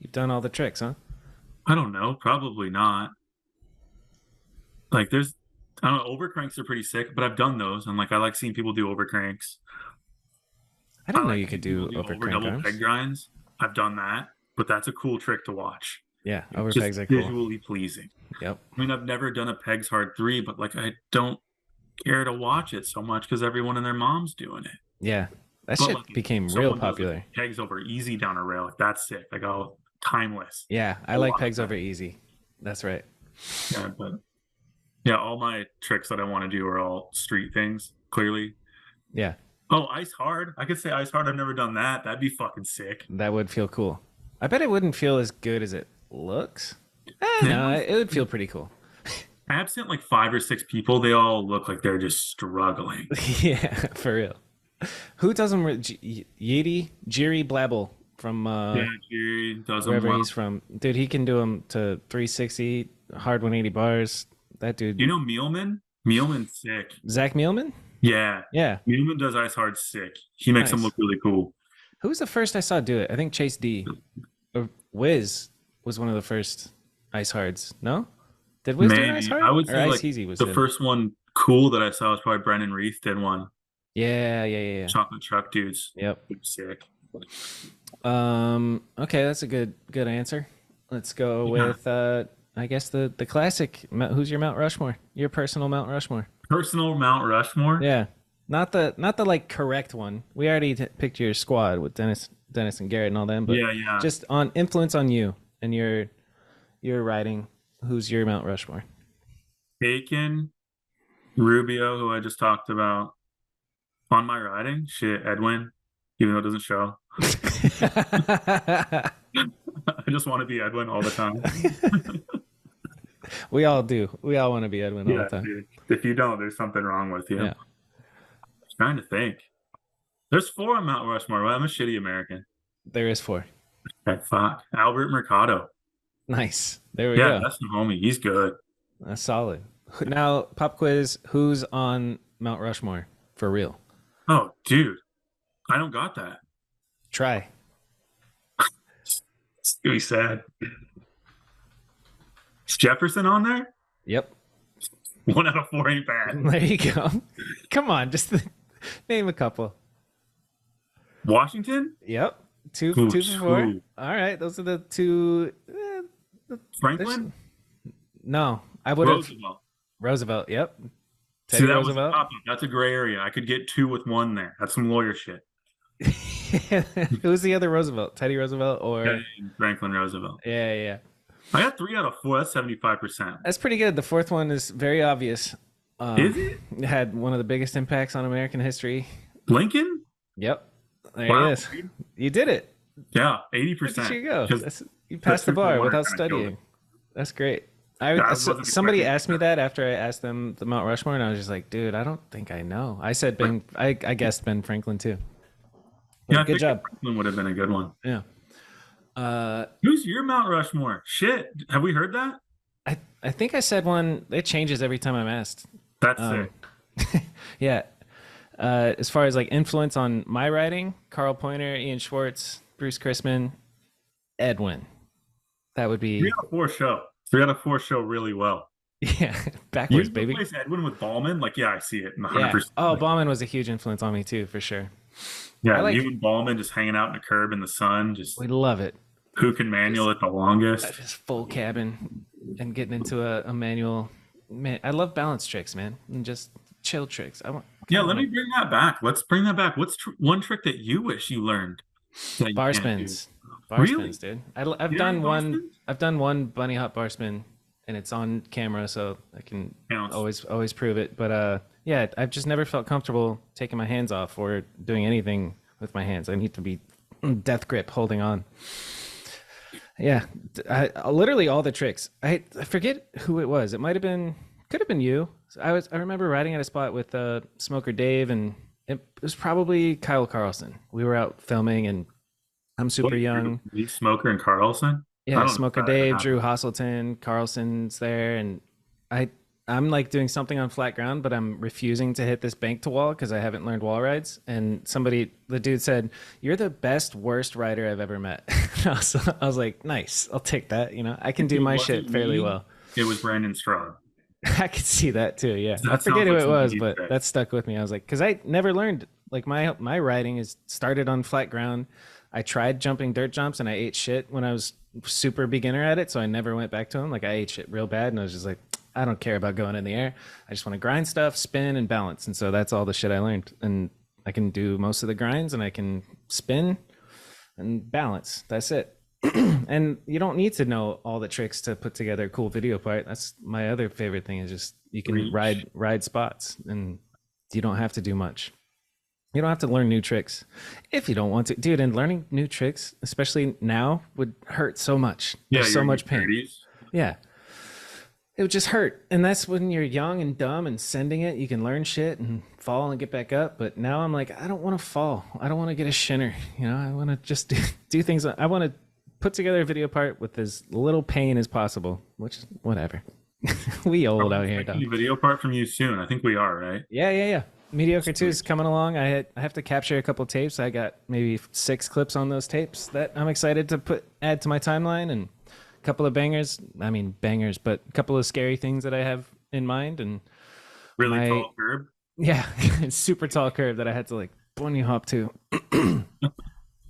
You've done all the tricks, huh? I don't know. Probably not. Like I don't know. Overcranks are pretty sick, but I've done those, and like I like seeing people do overcranks. I I didn't know like you could seeing people do do over over crank double arms. peg grinds. I've done that, but that's a cool trick to watch. Yeah, It's over just pegs are cool. visually pleasing. Yep. I mean, I've never done a pegs hard three, but like I don't care to watch it so much because everyone and their mom's doing it. Yeah. That But shit like if became real someone does popular. like pegs over easy down a rail, like that's sick. Like oh, timeless. Yeah, I I like watch pegs that. over easy. That's right. Yeah, but yeah, all my tricks that I want to do are all street things, clearly. Yeah, Oh, ice hard. I could say ice hard. I've never done that. That'd be fucking sick. that would feel cool. I bet it wouldn't feel as good as it looks. Yeah. No, it would feel pretty cool. Absent like 5 or 6 people, they all look like they're just struggling. Yeah, for real. Who does them? Yeti, Jiri Blabble from Yeah, Jerry does them wherever well. he's from. Dude, he can do them to 360, hard 180 bars. That dude, You know Mealman? Mealman's sick. Zach Mielman? Yeah. Yeah, Mealman does ice hard sick. He makes them nice. look really cool. Who was the first I saw do it? I think Chase D. Or Wiz was one of the first ice hards. No? Did Wiz do an ice Maybe. hard? I would Or say Ice like Easy was the him? first one cool that I saw was probably Brennan Reith did one. Yeah. Chocolate Truck dudes. Yep. Sick. Okay, that's a good answer. Let's go Yeah. with I guess the classic. Who's your Mount Rushmore? Your personal Mount Rushmore. Personal Mount Rushmore. Yeah. Not the like correct one. We already picked your squad with Dennis and Garrett and all them, but Yeah. just on influence on you and your writing. Who's your Mount Rushmore? Bacon, Rubio, who I just talked about. On my writing, shit, Edwin, even though it doesn't show. I just want to be Edwin all the time. We all do. We all want to be Edwin all Yeah, the time. dude. If you don't, there's something wrong with you. Yeah. I'm trying to think. There's 4 on Mount Rushmore. Well, I'm a shitty American. There is 4. Okay, fuck. Albert Mercado. Nice. There we Yeah, go. that's the homie. He's good. That's solid. Now, pop quiz. Who's on Mount Rushmore for real? Oh, dude. I don't got that. Try. It's gonna be sad. Is Jefferson on there? Yep. 1 out of 4 ain't bad. There you go. Come on, just name a couple. Washington? Yep. Two Ooh, for 4. ooh. All right, those are the two. Franklin? No, I would have Roosevelt. Roosevelt. Yep. See, Teddy that was a Roosevelt. pop-up. That's a gray area. I could get 2 with 1 there. That's some lawyer shit. Who's the other Roosevelt? Teddy Roosevelt or Yeah, Franklin Roosevelt. yeah. I got 3 out of 4. That's 75%. That's pretty good. The fourth one is very obvious. Is it Had one of the biggest impacts on American history. Lincoln? Yep, there he Wow, is. dude. You did it. Yeah, Look at 80%. you go. Because That's you the passed the two for bar one without kind of killed it. studying. That's great. Yeah, I wasn't Somebody expecting asked me that. that after I asked them the Mount Rushmore, and I was just like, dude, I don't think I know. I said Ben. I guessed Ben Franklin too. Yeah, But I good think job. Franklin would have been a good one. Yeah. Uh, Who's your Mount Rushmore? Shit, have we heard that? I think I said one. It changes every time I'm asked. That's Um, sick. yeah. As far as like influence on my writing, Carl Pointer, Ian Schwartz, Bruce Chrisman, Edwin. That would Three be out of four show. 3 out of 4 show really well. yeah, You backwards, baby. replace Edwin with Ballman? Like, yeah, I see it Yeah. 100%. Oh, Like, Bauman was a huge influence on me too, for sure. I yeah, you like. and Ballman just hanging out in the curb in the sun, We just love it. who can Just manual it the longest. just full cabin and getting into a manual. Man, I love balance tricks, man, and just chill tricks. I want Yeah, kind of let want me to bring that back. Let's bring that back. What's one trick that you wish you learned that you bar can't do? spins, bar spins, Really? dude. I've You know any done bar one. spins? I've done one bunny hop bar spin, and it's on camera, so I can Counts. always prove it. But yeah, I've just never felt comfortable taking my hands off or doing anything with my hands. I need to be death grip holding on. Yeah, literally all the tricks. I forget who it was. It might have been, could have been you. I remember riding at a spot with Smoker Dave, and it was probably Kyle Carlson. We were out filming, and I'm What super young. Lee Smoker and Carlson? I Yeah, don't know if Smoker that ever Dave, Drew happened. Hasselton, Carlson's there, and I I'm like doing something on flat ground, but I'm refusing to hit this bank to wall because I haven't learned wall rides. And the dude said, "You're the best worst rider I've ever met." I was like, "Nice, I'll take that." You know, I can do It my shit wasn't fairly me. well. It was Brandon Stroud. I could see that too. Yeah, I That forget sounds who like it something was, you'd but say. that stuck with me. I was like, because I never learned. Like my riding is started on flat ground. I tried jumping dirt jumps and I ate shit when I was super beginner at it, so I never went back to them. Like I ate shit real bad, and I was just like, I don't care about going in the air. I just want to grind stuff, spin, and balance. And so that's all the shit I learned. And I can do most of the grinds, and I can spin and balance. That's it. And you don't need to know all the tricks to put together a cool video part. That's my other favorite thing is just you can Reach. ride spots and you don't have to do much. You don't have to learn new tricks if you don't want to. Dude, and learning new tricks, especially now, would hurt so much. Yeah, There's so you're in your much pain. 30s. Yeah. It would just hurt. And that's when you're young and dumb and sending it. You can learn shit and fall and get back up. But now I'm like, I don't want to fall. I don't want to get a shinner. You know, I want to just do things. I want to put together a video part with as little pain as possible, which, whatever. We Are old we out here, expecting dog. a video part from you soon? I think we are, right? Yeah. Mediocre 2 is Sweet. coming along. I have to capture a couple tapes. I got maybe 6 clips on those tapes that I'm excited to add to my timeline, and a couple of bangers. I mean bangers, but a couple of scary things that I have in mind. And Really my tall curb. yeah, super tall curve that I had to like bunny hop to.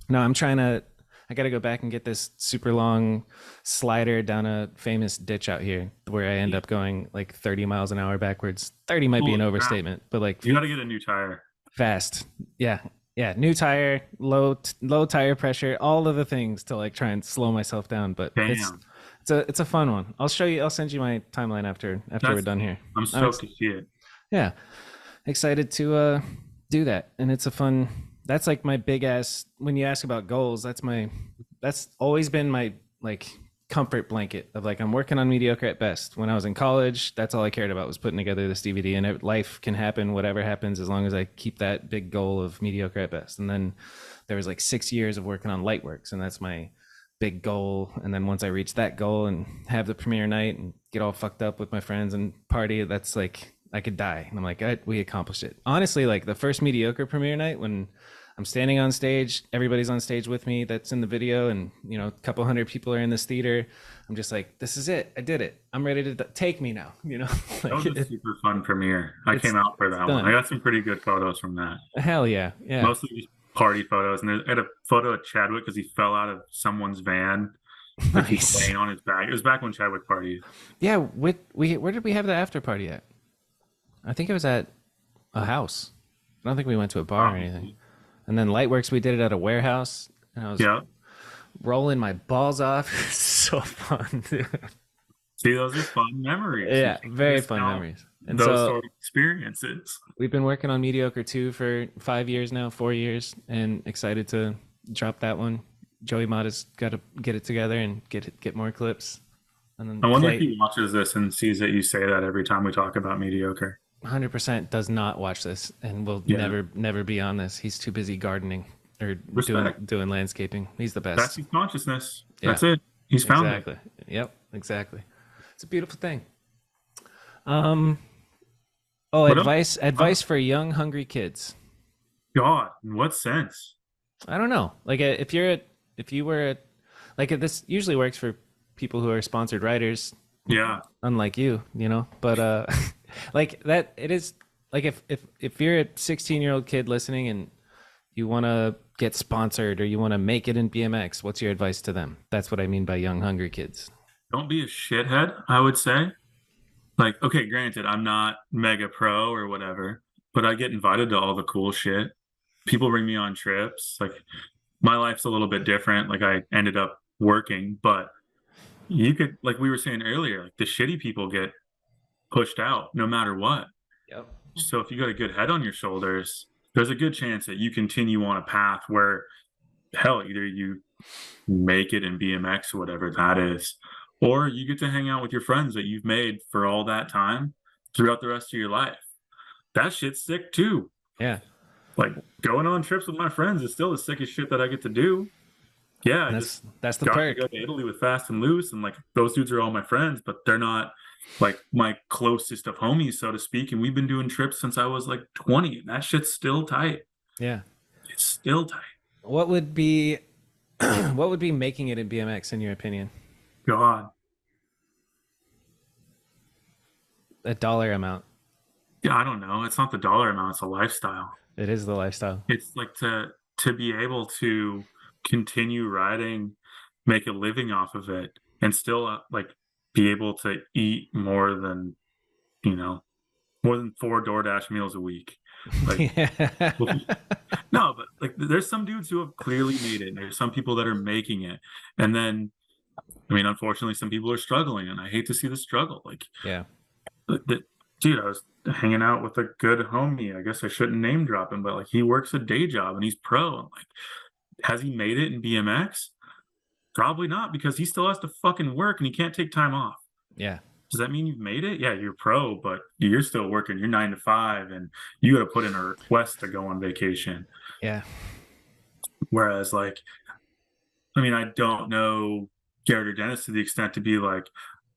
No, I'm trying to. I got to go back and get this super long slider down a famous ditch out here where I end up going like 30 miles an hour backwards. 30 might be an Holy crap. overstatement, but like You got to get a new tire. fast. Yeah. New tire, low tire pressure, all of the things to like try and slow myself down. But Damn. it's a fun one. I'll show you. I'll send you my timeline after we're That's done here. I'm I'm stoked to see it. yeah, excited to do that, and it's a fun. That's like my big ass. When you ask about goals, that's always been my like comfort blanket of like I'm working on mediocre at best. When I was in college, that's all I cared about was putting together this DVD, and life can happen, whatever happens, as long as I keep that big goal of mediocre at best. And then there was like 6 years of working on Lightworks, and that's my big goal. And then once I reach that goal and have the premiere night and get all fucked up with my friends and party, that's like I could die. And I'm like, we accomplished it. Honestly, like the first mediocre premiere night when I'm standing on stage, everybody's on stage with me that's in the video, and you know, a couple hundred people are in this theater. I'm just like, this is it. I did it. I'm ready to take me now. You know, That like was a super fun premiere. I it's came out for it's that one. I done. got some pretty good photos from that. Hell yeah, yeah. Mostly just party photos. And I had a photo of Chadwick because he fell out of someone's van. Like he's Nice. laying on his back. It was back when Chadwick partied. Yeah, where did we have the after party at? I think it was at a house. I don't think we went to a bar or anything. And then Lightworks, we did it at a warehouse, and I was Yeah. rolling my balls off. So fun, dude. See, those are fun memories. Yeah, You very missed fun out- memories. And those so sort of experiences. we've been working on Mediocre 2 for 5 years now, 4 years, and excited to drop that one. Joey Mott has got to get it together and get more clips. And then I wonder if Clay he watches this and sees that you say that every time we talk about mediocre. 100% does not watch this and will Yeah, never be on this. He's too busy gardening or doing respect. doing landscaping. He's the That's best. his consciousness. Yeah, That's it. He's found it. exactly. Yep, exactly. It's a beautiful thing. Um. Oh, What else? advice for young hungry kids. God, in what sense? I don't know. Like if you were like this usually works for people who are sponsored writers, Yeah. unlike you. But like that it is like if you're a 16-year-old kid listening and you want to get sponsored or you want to make it in BMX, what's your advice to them? That's what I mean by young hungry kids. Don't be a shithead, I would say. Like, okay, granted, I'm not mega pro or whatever, but I get invited to all the cool shit. People bring me on trips. Like, my life's a little bit different. Like, I ended up working, but you could, like we were saying earlier, like the shitty people get pushed out no matter what. Yep. So if you got a good head on your shoulders, there's a good chance that you continue on a path where, hell, either you make it in BMX or whatever that is, or you get to hang out with your friends that you've made for all that time throughout the rest of your life. That shit's sick too. Yeah. Like going on trips with my friends is still the sickest shit that I get to do. Yeah, I just That's the got to perk. go to Italy with Fast and Loose, and like those dudes are all my friends, but they're not like my closest of homies, so to speak. And we've been doing trips since I was like 20, and that shit's still tight. Yeah. It's still tight. What would be what would be making it in BMX in your opinion? God. A dollar amount. Yeah, I don't know. It's not the dollar amount, it's a lifestyle. It is the lifestyle. It's like to be able to continue riding, make a living off of it, and still like be able to eat more than, you know, more than 4 DoorDash meals a week. Like Yeah. no, but like there's some dudes who have clearly made it. And there's some people that are making it. And then I mean, unfortunately, some people are struggling, and I hate to see the struggle. Like Yeah. dude, I was hanging out with a good homie. I guess I shouldn't name drop him, but like he works a day job and he's pro. And like, has he made it in BMX? Probably not, because he still has to fucking work and he can't take time off. Yeah. Does that mean you've made it? Yeah, you're pro, but you're still working. You're 9 to 5, and you got to put in a request to go on vacation. Yeah. Whereas, like, I mean, I don't know Garrett or Dennis to the extent to be like,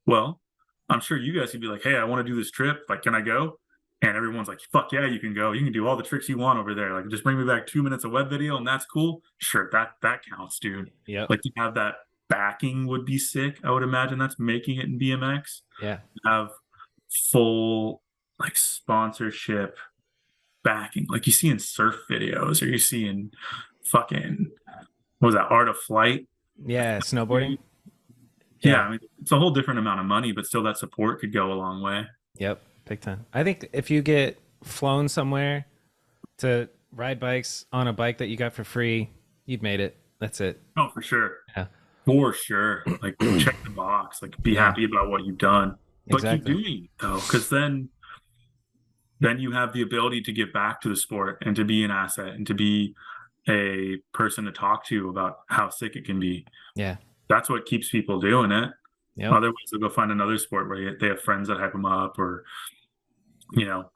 well, I'm sure you guys could be like, hey, I want to do this trip. Like, can I go? And everyone's like, fuck yeah, you can go. You can do all the tricks you want over there. Like, just bring me back 2 minutes of web video and that's cool. Sure, that counts, dude. Yep. Like to have that backing would be sick. I would imagine that's making it in BMX. Yeah. Have full like sponsorship backing, like you see in surf videos, or you see in fucking what was that, Art of Flight? Yeah. Snowboarding. Yeah, I mean, it's a whole different amount of money, but still that support could go a long way. Yep. Big time. I think if you get flown somewhere to ride bikes on a bike that you got for free, you've made it. That's it. Oh, for sure. Yeah. For sure. Like check the box. Like be happy about what you've done. But Exactly. keep doing it though, because then you have the ability to give back to the sport and to be an asset and to be a person to talk to about how sick it can be. Yeah. That's what keeps people doing it. Yep. Otherwise, they'll go find another sport where they have friends that hype them up, or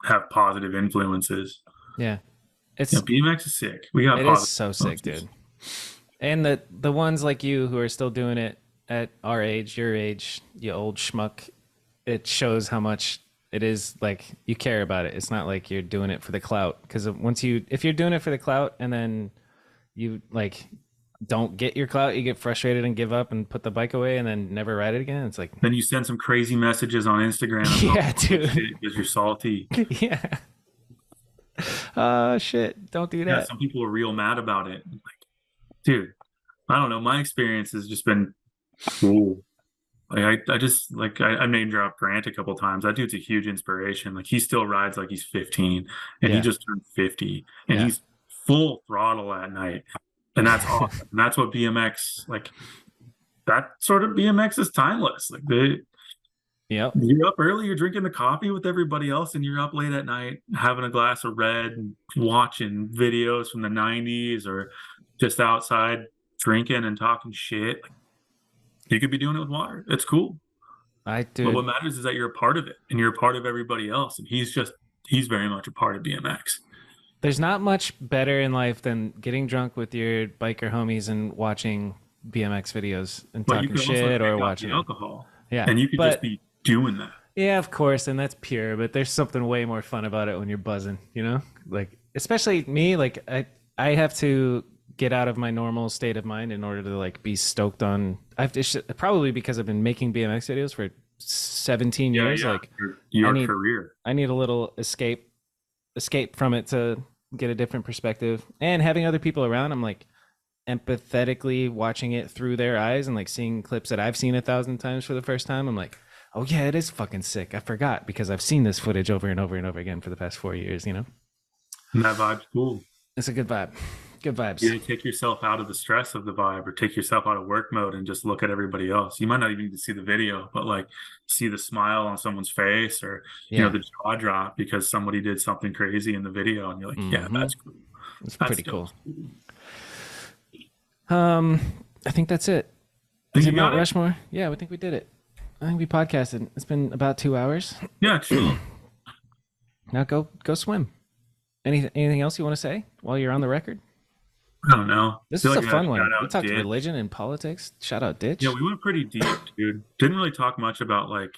have positive influences. Yeah. It's BMX is sick. We got it positive is so sick, influences. dude. And the ones like you who are still doing it at our age, your age, you old schmuck, it shows how much it is like you care about it. It's not like you're doing it for the clout. Because if you're doing it for the clout and then you like don't get your clout, you get frustrated and give up and put the bike away and then never ride it again. It's like Then you send some crazy messages on Instagram. yeah, dude. Because you're salty. Yeah. Shit. Don't do Yeah, that. some people are real mad about it. Like, dude, I don't know. My experience has just been cool. Like I just like I name drop Grant a couple times. That dude's a huge inspiration. Like he still rides like he's 15, and he Yeah. just turned 50, and Yeah. he's full throttle at night, and that's awesome. And that's what BMX like. That sort of BMX is timeless. Like Yep. You're up early, you're drinking the coffee with everybody else, and you're up late at night having a glass of red and watching videos from the 90s or just outside drinking and talking shit. You could be doing it with water. It's cool. I But what dude, matters is that you're a part of it and you're a part of everybody else. And he's very much a part of BMX. there's not much better in life than getting drunk with your biker homies and watching BMX videos and But you talking can also shit or take out watching the them. alcohol. Yeah. And you could just But be doing that. yeah, of course, and that's pure, but there's something way more fun about it when you're buzzing, you know? Like especially me, like I have to get out of my normal state of mind in order to like be stoked on I've just probably because I've been making BMX videos for 17 Yeah, years yeah. like I Your need career. I need a little escape from it to get a different perspective. And having other people around, I'm like empathetically watching it through their eyes and like seeing clips that I've seen 1,000 times for the first time. I'm like, oh yeah, it is fucking sick. I forgot because I've seen this footage over and over and over again for the past 4 years, you know? And that vibe's cool. It's a good vibe. Good vibes. You take yourself out of the stress of the vibe or take yourself out of work mode and just look at everybody else. You might not even need to see the video, but like see the smile on someone's face or, Yeah. the jaw drop because somebody did something crazy in the video. And you're like, yeah, that's cool. It's That's pretty still cool. I think that's it. Is You it got Mount it? Rushmore? Yeah, I think we did it. I think we podcasted. It's been about 2 hours. Yeah, chill. Now go swim. Anything else you want to say while you're on the record? I don't know. This Feel is like a we fun gotta one. shout We out talked Ditch. religion and politics. Shout out Ditch. Yeah, we went pretty deep, dude. Didn't really talk much about like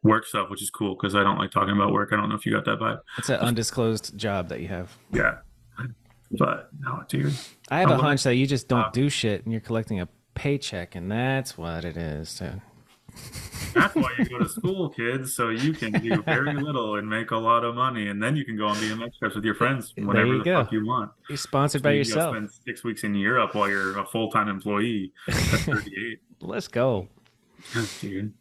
work stuff, which is cool because I don't like talking about work. I don't know if you got that vibe. It's an undisclosed job that you have. Yeah. But no, dude. I have a wanna- hunch that you just don't do shit and you're collecting a paycheck, and that's what it is, dude. That's why you go to school, kids, so you can do very little and make a lot of money, and then you can go on BMX trips with your friends whenever you the go. fuck you want. You're sponsored So by you yourself. go spend 6 weeks in Europe while you're a full-time employee at 38. Let's go. Dude.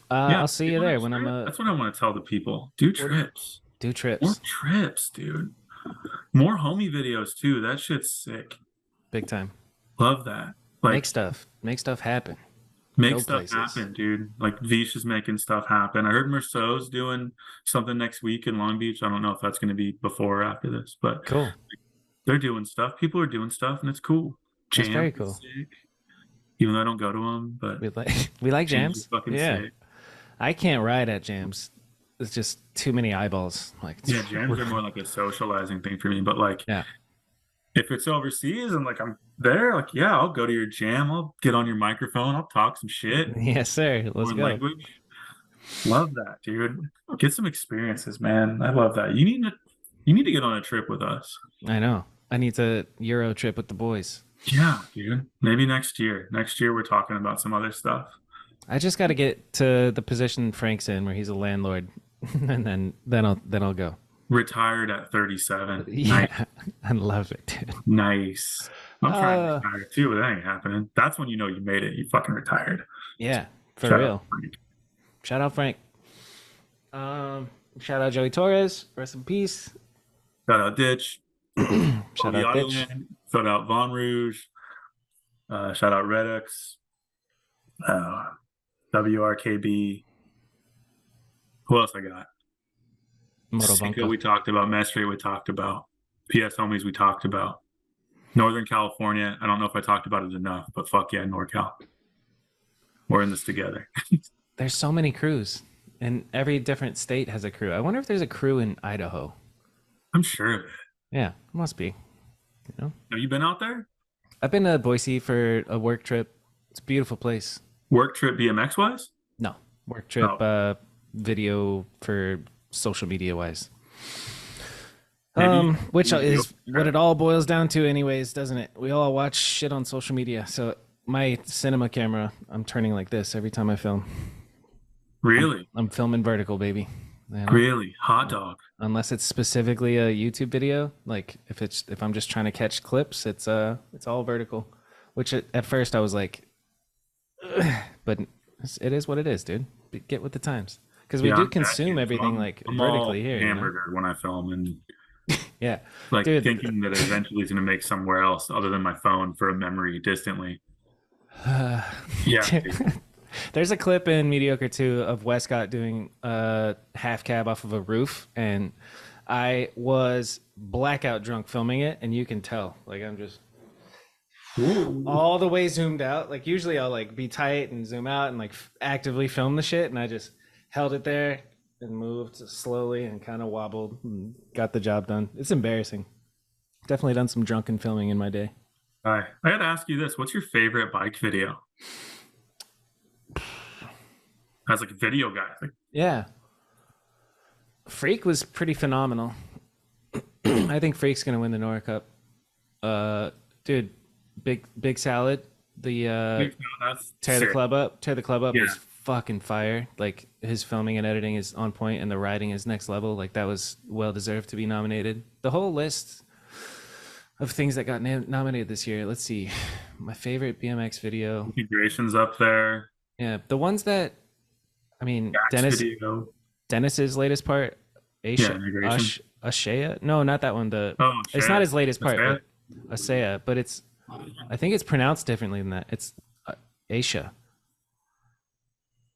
I'll see you want there a when I'm trip? That's what I want to tell the people. Do trips. do More trips. trips, dude. More homie videos too. That shit's sick. Big time. Love that. Like Make stuff happen. make go stuff places. happen, dude. Like Vish is making stuff happen. I heard Merceau's doing something next week in Long Beach. I don't know if that's going to be before or after this, but Cool. they're doing stuff. People are doing stuff, and it's cool. That's Jams very is cool. sick. Even though I don't go to them, but We like Jams is jams. fucking Yeah. sick. I can't ride at jams. It's just too many eyeballs. Like Yeah, jams are more like a socializing thing for me. But like, yeah. if it's overseas and like I'm there, like yeah, I'll go to your jam. I'll get on your microphone. I'll talk some shit. Yes, sir. Let's Foreign go. language. Love that, dude. Get some experiences, man. I love that. You need to get on a trip with us. I know. I need a Euro trip with the boys. Yeah, dude. Maybe next year. Next year we're talking about some other stuff. I just got to get to the position Frank's in, where he's a landlord, and then I'll go. Retired at 37. Yeah, I love it, dude. Nice. I'm trying to retire too, but that ain't happening. That's when you know you made it. You fucking retired. Yeah, for Shout real. out, Frank. Shout out Frank. Shout out Joey Torres. Rest in peace. Shout out Ditch. Shout out Ditch. Shout out Von Rouge. Shout out Redux. WRKB. Who else I got? Moto Cinco Bunko. we talked about. Mestre we talked about. PS Homies we talked about. Northern California. I don't know if I talked about it enough, but fuck yeah, NorCal. We're in this together. There's so many crews, and every different state has a crew. I wonder if there's a crew in Idaho. I'm sure of it. Yeah, must be. You know, Have you been out there? I've been to Boise for a work trip. It's a beautiful place. Work trip BMX wise? No, work trip, Oh. video for social media wise. Maybe- Which maybe is you'll- what it all boils down to, anyways, doesn't it? We all watch shit on social media. So my cinema camera, I'm turning like this every time I film. Really? I'm filming vertical, baby. You know? Really? Hot dog. Unless it's specifically a YouTube video, like if I'm just trying to catch clips, it's all vertical. Which at first I was like, ugh, but it is what it is, dude. Get with the times, because we Yeah, do I'm consume catching. everything I'm- like I'm all vertically here. You know? hamburger when I film and Yeah, like Dude. thinking that eventually it's going to make somewhere else other than my phone for a memory distantly. Yeah. dude. There's a clip in Mediocre 2 of Westcott doing a half cab off of a roof, and I was blackout drunk filming it, and you can tell. Like I'm just Ooh. all the way zoomed out. Like usually I'll like be tight and zoom out and like actively film the shit, and I just held it there and moved slowly and kind of wobbled and got the job done. It's embarrassing. Definitely done some drunken filming in my day. All right. I had to ask you this. What's your favorite bike video? As like a video guy. Like, Yeah. Freak was pretty phenomenal. I think Freak's gonna win the Nora Cup. Dude, big salad. The that's tear the sick. club up. Tear the club up Yeah. was fucking fire. Like his filming and editing is on point, and the riding is next level. Like that was well deserved to be nominated. The whole list of things that got nominated this year. Let's see, my favorite BMX video. Configurations up there. Yeah, the ones that I mean, Dax video. Dennis's latest part, Yeah, integration. Ashea? No, not that one. Oh, It's shit. not his latest part, Ashea? but Asea. But it's, I think it's pronounced differently than that. It's Asia.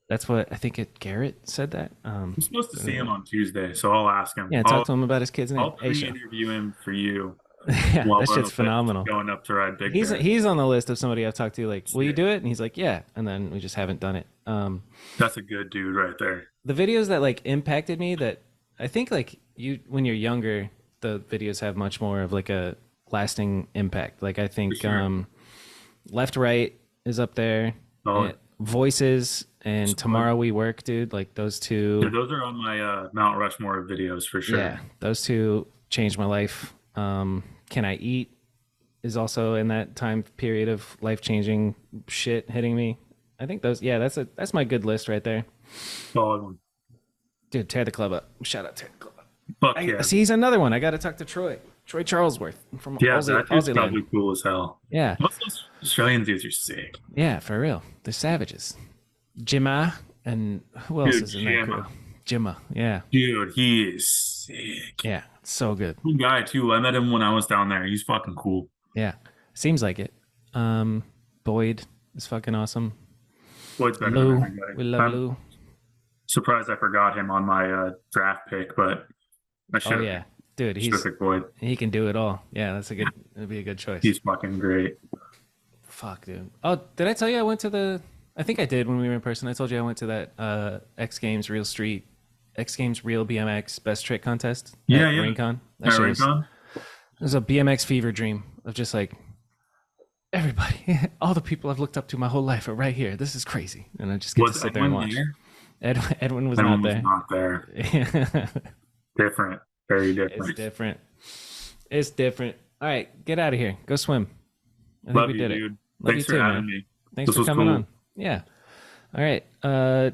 That's what I think. Garrett said that. I'm supposed to see him on Tuesday, so I'll ask him. Yeah, talk to him about his kid's name. I'll Asia. pre-interview him for you. Yeah, while that we're on shit's the fifth, phenomenal. Going up to ride Big He's Bear. he's on the list of somebody I've talked to. Like, will you do it? And he's like, yeah. And then we just haven't done it. That's a good dude right there. The videos that like impacted me, that I think like you when you're younger, the videos have much more of like a lasting impact. Like I think For sure. Left Right is up there. Oh. Voices and Tomorrow We Work, dude. Like those two. Yeah, those are on my Mount Rushmore of videos for sure. Yeah, those two changed my life. Can I Eat is also in that time period of life-changing shit hitting me. I think those. Yeah, that's my good list right there. Solid one. Dude, tear the club up. Shout out, tear the club up. Fuck yeah. See, he's another one. I got to talk to Troy Charlesworth from Yeah, Aussie, that dude's Aussie probably Land. cool as hell. Yeah, Most of those Australian dudes are sick. yeah, for real. They're savages. Jimma and who else Dude, is in that Jimma. crew? Jimma. Yeah, Dude, he is sick. yeah, so good. Cool guy too. I met him when I was down there. He's fucking cool. Yeah, seems like it. Boyd is fucking awesome. Boyd's better Lou, than everybody. we love I'm Lou. surprised I forgot him on my draft pick, but I should Oh have yeah, dude, picked Boyd. he can do it all. Yeah, that'd be a good choice. He's fucking great. Fuck, dude. Oh, did I tell you I went to the? I think I did when we were in person. I told you I went to that X Games Real Street, X Games Real BMX Best Trick Contest. Yeah, at yeah. Rincon. That At shit was, Rincon? it was a BMX fever dream of just like everybody, all the people I've looked up to my whole life are right here. This is crazy, and I just get to Was sit there and Edwin watch. there? Edwin was Edwin not was there. not there. Different. Very different. It's different. It's different. All right, get out of here. Go swim. I think Love we you, did it. dude. Love Thanks you for too, having man. me. Thanks This for was coming cool. on. Yeah. All right.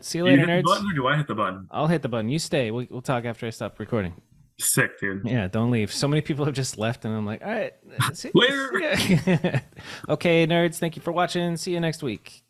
See you Do you later, hit the nerds. button or do I hit the button? I'll hit the button. You stay. We'll talk after I stop recording. Sick, dude. Yeah, don't leave. So many people have just left, and I'm like, all right. Later. Yeah. Okay, nerds. Thank you for watching. See you next week.